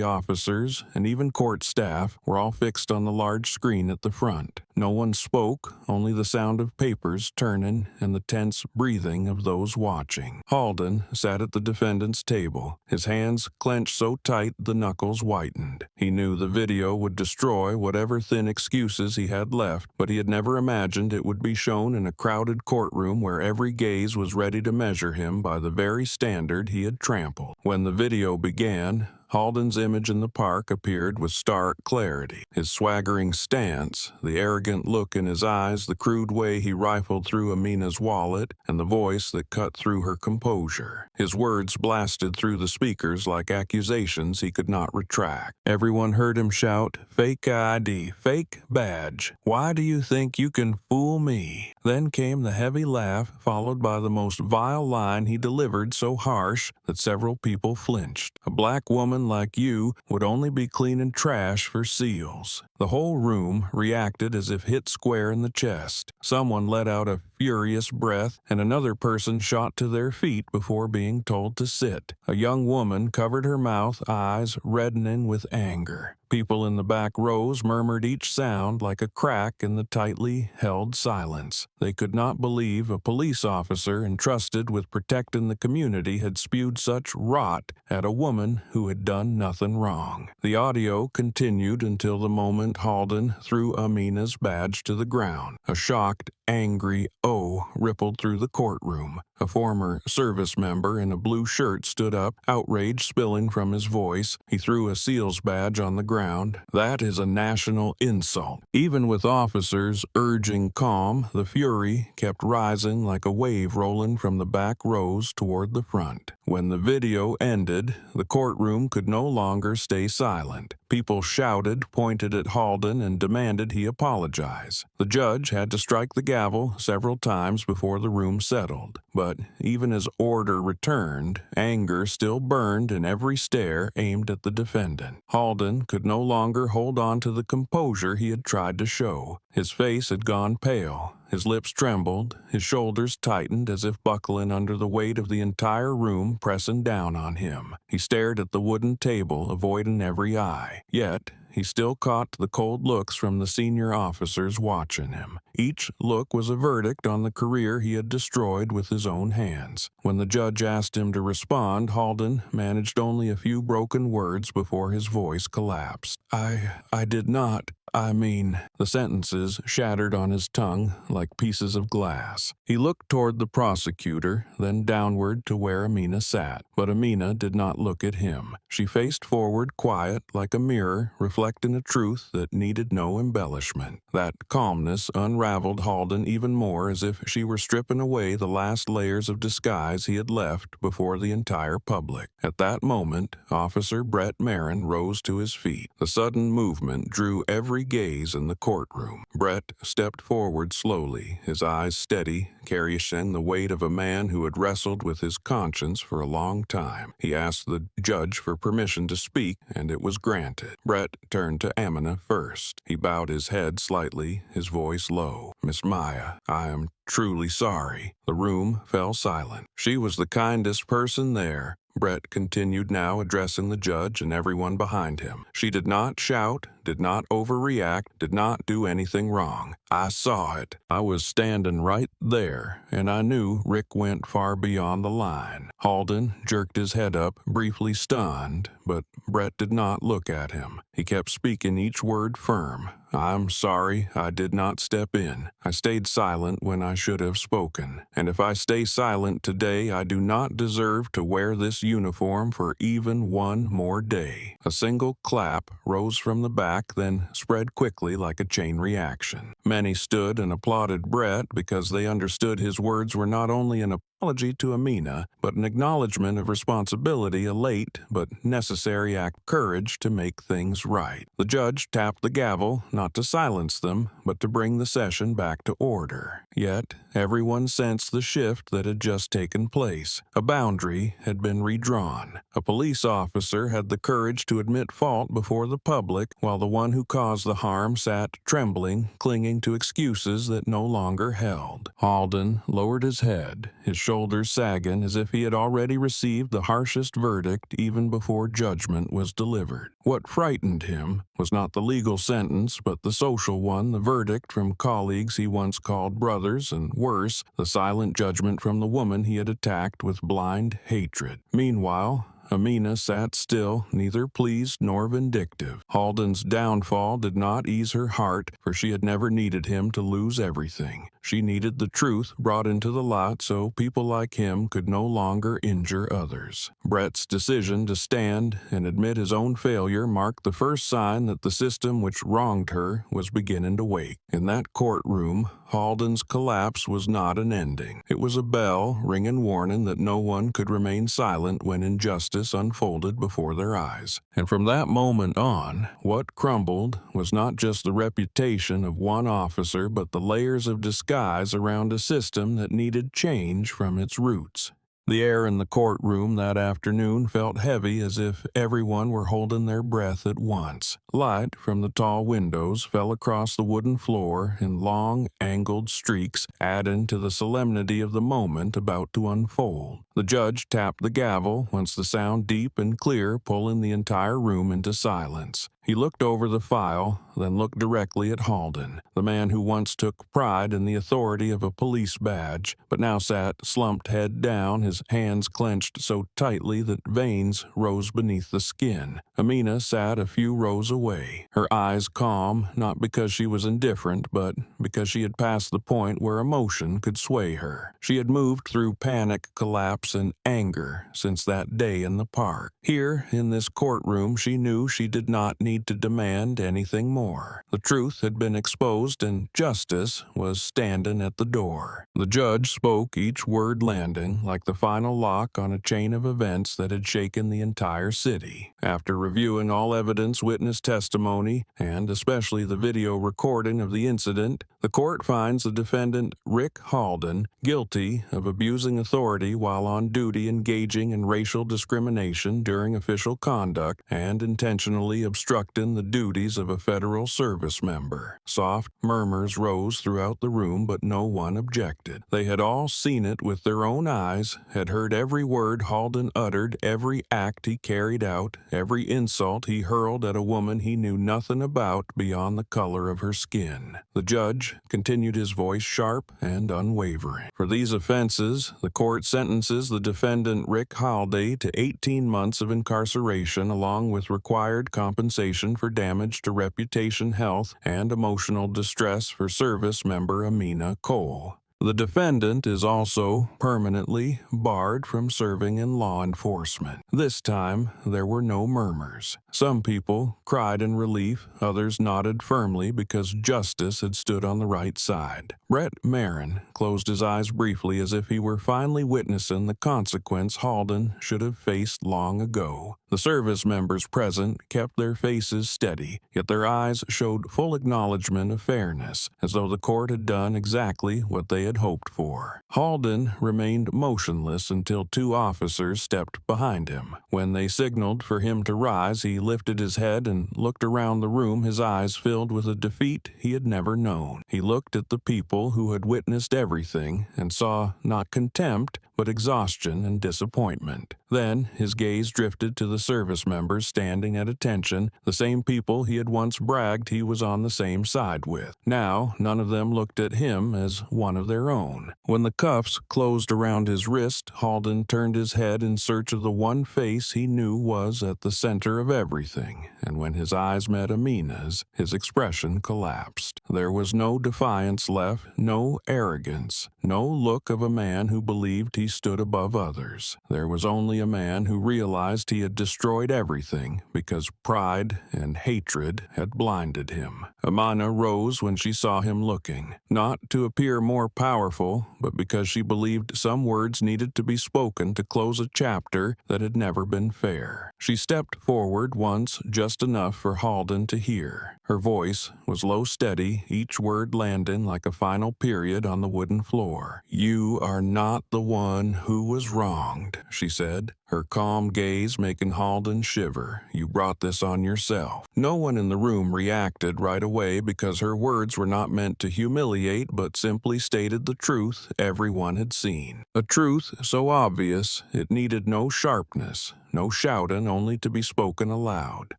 officers, and even court staff were all fixed on the large screen at the front. No one spoke, only the sound of papers turning and the tense breathing of those watching. Halden sat at the defendant's table, his hands clenched so tight the knuckles whitened. He knew the video would destroy whatever thin excuses he had left, but he had never imagined it would be shown in a crowded courtroom where every gaze was ready to measure him by the very standard he had trampled. When the video began, Halden's image in the park appeared with stark clarity. His swaggering stance, the arrogant look in his eyes, the crude way he rifled through Amina's wallet, and the voice that cut through her composure. His words blasted through the speakers like accusations he could not retract. Everyone heard him shout, "Fake ID, fake badge. Why do you think you can fool me?" Then came the heavy laugh, followed by the most vile line he delivered, so harsh that several people flinched. "A black woman like you would only be cleaning trash for seals." The whole room reacted as if hit square in the chest. Someone let out a furious breath, and another person shot to their feet before being told to sit. A young woman covered her mouth, eyes reddening with anger. People in the back rows murmured each sound like a crack in the tightly held silence. They could not believe a police officer entrusted with protecting the community had spewed such rot at a woman who had done nothing wrong. The audio continued until the moment Halden threw Amina's badge to the ground. A shocked, angry "oh" rippled through the courtroom. A former service member in a blue shirt stood up, outrage spilling from his voice. He threw a SEAL's badge on the ground. "That is a national insult." Even with officers urging calm, the fury kept rising like a wave rolling from the back rows toward the front. When the video ended, the courtroom could no longer stay silent. People shouted, pointed at Halden, and demanded he apologize. The judge had to strike the gavel several times before the room settled. But even as order returned, anger still burned in every stare aimed at the defendant. Halden could no longer hold on to the composure he had tried to show. His face had gone pale. His lips trembled, his shoulders tightened as if buckling under the weight of the entire room pressing down on him. He stared at the wooden table, avoiding every eye. Yet, he still caught the cold looks from the senior officers watching him. Each look was a verdict on the career he had destroyed with his own hands. When the judge asked him to respond, Halden managed only a few broken words before his voice collapsed. I did not. I mean," the sentences shattered on his tongue like pieces of glass. He looked toward the prosecutor, then downward to where Amina sat. But Amina did not look at him. She faced forward, quiet, like a mirror, reflecting a truth that needed no embellishment. That calmness unraveled Halden even more, as if she were stripping away the last layers of disguise he had left before the entire public. At that moment, Officer Brett Marin rose to his feet. The sudden movement drew every gaze in the courtroom. Brett stepped forward slowly, his eyes steady, carrying the weight of a man who had wrestled with his conscience for a long time. He asked the judge for permission to speak, and it was granted. Brett turned to Amina first. He bowed his head slightly, his voice low. "Miss Maya, I am truly sorry." The room fell silent. "She was the kindest person there," Brett continued, now addressing the judge and everyone behind him. "She did not shout, did not overreact, did not do anything wrong. I saw it. I was standing right there, and I knew Rick went far beyond the line." Halden jerked his head up, briefly stunned, but Brett did not look at him. He kept speaking each word firm. "I'm sorry I did not step in. I stayed silent when I should have spoken. And if I stay silent today, I do not deserve to wear this uniform for even one more day." A single clap rose from the back, then spread quickly like a chain reaction. Many stood and applauded Brett because they understood his words were not only an apology to Amina, but an acknowledgement of responsibility, a late but necessary act of courage to make things right. The judge tapped the gavel, not to silence them, but to bring the session back to order. Yet, everyone sensed the shift that had just taken place. A boundary had been redrawn. A police officer had the courage to admit fault before the public, while the one who caused the harm sat trembling, clinging to excuses that no longer held. Halden lowered his head, his shoulders sagging as if he had already received the harshest verdict even before judgment was delivered. What frightened him was not the legal sentence, but the social one, the verdict from colleagues he once called brothers, and worse, the silent judgment from the woman he had attacked with blind hatred. Meanwhile, Amina sat still, neither pleased nor vindictive. Halden's downfall did not ease her heart, for she had never needed him to lose everything. She needed the truth brought into the light so people like him could no longer injure others. Brett's decision to stand and admit his own failure marked the first sign that the system which wronged her was beginning to wake. In that courtroom, Halden's collapse was not an ending. It was a bell ringing warning that no one could remain silent when injustice unfolded before their eyes. And from that moment on, what crumbled was not just the reputation of one officer, but the layers of disguise around a system that needed change from its roots. The air in the courtroom that afternoon felt heavy, as if everyone were holding their breath at once. Light from the tall windows fell across the wooden floor in long, angled streaks, adding to the solemnity of the moment about to unfold. The judge tapped the gavel, once the sound deep and clear, pulling the entire room into silence. He looked over the file, then looked directly at Halden, the man who once took pride in the authority of a police badge, but now sat slumped head down, his hands clenched so tightly that veins rose beneath the skin. Amina sat a few rows away, her eyes calm, not because she was indifferent, but because she had passed the point where emotion could sway her. She had moved through panic, collapse, and anger since that day in the park. Here, in this courtroom, she knew she did not need to demand anything more. The truth had been exposed and justice was standing at the door. The judge spoke, each word landing like the final lock on a chain of events that had shaken the entire city. After reviewing all evidence, witness testimony, and especially the video recording of the incident, the court finds the defendant, Rick Halden, guilty of abusing authority while on duty, engaging in racial discrimination during official conduct, and intentionally obstructing the duties of a federal service member. Soft murmurs rose throughout the room, but no one objected. They had all seen it with their own eyes, had heard every word Halden uttered, every act he carried out, every insult he hurled at a woman he knew nothing about beyond the color of her skin. The judge continued, his voice sharp and unwavering. For these offenses, the court sentences the defendant Rick Halden to 18 months of incarceration, along with required compensation for damage to reputation, health, and emotional distress for service member Amina Cole. The defendant is also permanently barred from serving in law enforcement. This time, there were no murmurs. Some people cried in relief, others nodded firmly because justice had stood on the right side. Brett Marin closed his eyes briefly, as if he were finally witnessing the consequence Halden should have faced long ago. The service members present kept their faces steady, yet their eyes showed full acknowledgement of fairness, as though the court had done exactly what they had hoped for. Halden remained motionless until two officers stepped behind him. When they signaled for him to rise, he lifted his head and looked around the room, his eyes filled with a defeat he had never known. He looked at the people who had witnessed everything and saw not contempt, but exhaustion and disappointment. Then his gaze drifted to the service members standing at attention, the same people he had once bragged he was on the same side with. Now, none of them looked at him as one of their own. When the cuffs closed around his wrist, Halden turned his head in search of the one face he knew was at the center of everything, and when his eyes met Amina's, his expression collapsed. There was no defiance left, no arrogance, no look of a man who believed he stood above others. There was only a man who realized he had destroyed everything because pride and hatred had blinded him. Amina rose when she saw him looking, not to appear more powerful, but because she believed some words needed to be spoken to close a chapter that had never been fair. She stepped forward once, just enough for Halden to hear. Her voice was low, steady, each word landing like a final period on the wooden floor. "You are not the one who was wronged," she said, her calm gaze making Halden shiver. "You brought this on yourself." No one in the room reacted right away because her words were not meant to humiliate, but simply stated the truth everyone had seen. A truth so obvious it needed no sharpness, no shouting, only to be spoken aloud.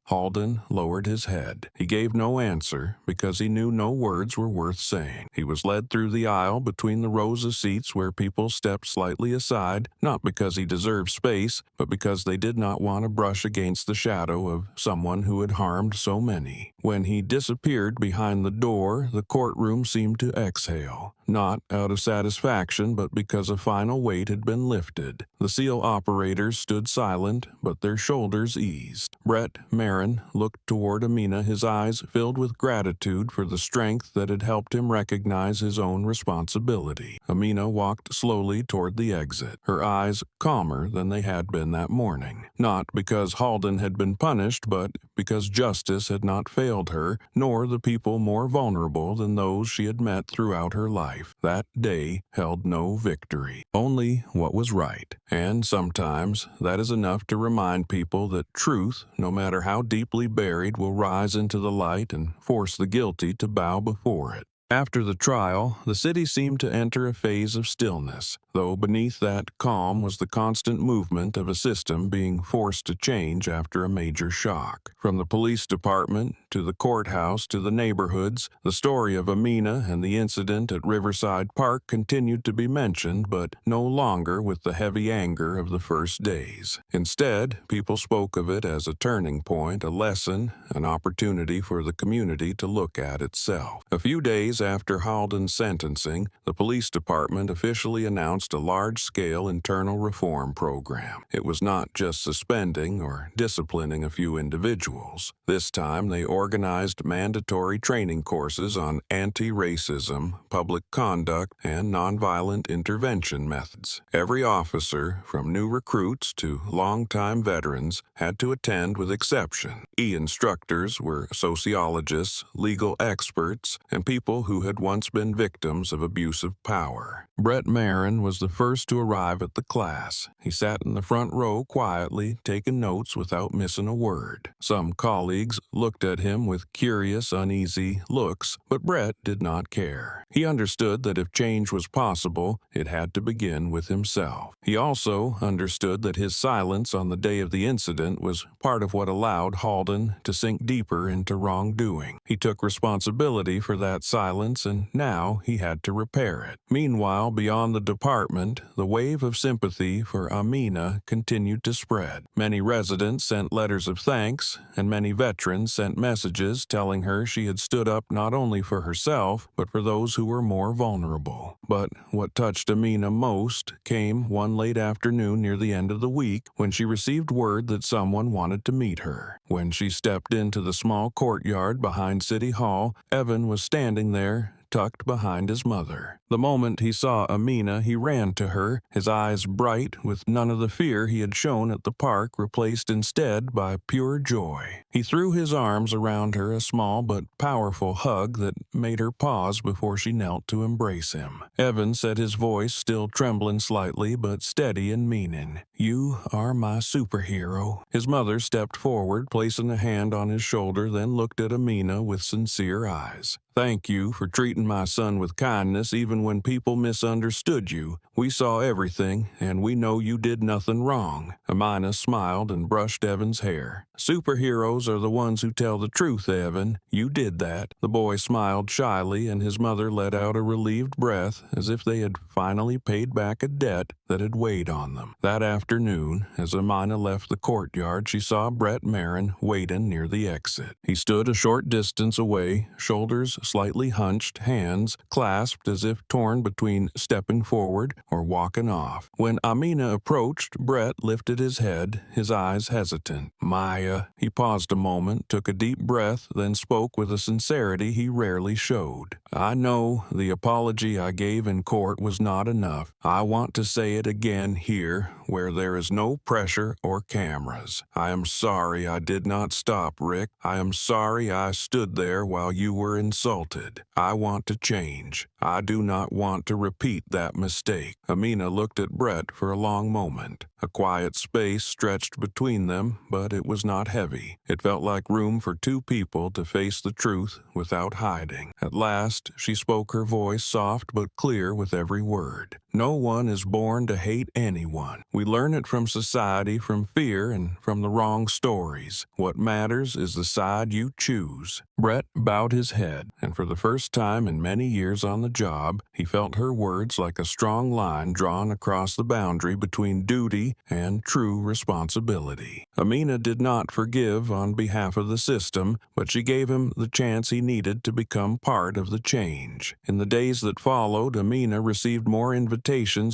Halden lowered his head. He gave no answer because he knew no words were worth saying. He was led through the aisle between the rows of seats where people stepped slightly aside, not because he deserved space, but because they did not want to brush against the shadow of someone who had harmed so many. When he disappeared behind the door, the courtroom seemed to exhale, not out of satisfaction, but because a final weight had been lifted. The SEAL operators stood silent, but their shoulders eased. Brett Marin looked toward Amina, his eyes filled with gratitude for the strength that had helped him recognize his own responsibility. Amina walked slowly toward the exit, her eyes calmer than they had been that morning. Not because Halden had been punished, but because justice had not failed her, nor the people more vulnerable than those she had met throughout her life. That day held no victory, only what was right. And sometimes that is enough to remind people that truth, no matter how deeply buried, will rise into the light and force the guilty to bow before it. After the trial, the city seemed to enter a phase of stillness, though beneath that calm was the constant movement of a system being forced to change after a major shock. From the police department to the courthouse to the neighborhoods, the story of Amina and the incident at Riverside Park continued to be mentioned, but no longer with the heavy anger of the first days. Instead, people spoke of it as a turning point, a lesson, an opportunity for the community to look at itself. A few days after Halden's sentencing, the police department officially announced a large-scale internal reform program. It was not just suspending or disciplining a few individuals. This time, they organized mandatory training courses on anti-racism, public conduct, and nonviolent intervention methods. Every officer, from new recruits to longtime veterans, had to attend with exception. Instructors were sociologists, legal experts, and people who had once been victims of abusive power. Brett Marin was the first to arrive at the class. He sat in the front row quietly, taking notes without missing a word. Some colleagues looked at him with curious, uneasy looks, but Brett did not care. He understood that if change was possible, it had to begin with himself. He also understood that his silence on the day of the incident was part of what allowed Halden to sink deeper into wrongdoing. He took responsibility for that silence, and now he had to repair it. Meanwhile, beyond the department, the wave of sympathy for Amina continued to spread. Many residents sent letters of thanks, and many veterans sent messages telling her she had stood up not only for herself, but for those who were more vulnerable. But what touched Amina most came one late afternoon near the end of the week when she received word that someone wanted to meet her. When she stepped into the small courtyard behind City Hall, Evan was standing there, tucked behind his mother. The moment he saw Amina, he ran to her, his eyes bright with none of the fear he had shown at the park replaced instead by pure joy. He threw his arms around her, a small but powerful hug that made her pause before she knelt to embrace him. Evan said, his voice still trembling slightly but steady and meaning, "You are my superhero." His mother stepped forward, placing a hand on his shoulder, then looked at Amina with sincere eyes. "Thank you for treating my son with kindness even when people misunderstood you. We saw everything, and we know you did nothing wrong." Amina smiled and brushed Evan's hair. "Superheroes are the ones who tell the truth, Evan. You did that." The boy smiled shyly, and his mother let out a relieved breath as if they had finally paid back a debt that had weighed on them. That afternoon, as Amina left the courtyard, she saw Brett Marin waiting near the exit. He stood a short distance away, shoulders slightly hunched, hands clasped as if torn between stepping forward or walking off. When Amina approached, Brett lifted his head, his eyes hesitant. "Maya." He paused a moment, took a deep breath, then spoke with a sincerity he rarely showed. "I know the apology I gave in court was not enough. I want to say it again here, where there is no pressure or cameras. I am sorry I did not stop, Rick. I am sorry I stood there while you were insulted. I want to change. I do not want to repeat that mistake." Amina looked at Brett for a long moment. A quiet space stretched between them, but it was not heavy. It felt like room for two people to face the truth without hiding. At last, she spoke, her voice soft but clear with every word. No one is born to hate anyone. We learn it from society, from fear, and from the wrong stories. What matters is the side you choose. Brett bowed his head, and for the first time in many years on the job, he felt her words like a strong line drawn across the boundary between duty and true responsibility. Amina did not forgive on behalf of the system, but she gave him the chance he needed to become part of the change. In the days that followed, Amina received more invitations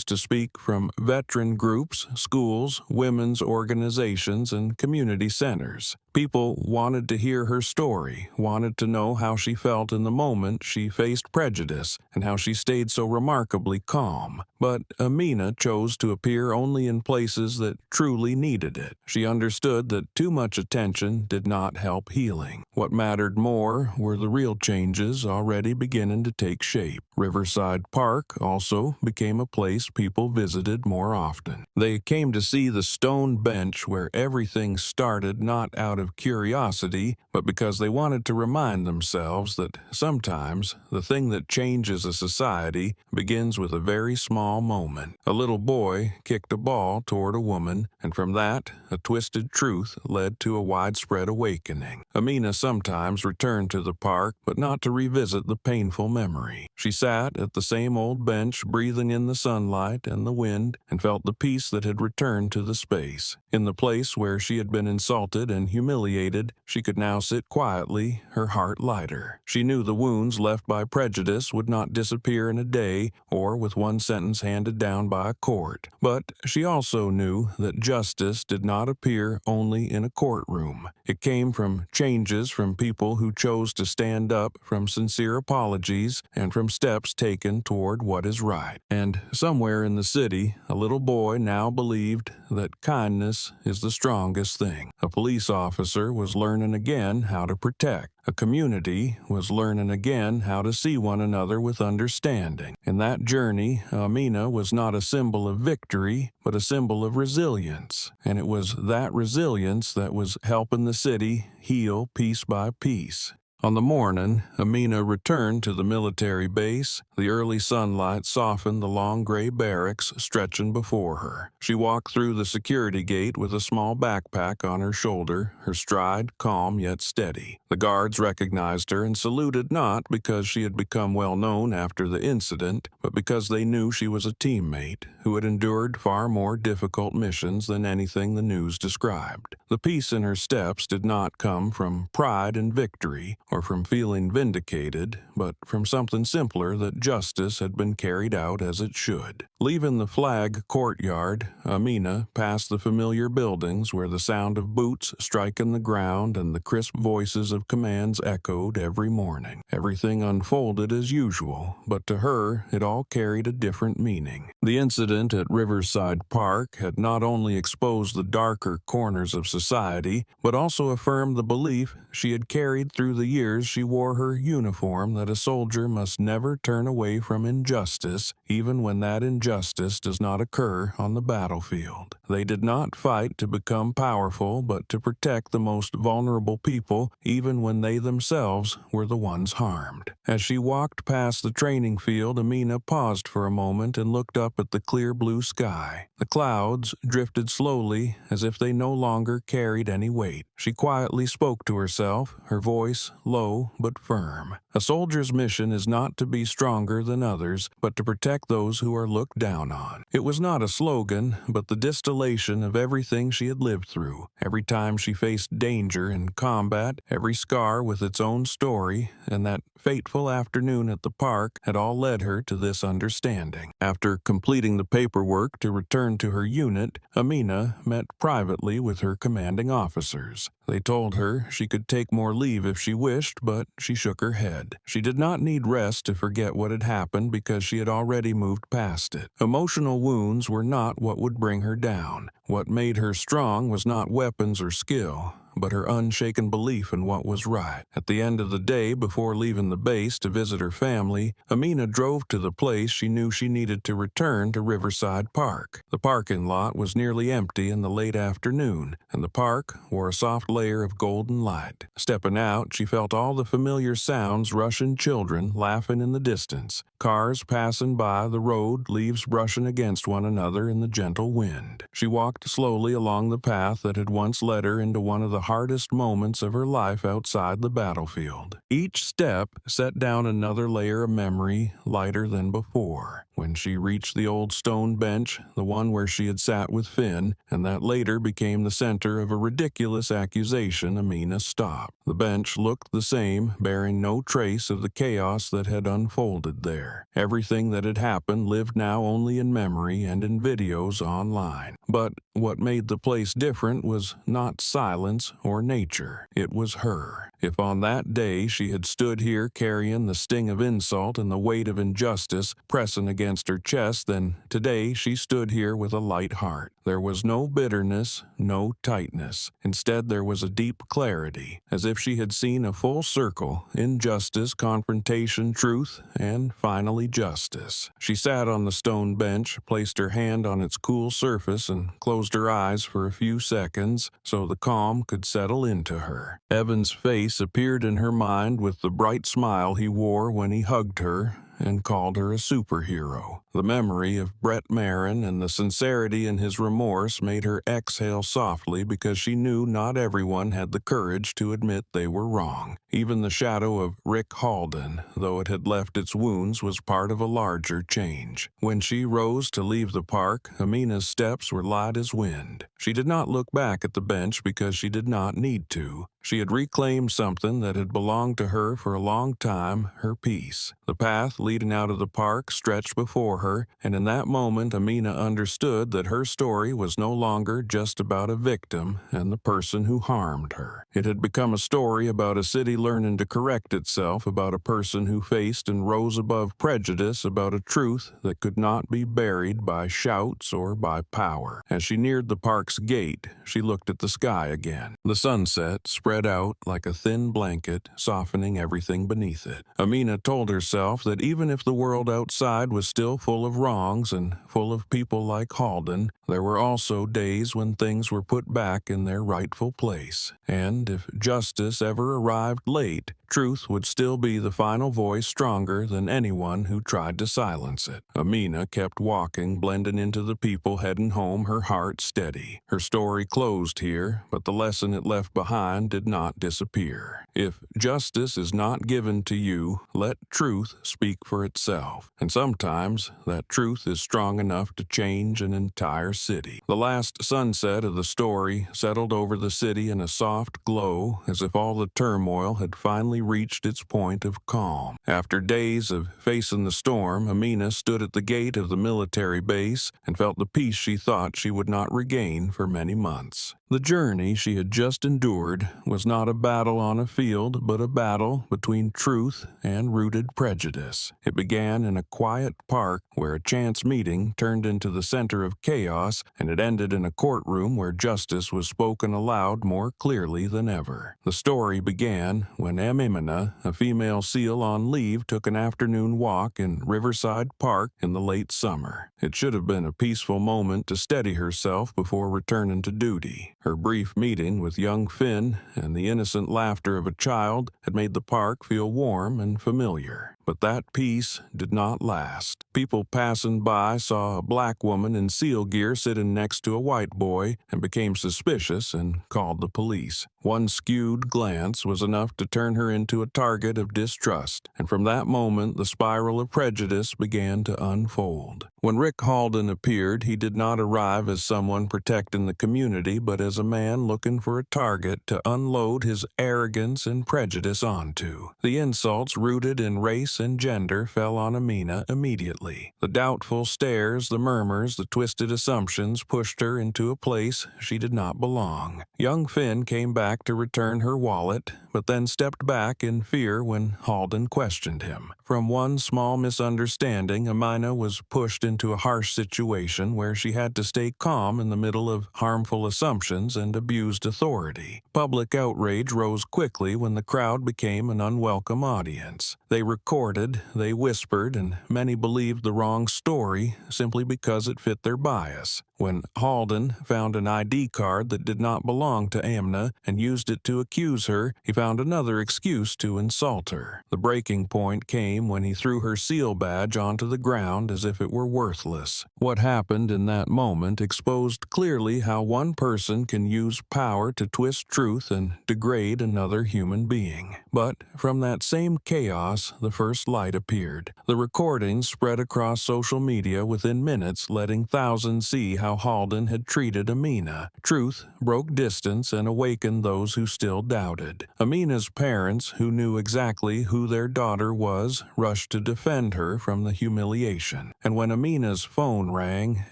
to speak from veteran groups, schools, women's organizations, and community centers. People wanted to hear her story, wanted to know how she felt in the moment she faced prejudice, and how she stayed so remarkably calm. But Amina chose to appear only in places that truly needed it. She understood that too much attention did not help healing. What mattered more were the real changes already beginning to take shape. Riverside Park also became a place people visited more often. They came to see the stone bench where everything started, not out of curiosity, but because they wanted to remind themselves that sometimes the thing that changes a society begins with a very small moment. A little boy kicked a ball toward a woman, and from that, a twisted truth led to a widespread awakening. Amina sometimes returned to the park, but not to revisit the painful memory. She sat at the same old bench, breathing in the sunlight and the wind, and felt the peace that had returned to the space. In the place where she had been insulted and humiliated, she could now sit quietly, her heart lighter. She knew the wounds left by prejudice would not disappear in a day or with one sentence handed down by a court. But she also knew that justice did not appear only in a courtroom. It came from changes from people who chose to stand up, from sincere apologies, and from steps taken toward what is right. And somewhere in the city, a little boy now believed that kindness is the strongest thing. A police officer was learning again how to protect. A community was learning again how to see one another with understanding. In that journey, Amina was not a symbol of victory, but a symbol of resilience. And it was that resilience that was helping the city heal piece by piece. On the morning, Amina returned to the military base. The early sunlight softened the long gray barracks stretching before her. She walked through the security gate with a small backpack on her shoulder, her stride calm yet steady. The guards recognized her and saluted not because she had become well known after the incident, but because they knew she was a teammate who had endured far more difficult missions than anything the news described. The peace in her steps did not come from pride and victory, or from feeling vindicated, but from something simpler, that justice had been carried out as it should. Leaving the flag courtyard, Amina passed the familiar buildings where the sound of boots striking the ground and the crisp voices of commands echoed every morning. Everything unfolded as usual, but to her it all carried a different meaning. The incident at Riverside Park had not only exposed the darker corners of society, but also affirmed the belief she had carried through the years she wore her uniform, that a soldier must never turn away from injustice, even when that injustice does not occur on the battlefield. They did not fight to become powerful, but to protect the most vulnerable people, even when they themselves were the ones harmed. As she walked past the training field, Amina paused for a moment and looked up at the clear blue sky. The clouds drifted slowly, as if they no longer carried any weight. She quietly spoke to herself, her voice low but firm. A soldier's mission is not to be stronger than others, but to protect those who are looked down on. It was not a slogan, but the distillation of everything she had lived through. Every time she faced danger in combat, every scar with its own story, and that fateful afternoon at the park had all led her to this understanding. After completing the paperwork to return to her unit, Amina met privately with her commanding officers. They told her she could take more leave if she wished, but she shook her head. She did not need rest to forget what had happened because she had already moved past it. Emotional wounds were not what would bring her down. What made her strong was not weapons or skill. but her unshaken belief in what was right. At the end of the day, before leaving the base to visit her family, Amina drove to the place she knew she needed to return to Riverside Park. The parking lot was nearly empty in the late afternoon, and the park wore a soft layer of golden light. Stepping out, she felt all the familiar sounds: rushing children, laughing in the distance, cars passing by the road, leaves brushing against one another in the gentle wind. She walked slowly along the path that had once led her into one of the hardest moments of her life outside the battlefield. Each step set down another layer of memory, lighter than before. When she reached the old stone bench, the one where she had sat with Finn, and that later became the center of a ridiculous accusation, Amina stopped. The bench looked the same, bearing no trace of the chaos that had unfolded there. Everything that had happened lived now only in memory and in videos online. But what made the place different was not silence or nature. It was her. If on that day she had stood here carrying the sting of insult and the weight of injustice pressing against her chest, then today she stood here with a light heart. There was no bitterness, no tightness. Instead, there was a deep clarity, as if she had seen a full circle: injustice, confrontation, truth, and finally justice. She sat on the stone bench, placed her hand on its cool surface, and closed her eyes for a few seconds so the calm could settle into her. Evan's face appeared in her mind with the bright smile he wore when he hugged her and called her a superhero. The memory of Brett Marin and the sincerity in his remorse made her exhale softly, because she knew not everyone had the courage to admit they were wrong. Even the shadow of Rick Halden, though it had left its wounds, was part of a larger change. When she rose to leave the park, Amina's steps were light as wind. She did not look back at the bench because she did not need to. She had reclaimed something that had belonged to her for a long time: her peace. The path leading out of the park stretched before her, and in that moment Amina understood that her story was no longer just about a victim and the person who harmed her. It had become a story about a city learning to correct itself, about a person who faced and rose above prejudice, about a truth that could not be buried by shouts or by power. As she neared the park's gate, she looked at the sky again. The sunset spread out like a thin blanket, softening everything beneath it. Amina told herself that even if the world outside was still full of wrongs and full of people like Halden, there were also days when things were put back in their rightful place. And if justice ever arrived late, truth would still be the final voice, stronger than anyone who tried to silence it. Amina kept walking, blending into the people heading home, her heart steady. Her story closed here, but the lesson it left behind did not disappear. If justice is not given to you, let truth speak for itself. And sometimes that truth is strong enough to change an entire city. The last sunset of the story settled over the city in a soft glow, as if all the turmoil had finally reached its point of calm. After days of facing the storm, Amina stood at the gate of the military base and felt the peace she thought she would not regain for many months. The journey she had just endured was not a battle on a field, but a battle between truth and rooted prejudice. It began in a quiet park where a chance meeting turned into the center of chaos, and it ended in a courtroom where justice was spoken aloud more clearly than ever. The story began when Amina, a female SEAL on leave, took an afternoon walk in Riverside Park in the late summer. It should have been a peaceful moment to steady herself before returning to duty. Her brief meeting with young Finn and the innocent laughter of a child had made the park feel warm and familiar. But that peace did not last. People passing by saw a black woman in SEAL gear sitting next to a white boy and became suspicious and called the police. One skewed glance was enough to turn her into a target of distrust, and from that moment the spiral of prejudice began to unfold. When Rick Halden appeared, he did not arrive as someone protecting the community, but as a man looking for a target to unload his arrogance and prejudice onto. The insults rooted in race and gender fell on Amina immediately. The doubtful stares, the murmurs, the twisted assumptions pushed her into a place she did not belong. Young Finn came back back to return her wallet, but then stepped back in fear when Halden questioned him. From one small misunderstanding, Amina was pushed into a harsh situation where she had to stay calm in the middle of harmful assumptions and abused authority. Public outrage rose quickly when the crowd became an unwelcome audience. They recorded, they whispered, and many believed the wrong story simply because it fit their bias. When Halden found an ID card that did not belong to Amina and used it to accuse her, he found another excuse to insult her. The breaking point came when he threw her SEAL badge onto the ground as if it were worthless. What happened in that moment exposed clearly how one person can use power to twist truth and degrade another human being. But from that same chaos, the first light appeared. The recordings spread across social media within minutes, letting thousands see how Halden had treated Amina. Truth broke distance and awakened those who still doubted. Amina's parents, who knew exactly who their daughter was, rushed to defend her from the humiliation. And when Amina's phone rang,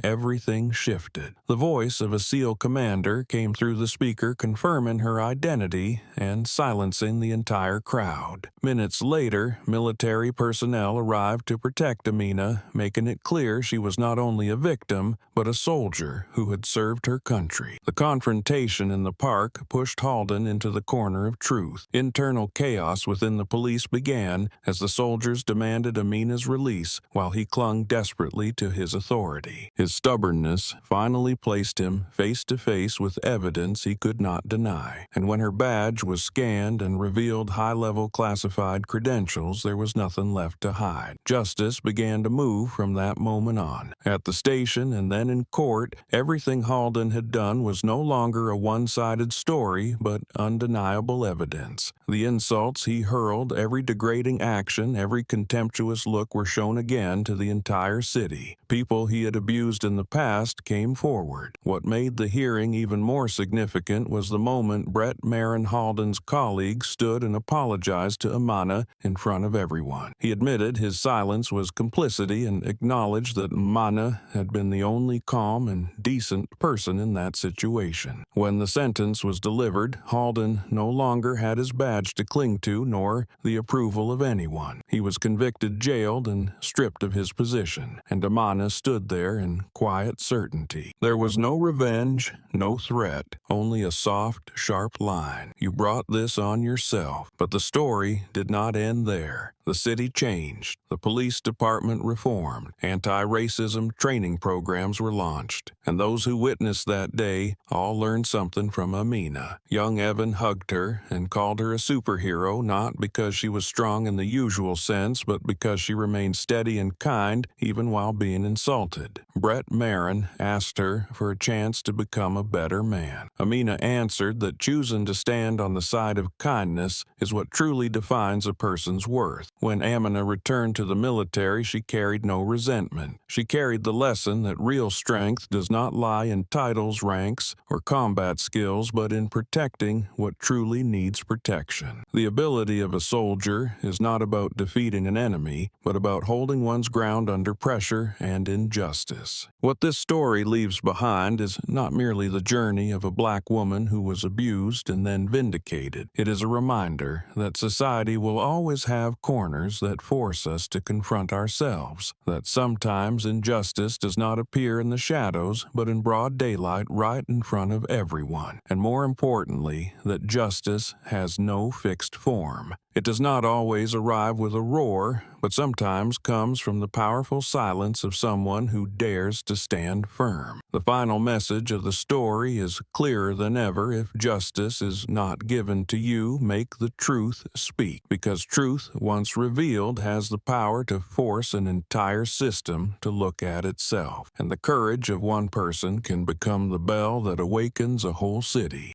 everything shifted. The voice of a SEAL commander came through the speaker confirming her identity and silencing the entire crowd. Minutes later, military personnel arrived to protect Amina, making it clear she was not only a victim, but a soldier who had served her country. The confrontation in the park pushed Halden into the corner of truth. Internal chaos within the police began as the soldiers demanded Amina's release while he clung desperately to his authority. His stubbornness finally placed him face to face with evidence he could not deny. And when her badge was scanned and revealed high-level classified credentials, there was nothing left to hide. Justice began to move from that moment on. At the station and then in court, everything Halden had done was no longer a one-sided story, but undeniable evidence. The insults he hurled, every degrading action, every contemptuous look were shown again to the entire city. People he had abused in the past came forward. What made the hearing even more significant was the moment Brett Marin Halden's colleague stood and apologized to Amina in front of everyone. He admitted his silence was complicity and acknowledged that Amina had been the only calm and decent person in that situation. When the sentence was delivered, Halden no longer had his badge to cling to nor the approval of anyone. He was convicted, jailed, and stripped of his position, and Amina stood there in quiet certainty. There was no revenge, no threat, only a soft, sharp line. You brought this on yourself. But the story did not end there. The city changed. The police department reformed. Anti-racism training programs were launched. And those who witnessed that day all learned something from Amina. Young Evan hugged her and called her a superhero, not because she was strong in the usual sense, but because she remained steady and kind even while being insulted. Brett Marin asked her for a chance to become a better man. Amina answered that choosing to stand on the side of kindness is what truly defines a person's worth. When Amina returned to the military, she carried no resentment. She carried the lesson that real strength does not lie in titles, ranks, or combat skills, but in protecting what truly needs protection. The ability of a soldier is not about defeating an enemy, but about holding one's ground under pressure and injustice. What this story leaves behind is not merely the journey of a black woman who was abused and then vindicated. It is a reminder that society will always have corners that force us to confront ourselves, that sometimes injustice does not appear in the shadows, but in broad daylight right in front of everyone, and more importantly, that justice has no fixed form. It does not always arrive with a roar, but sometimes comes from the powerful silence of someone who dares to stand firm. The final message of the story is clearer than ever. If justice is not given to you, make the truth speak, because truth, once revealed, has the power to force an entire system to look at itself. And the courage of one person can become the bell that awakens a whole city.